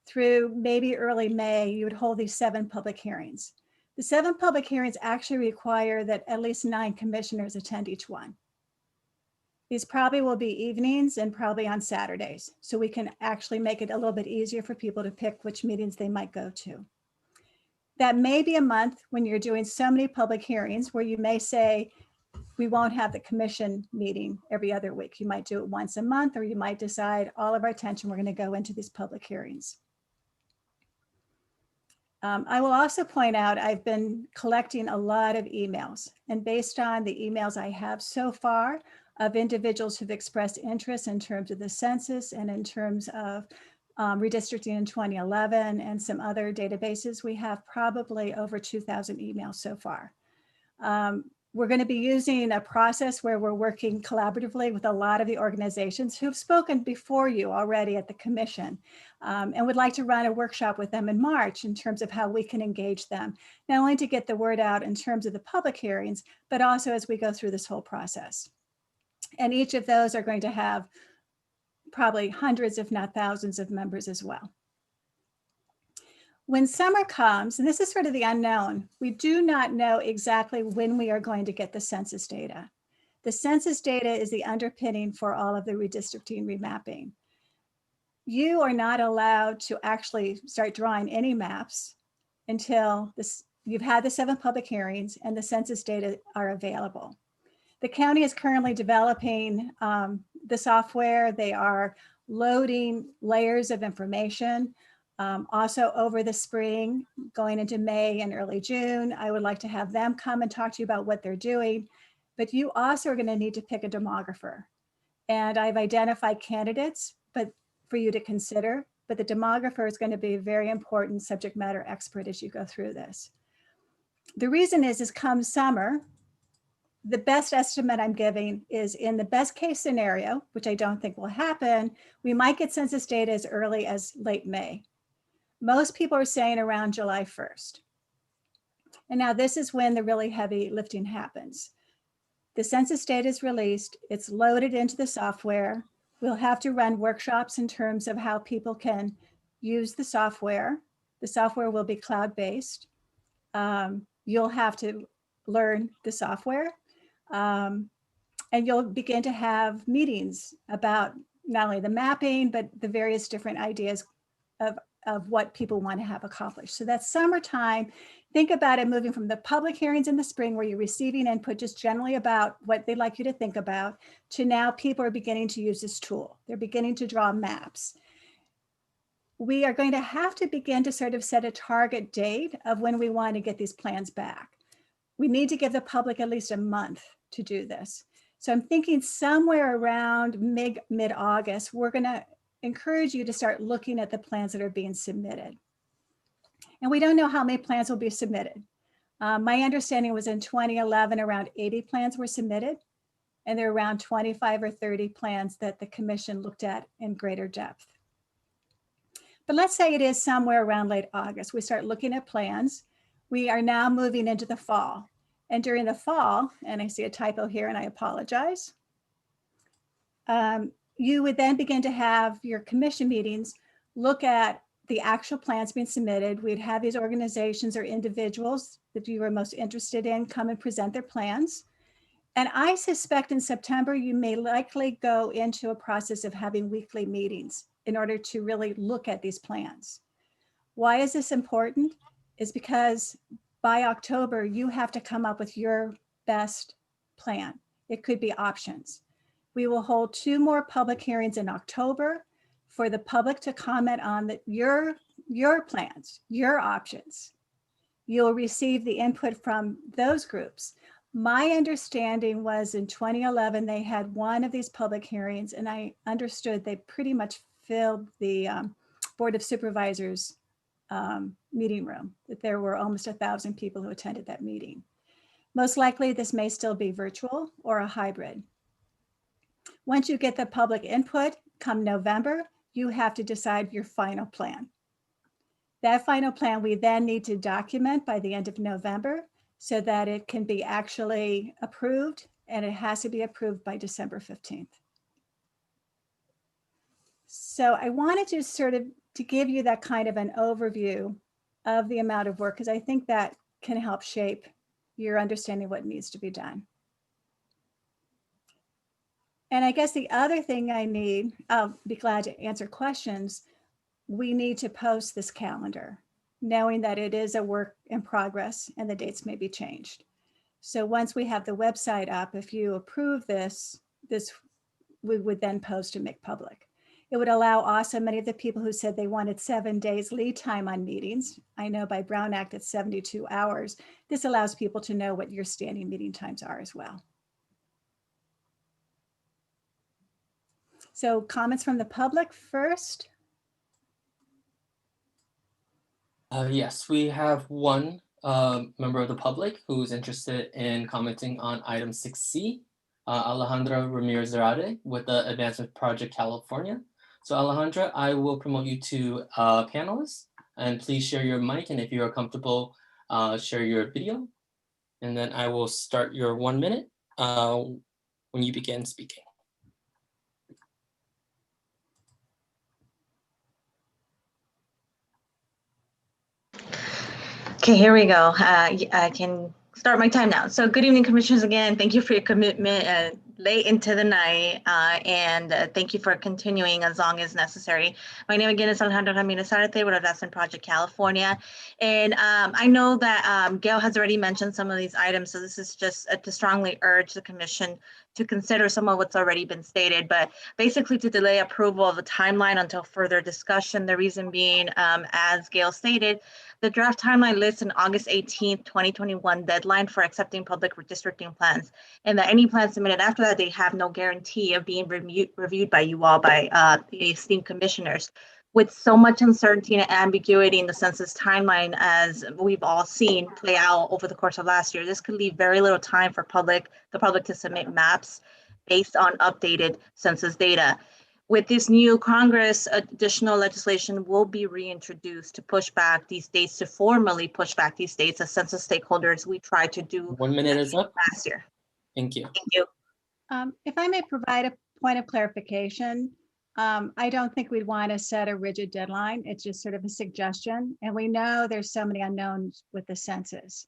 through maybe early May, you would hold these 7 public hearings. The 7 public hearings actually require that at least 9 commissioners attend each one. These probably will be evenings and probably on Saturdays, so we can actually make it a little bit easier for people to pick which meetings they might go to. That may be a month when you're doing so many public hearings where you may say, we won't have the commission meeting every other week. You might do it once a month, or you might decide all of our attention, we're going to go into these public hearings. I will also point out, I've been collecting a lot of emails, and based on the emails I have so far of individuals who've expressed interest in terms of the census and in terms of redistricting in 2011 and some other databases, we have probably over 2,000 emails so far. We're going to be using a process where we're working collaboratively with a lot of the organizations who've spoken before you already at the commission, and would like to run a workshop with them in March in terms of how we can engage them, not only to get the word out in terms of the public hearings, but also as we go through this whole process. And each of those are going to have probably hundreds, if not thousands of members as well. When summer comes, and this is sort of the unknown, we do not know exactly when we are going to get the census data. The census data is the underpinning for all of the redistricting remapping. You are not allowed to actually start drawing any maps until you've had the 7 public hearings and the census data are available. The county is currently developing the software. They are loading layers of information. Also over the spring, going into May and early June, I would like to have them come and talk to you about what they're doing. But you also are going to need to pick a demographer. And I've identified candidates for you to consider, but the demographer is going to be a very important subject matter expert as you go through this. The reason is come summer, the best estimate I'm giving is in the best case scenario, which I don't think will happen, we might get census data as early as late May. Most people are saying around July 1st. And now this is when the really heavy lifting happens. The census data is released, it's loaded into the software. We'll have to run workshops in terms of how people can use the software. The software will be cloud-based. You'll have to learn the software. And you'll begin to have meetings about not only the mapping, but the various different ideas of what people want to have accomplished. So that's summertime. Think about it moving from the public hearings in the spring where you're receiving input just generally about what they'd like you to think about, to now people are beginning to use this tool. They're beginning to draw maps. We are going to have to begin to sort of set a target date of when we want to get these plans back. We need to give the public at least a month to do this. So I'm thinking somewhere around mid-August, we're going to encourage you to start looking at the plans that are being submitted. And we don't know how many plans will be submitted. My understanding was in 2011, around 80 plans were submitted, and there are around 25 or 30 plans that the commission looked at in greater depth. But let's say it is somewhere around late August. We start looking at plans. We are now moving into the fall. And during the fall, and I see a typo here and I apologize, you would then begin to have your commission meetings look at the actual plans being submitted. We'd have these organizations or individuals that you are most interested in come and present their plans. And I suspect in September, you may likely go into a process of having weekly meetings in order to really look at these plans. Why is this important? Is because by October, you have to come up with your best plan. It could be options. We will hold 2 more public hearings in October for the public to comment on your plans, your options. You'll receive the input from those groups. My understanding was in 2011, they had one of these public hearings, and I understood they pretty much filled the Board of Supervisors meeting room, that there were almost 1,000 people who attended that meeting. Most likely this may still be virtual or a hybrid. Once you get the public input, come November, you have to decide your final plan. That final plan we then need to document by the end of November so that it can be actually approved, and it has to be approved by December 15th. So I wanted to sort of to give you that kind of an overview of the amount of work, because I think that can help shape your understanding of what needs to be done. And I guess the other thing I need, I'll be glad to answer questions, we need to post this calendar, knowing that it is a work in progress and the dates may be changed. So once we have the website up, if you approve this we would then post and make public. It would allow also many of the people who said they wanted 7 days lead time on meetings. I know by Brown Act it's 72 hours. This allows people to know what your standing meeting times are as well. So comments from the public first. Yes, we have one member of the public who's interested in commenting on item 6C, Alejandra Ramirez-Zarate with the Advancement Project California. So Alejandra, I will promote you to panelist, and please share your mic, and if you are comfortable, share your video. And then I will start your 1 minute when you begin speaking. Okay, here we go. I can start my time now. So good evening, commissioners. Again, thank you for your commitment late into the night, and thank you for continuing as long as necessary. My name again is Alejandra Ramirez Arte with Redistricting Project California, and I know that Gail has already mentioned some of these items, so this is just to strongly urge the commission to consider some of what's already been stated, but basically to delay approval of the timeline until further discussion. The reason being, as Gail stated, the draft timeline lists an August 18th, 2021 deadline for accepting public redistricting plans, and that any plans submitted after that, they have no guarantee of being reviewed by you all, by the esteemed commissioners. With so much uncertainty and ambiguity in the census timeline, as we've all seen play out over the course of last year, this could leave very little time for the public to submit maps based on updated census data. With this new Congress, additional legislation will be reintroduced to push back these dates, to formally push back these dates as census stakeholders we tried to do 1 minute is up. last year. Thank you. Thank you. If I may provide a point of clarification, I don't think we'd want to set a rigid deadline. It's just sort of a suggestion. And we know there's so many unknowns with the census.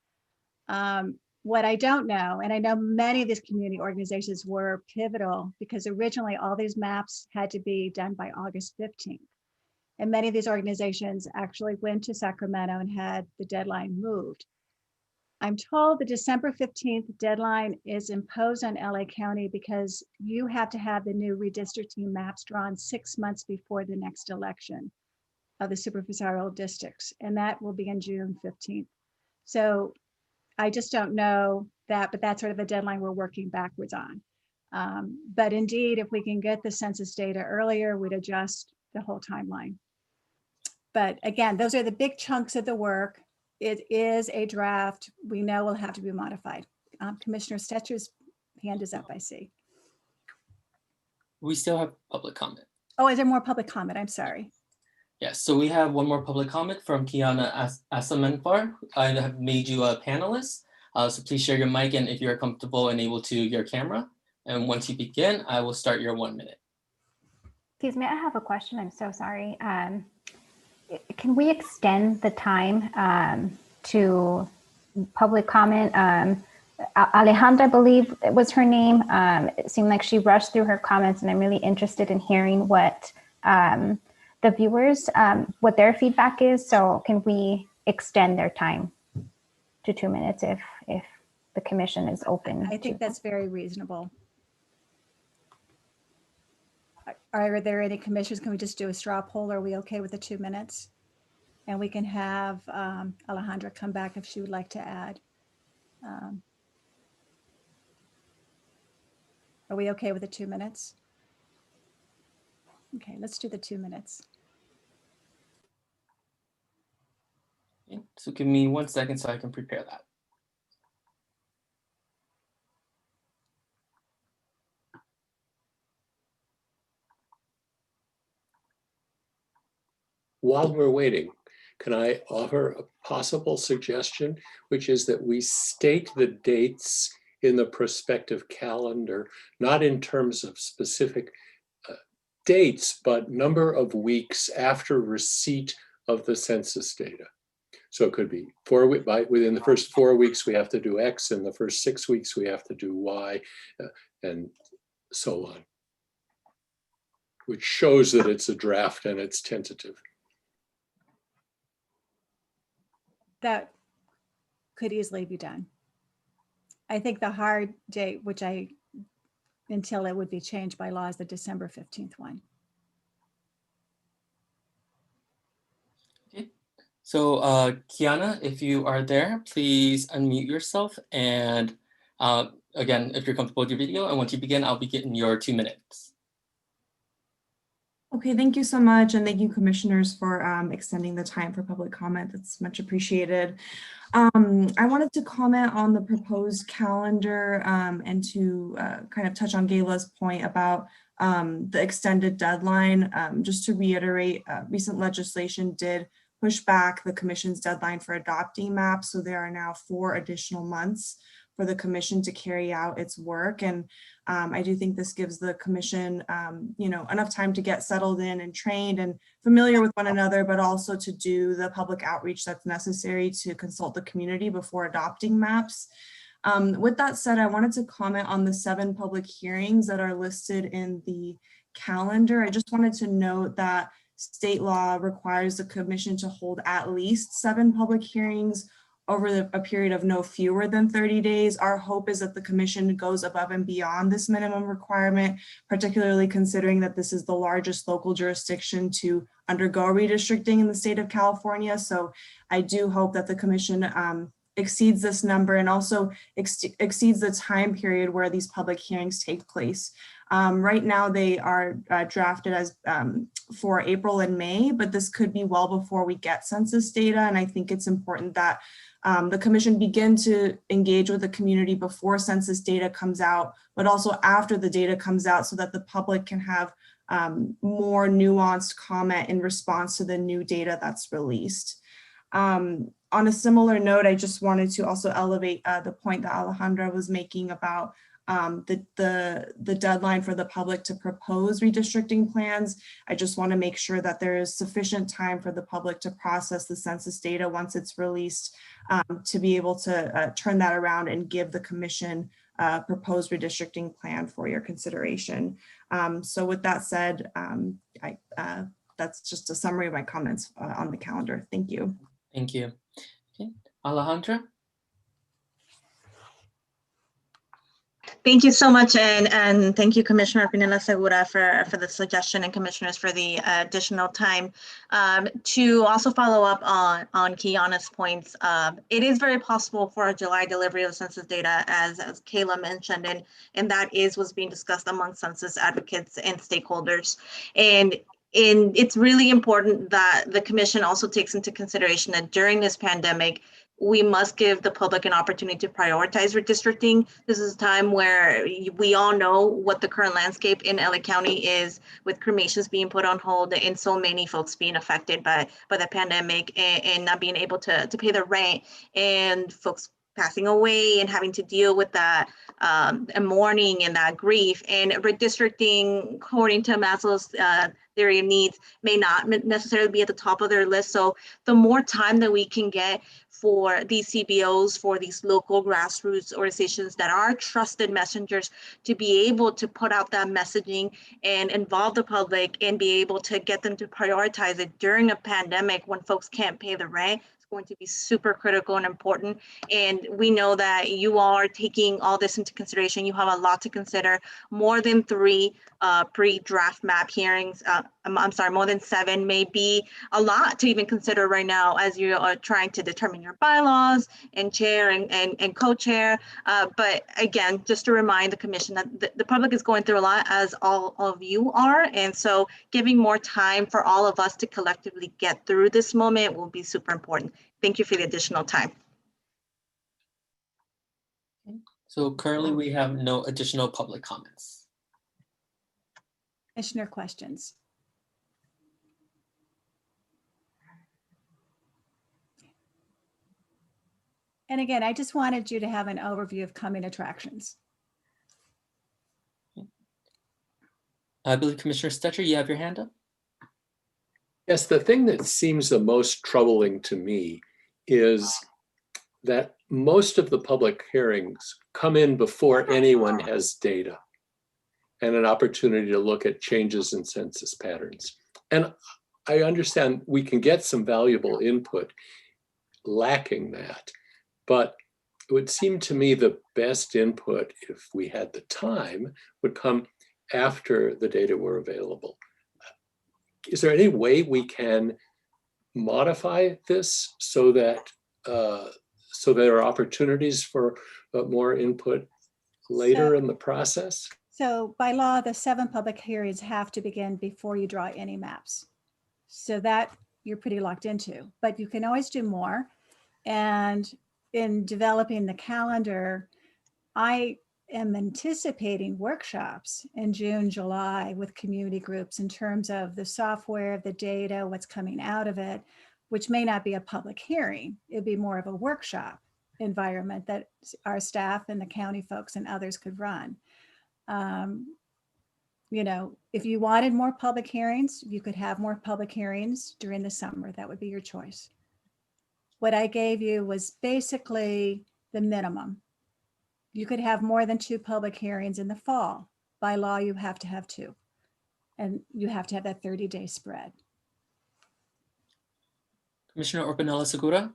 What I don't know, and I know many of these community organizations were pivotal because originally all these maps had to be done by August 15th. And many of these organizations actually went to Sacramento and had the deadline moved. I'm told the December 15th deadline is imposed on LA County because you have to have the new redistricting maps drawn 6 months before the next election of the supervisorial districts, and that will be on June 15th. So I just don't know that, but that's sort of a deadline we're working backwards on. But indeed, if we can get the census data earlier, we'd adjust the whole timeline. But again, those are the big chunks of the work. It is a draft. We know will have to be modified. Commissioner Stetcher's hand is up, I see. We still have public comment. Oh, is there more public comment? I'm sorry. Yes, so we have one more public comment from Kiana Asamanfar. I have made you a panelist, so please share your mic and if you're comfortable and able to, your camera. And once you begin, I will start your 1 minute. Excuse me, I have a question. I'm so sorry. Can we extend the time to public comment? Alejandra, I believe it was her name. It seemed like she rushed through her comments, and I'm really interested in hearing what the viewers, what their feedback is. So can we extend their time to 2 minutes if the commission is open? I think that's very reasonable. Are there any commissioners? Can we just do a straw poll? Are we okay with the 2 minutes? And we can have Alejandra come back if she would like to add. Are we okay with the 2 minutes? Okay, let's do the 2 minutes. Okay, so give me 1 second so I can prepare that. While we're waiting, can I offer a possible suggestion, which is that we state the dates in the prospective calendar, not in terms of specific dates, but number of weeks after receipt of the census data. So it could be within the first 4 weeks, we have to do X, and the first 6 weeks, we have to do Y, and so on, which shows that it's a draft and it's tentative. That could easily be done. I think the hard date, until it would be changed by law, is the December 15th one. Okay, so Kiana, if you are there, please unmute yourself. And again, if you're comfortable with your video, and once you begin, I'll begin your 2 minutes. Okay, thank you so much. And thank you, commissioners, for extending the time for public comment. That's much appreciated. I wanted to comment on the proposed calendar and to kind of touch on Gayla's point about the extended deadline. Just to reiterate, recent legislation did push back the commission's deadline for adopting maps. So there are now 4 additional months for the commission to carry out its work. And I do think this gives the commission, enough time to get settled in and trained and familiar with one another, but also to do the public outreach that's necessary to consult the community before adopting maps. With that said, I wanted to comment on the 7 public hearings that are listed in the calendar. I just wanted to note that state law requires the commission to hold at least 7 public hearings over a period of no fewer than 30 days. Our hope is that the commission goes above and beyond this minimum requirement, particularly considering that this is the largest local jurisdiction to undergo redistricting in the state of California. So I do hope that the commission exceeds this number and also exceeds the time period where these public hearings take place. Right now they are drafted as for April and May, but this could be well before we get census data. And I think it's important that the commission begin to engage with the community before census data comes out, but also after the data comes out so that the public can have more nuanced comment in response to the new data that's released. On a similar note, I just wanted to also elevate the point that Alejandra was making about the deadline for the public to propose redistricting plans. I just want to make sure that there is sufficient time for the public to process the census data once it's released, to be able to turn that around and give the commission a proposed redistricting plan for your consideration. So with that said, that's just a summary of my comments on the calendar. Thank you. Thank you. Okay. Alejandra? Thank you so much, and thank you, Commissioner Pinela Segura, for the suggestion, and commissioners for the additional time. To also follow up on Kiana's points, it is very possible for a July delivery of census data, as Kayla mentioned, and that was being discussed among census advocates and stakeholders. And it's really important that the commission also takes into consideration that during this pandemic, we must give the public an opportunity to prioritize redistricting. This is a time where we all know what the current landscape in LA County is, with cremations being put on hold and so many folks being affected by the pandemic and not being able to pay their rent, and folks passing away and having to deal with that mourning and that grief. And redistricting, according to Maslow's theory of needs, may not necessarily be at the top of their list. So the more time that we can get for these CBOs, for these local grassroots organizations that are trusted messengers, to be able to put out that messaging and involve the public and be able to get them to prioritize it during a pandemic when folks can't pay the rent, going to be super critical and important. And we know that you all are taking all this into consideration. You have a lot to consider. More than 3 pre-draft map hearings, I'm sorry, more than 7 may be a lot to even consider right now as you are trying to determine your bylaws and chair and co-chair. But again, just to remind the commission that the public is going through a lot, as all of you are. And so giving more time for all of us to collectively get through this moment will be super important. Thank you for the additional time. So currently we have no additional public comments. Commissioner questions? And again, I just wanted you to have an overview of coming attractions. I believe Commissioner Stetcher, you have your hand up. Yes, the thing that seems the most troubling to me is that most of the public hearings come in before anyone has data and an opportunity to look at changes in census patterns. And I understand we can get some valuable input lacking that, but it would seem to me the best input, if we had the time, would come after the data were available. Is there any way we can modify this so that there are opportunities for more input later in the process? So by law, the 7 public hearings have to begin before you draw any maps. So that you're pretty locked into, but you can always do more. And in developing the calendar, I am anticipating workshops in June, July with community groups in terms of the software, the data, what's coming out of it, which may not be a public hearing. It'd be more of a workshop environment that our staff and the county folks and others could run. You know, if you wanted more public hearings, you could have more public hearings during the summer. That would be your choice. What I gave you was basically the minimum. You could have more than 2 public hearings in the fall. By law, you have to have 2. And you have to have that 30-day spread. Commissioner Orpanella Segura.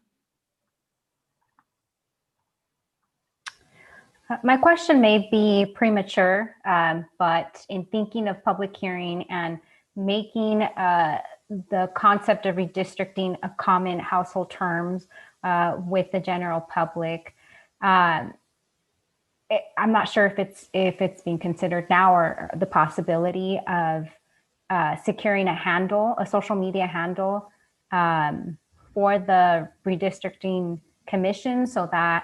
My question may be premature, but in thinking of public hearing and making the concept of redistricting a common household terms with the general public, I'm not sure if it's being considered now, or the possibility of securing a handle, a social media handle for the redistricting commission, so that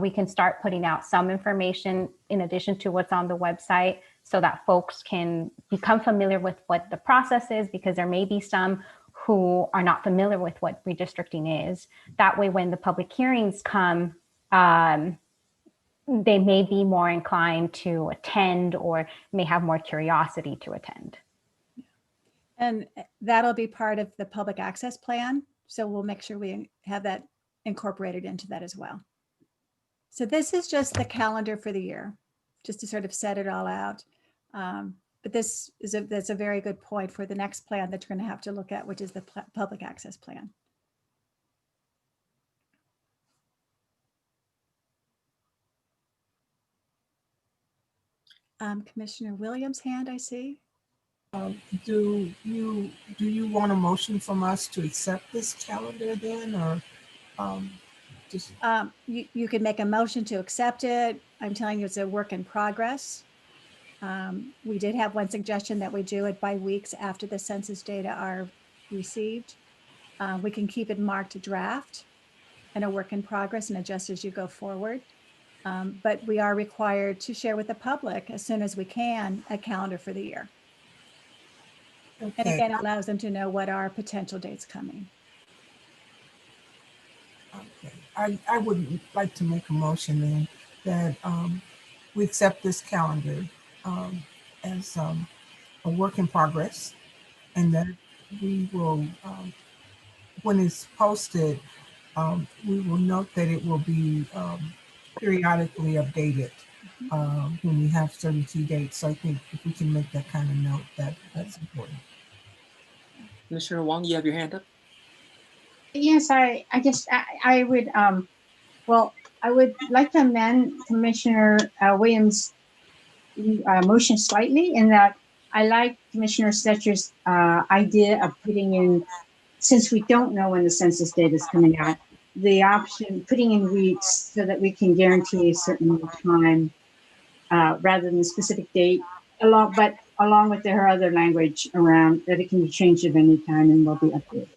we can start putting out some information in addition to what's on the website, so that folks can become familiar with what the process is, because there may be some who are not familiar with what redistricting is. That way, when the public hearings come, they may be more inclined to attend, or may have more curiosity to attend. And that'll be part of the public access plan. So we'll make sure we have that incorporated into that as well. So this is just the calendar for the year, just to sort of set it all out. But this is that's a very good point for the next plan that you're going to have to look at, which is the public access plan. Commissioner Williams' hand, I see. Do you want a motion from us to accept this calendar then, or just? You can make a motion to accept it. I'm telling you, it's a work in progress. We did have one suggestion that we do it by weeks after the census data are received. We can keep it marked draft and a work in progress and adjust as you go forward. But we are required to share with the public as soon as we can a calendar for the year. Okay. And again, it allows them to know what are potential dates coming. Okay. I would like to make a motion then that we accept this calendar as a work in progress, and that we will, when it's posted, we will note that it will be periodically updated when we have certain key dates. So I think if we can make that kind of note, that's important. Commissioner Wong, you have your hand up. Yes, I guess I would, well, I would like to amend Commissioner Williams' motion slightly, in that I like Commissioner Stetcher's idea of putting in, since we don't know when the census data is coming out, the option, putting in weeks so that we can guarantee a certain time rather than a specific date, along with her other language around that it can be changed at any time and will be updated.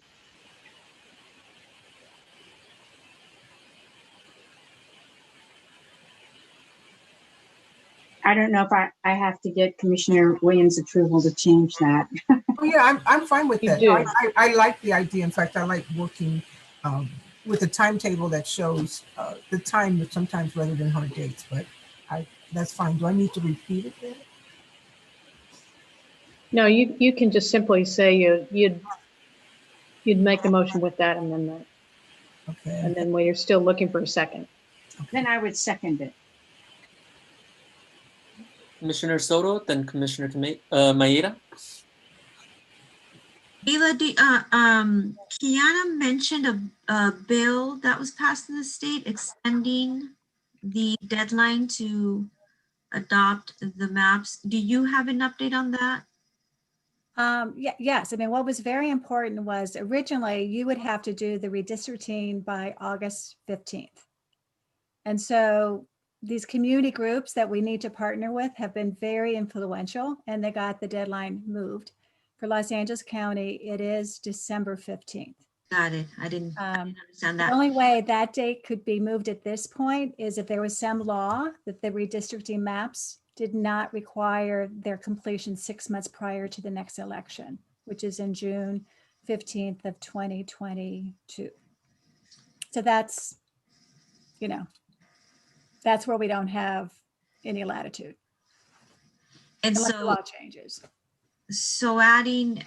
I don't know if I have to get Commissioner Williams' approval to change that. Oh yeah, I'm fine with that. do. I like the idea. In fact, I like working with a timetable that shows the time sometimes rather than hard dates, but that's fine. Do I need to repeat it then? No, you can just simply say you'd make the motion with that amendment. Okay. And then when you're still looking for a second. Then I would second it. Commissioner Soto, then Commissioner Maeda. Ela, Kiana mentioned a bill that was passed in the state extending the deadline to adopt the maps. Do you have an update on that? Yes. I mean, what was very important was originally you would have to do the redistricting by August 15th. And so these community groups that we need to partner with have been very influential, and they got the deadline moved. For Los Angeles County, it is December 15th. Got it. I didn't understand that. The only way that date could be moved at this point is if there was some law that the redistricting maps did not require their completion 6 months prior to the next election, which is in June 15th of 2022. So that's, you know, that's where we don't have any latitude. And Unless the so, law changes. so adding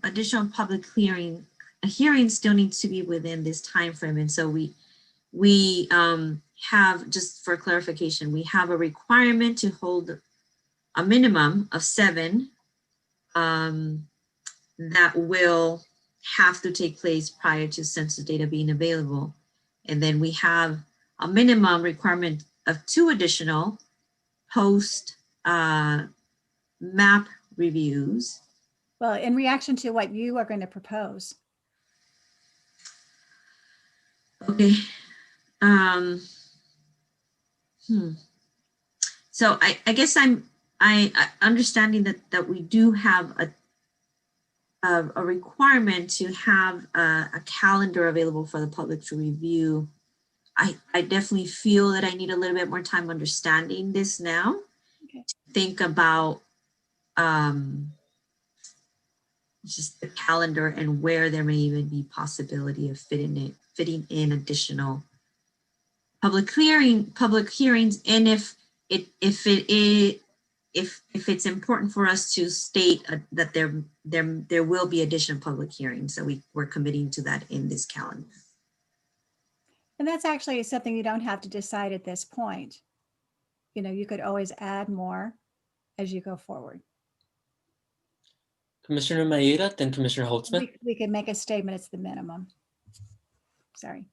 additional public hearing still needs to be within this time frame. And so we have, just for clarification, we have a requirement to hold a minimum of 7 that will have to take place prior to census data being available. And then we have a minimum requirement of 2 additional post map reviews. Well, in reaction to what you are going to propose. Okay. So I guess I understanding that we do have a requirement to have a calendar available for the public to review. I definitely feel that I need a little bit more time understanding this now. Okay. Think about just the calendar and where there may even be possibility of fitting in additional public hearings, and if it's important for us to state that there will be additional public hearings, so we're committing to that in this calendar. And that's actually something you don't have to decide at this point. You know, you could always add more as you go forward. Commissioner Maeda, then Commissioner Holtzman. We can make a statement, it's the minimum. Sorry.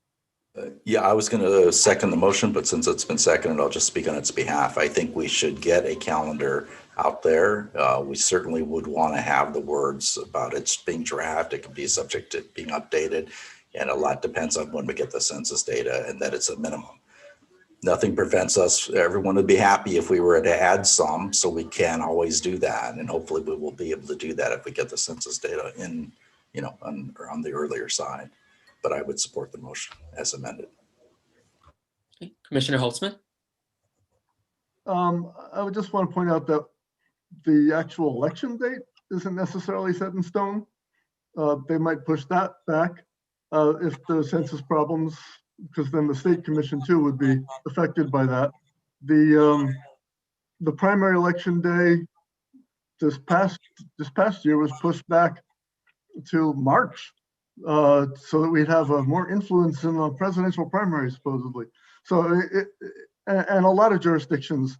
Yeah, I was going to second the motion, but since it's been seconded, I'll just speak on its behalf. I think we should get a calendar out there. We certainly would want to have the words about it's being drafted. It can be subject to being updated, and a lot depends on when we get the census data, and that it's a minimum. Nothing prevents us. Everyone would be happy if we were to add some, so we can always do that, and hopefully we will be able to do that if we get the census data in, you know, on the earlier side. But I would support the motion as amended. Okay. Commissioner Holtzman. I would just want to point out that the actual election date isn't necessarily set in stone. They might push that back if the census problems, because then the state commission too would be affected by that. The primary election day this past year was pushed back to March, so that we'd have more influence in the presidential primary, supposedly. So, and a lot of jurisdictions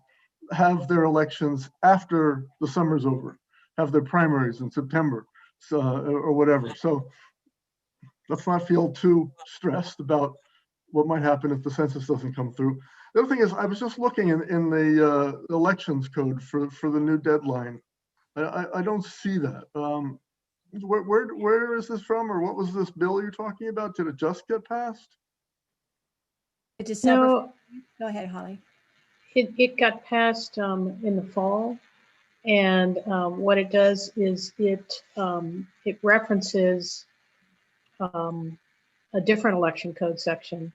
have their elections after the summer's over, have their primaries in September, so, or whatever. So let's not feel too stressed about what might happen if the census doesn't come through. The other thing is, I was just looking in the elections code for the new deadline. I don't see that. Where is this from, or what was this bill you're talking about? Did it just get passed? December. No, go ahead, Holly. it got passed in the fall, and what it does is it references a different election code section.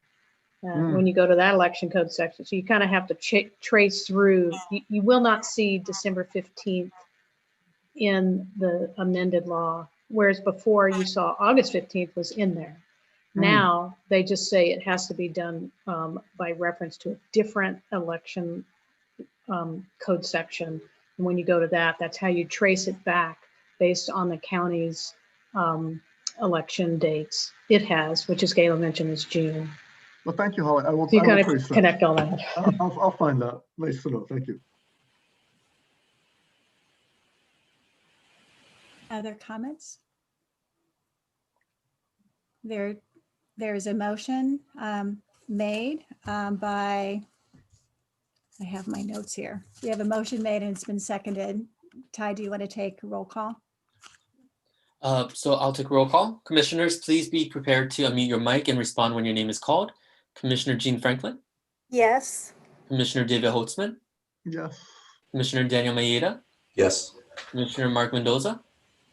When you go to that election code section, so you kind of have to trace through. You will not see December 15th in the amended law, whereas before you saw August 15th was in there. Now they just say it has to be done by reference to a different election code section. And when you go to that, that's how you trace it back based on the county's election dates. It has, which as Gayla mentioned, is June. Well, thank you, Holly. I will. So you I kind will of connect all that. I'll find that. Nice to know. Thank you. Other comments? There's a motion made by, I have my notes here. We have a motion made and it's been seconded. Ty, do you want to take a roll call? So I'll take a roll call. Commissioners, please be prepared to unmute your mic and respond when your name is called. Commissioner Jean Franklin. Yes. Commissioner David Holtzman. Yes. Commissioner Daniel Maeda. Yes. Commissioner Mark Mendoza.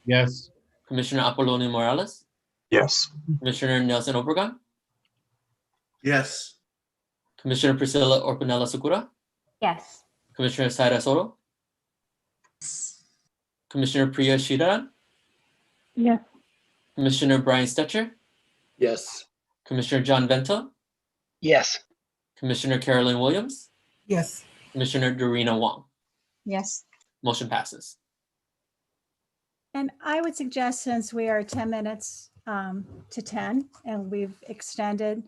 Yes. Commissioner Apollonio Morales. Yes. Commissioner Nelson Obregon. Yes. Commissioner Priscilla Orpinella Segura. Yes. Commissioner Saira Soto. Commissioner Priya Shidaran. Yes. Commissioner Brian Stetcher. Yes. Commissioner John Vento. Yes. Commissioner Carolyn Williams, Yes. Commissioner Dorina Wong. Yes. Motion passes. And I would suggest, since we are 10 minutes to 10 and we've extended,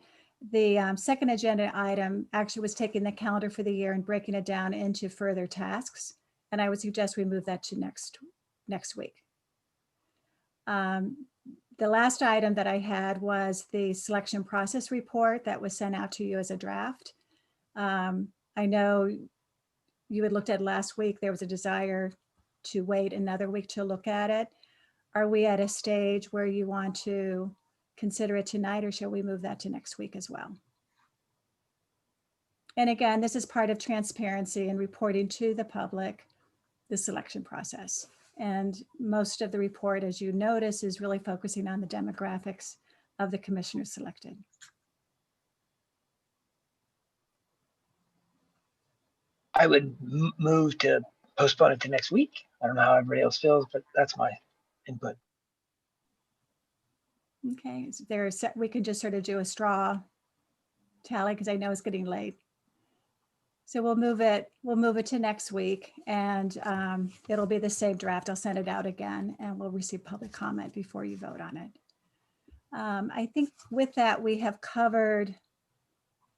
the second agenda item actually was taking the calendar for the year and breaking it down into further tasks. And I would suggest we move that to next week. The last item that I had was the selection process report that was sent out to you as a draft. I know you had looked at last week. There was a desire to wait another week to look at it. Are we at a stage where you want to consider it tonight, or shall we move that to next week as well? And again, this is part of transparency and reporting to the public the selection process. And most of the report, as you notice, is really focusing on the demographics of the commissioners selected. I would move to postpone it to next week. I don't know how everybody else feels, but that's my input. Okay, is there a set, we could just sort of do a straw tally because I know it's getting late. So we'll move it to next week, and it'll be the same draft. I'll send it out again and we'll receive public comment before you vote on it. I think with that, we have covered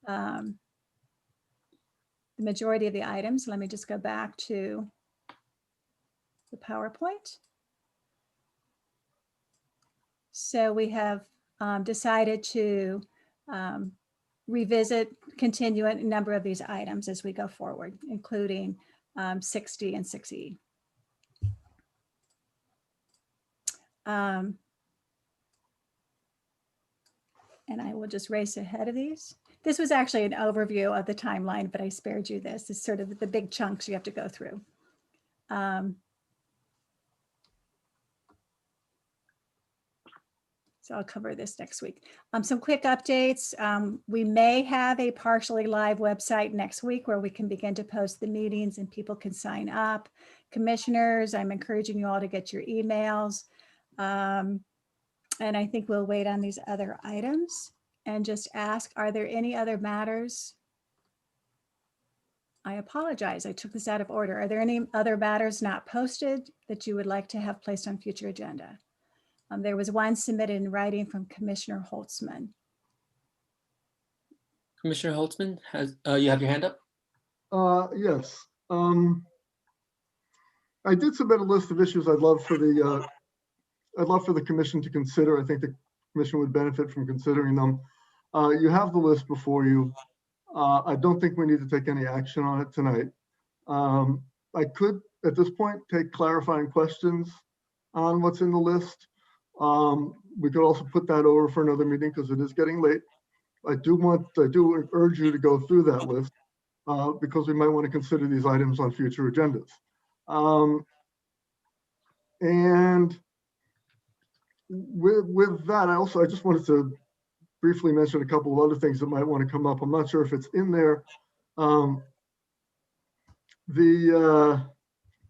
the majority of the items. Let me just go back to the PowerPoint. So we have decided to revisit, continue a number of these items as we go forward, including 6D and 6E. And I will just race ahead of these. This was actually an overview of the timeline, but I spared you this. It's sort of the big chunks you have to go through. So I'll cover this next week. Some quick updates. We may have a partially live website next week where we can begin to post the meetings and people can sign up. Commissioners, I'm encouraging you all to get your emails. And I think we'll wait on these other items and just ask, are there any other matters? I apologize, I took this out of order. Are there any other matters not posted that you would like to have placed on future agenda? There was one submitted in writing from Commissioner Holtzman. Commissioner Holtzman, you have your hand up? Yes. I did submit a list of issues I'd love for the commission to consider. I think the commission would benefit from considering them. You have the list before you. I don't think we need to take any action on it tonight. I could, at this point, take clarifying questions on what's in the list. We could also put that over for another meeting because it is getting late. I do urge you to go through that list because we might want to consider these items on future agendas. And with that, I just wanted to briefly mention a couple of other things that might want to come up. I'm not sure if it's in there. The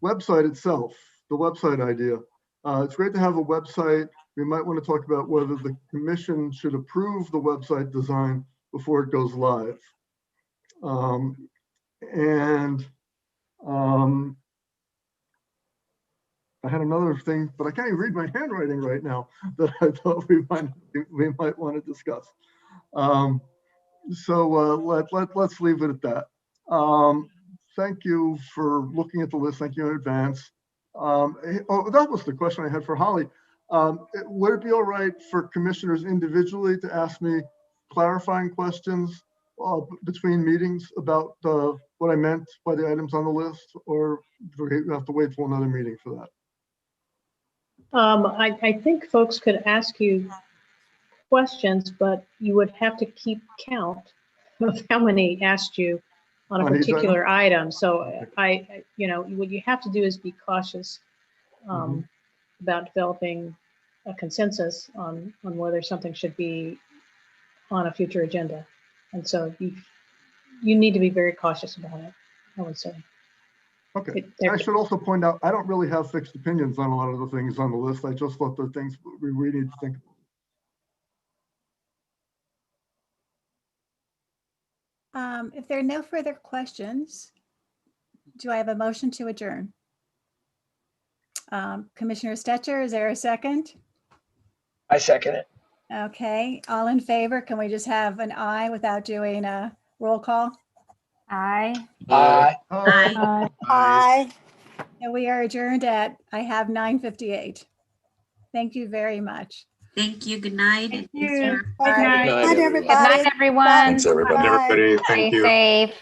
website itself, the website idea. It's great to have a website. We might want to talk about whether the commission should approve the website design before it goes live. I had another thing, but I can't even read my handwriting right now that I thought we might want to discuss. Let's leave it at that. Thank you for looking at the list. Thank you in advance. That was the question I had for Holly. Would it be all right for commissioners individually to ask me clarifying questions between meetings about what I meant by the items on the list, or do we have to wait till another meeting for that? I think folks could ask you questions, but you would have to keep count of how many asked you on a particular item. So what you have to do is be cautious about developing a consensus on whether something should be on a future agenda. And so you need to be very cautious about it, I would say. Okay. I should also point out, I don't really have fixed opinions on a lot of the things on the list. I just thought the things we really need to think about. If there are no further questions, do I have a motion to adjourn? Commissioner Stetcher, is there a second? I second it. Okay, all in favor? Can we just have an aye without doing a roll call? Aye. Aye. Aye. Aye. And we are adjourned at, I have 9:58. Thank you very much. Thank you. Good night. Thank And thanks you. for- Good Good night, night, everyone. everybody. Good night, everyone. Thanks, everybody. Everybody, Stay thank you. safe.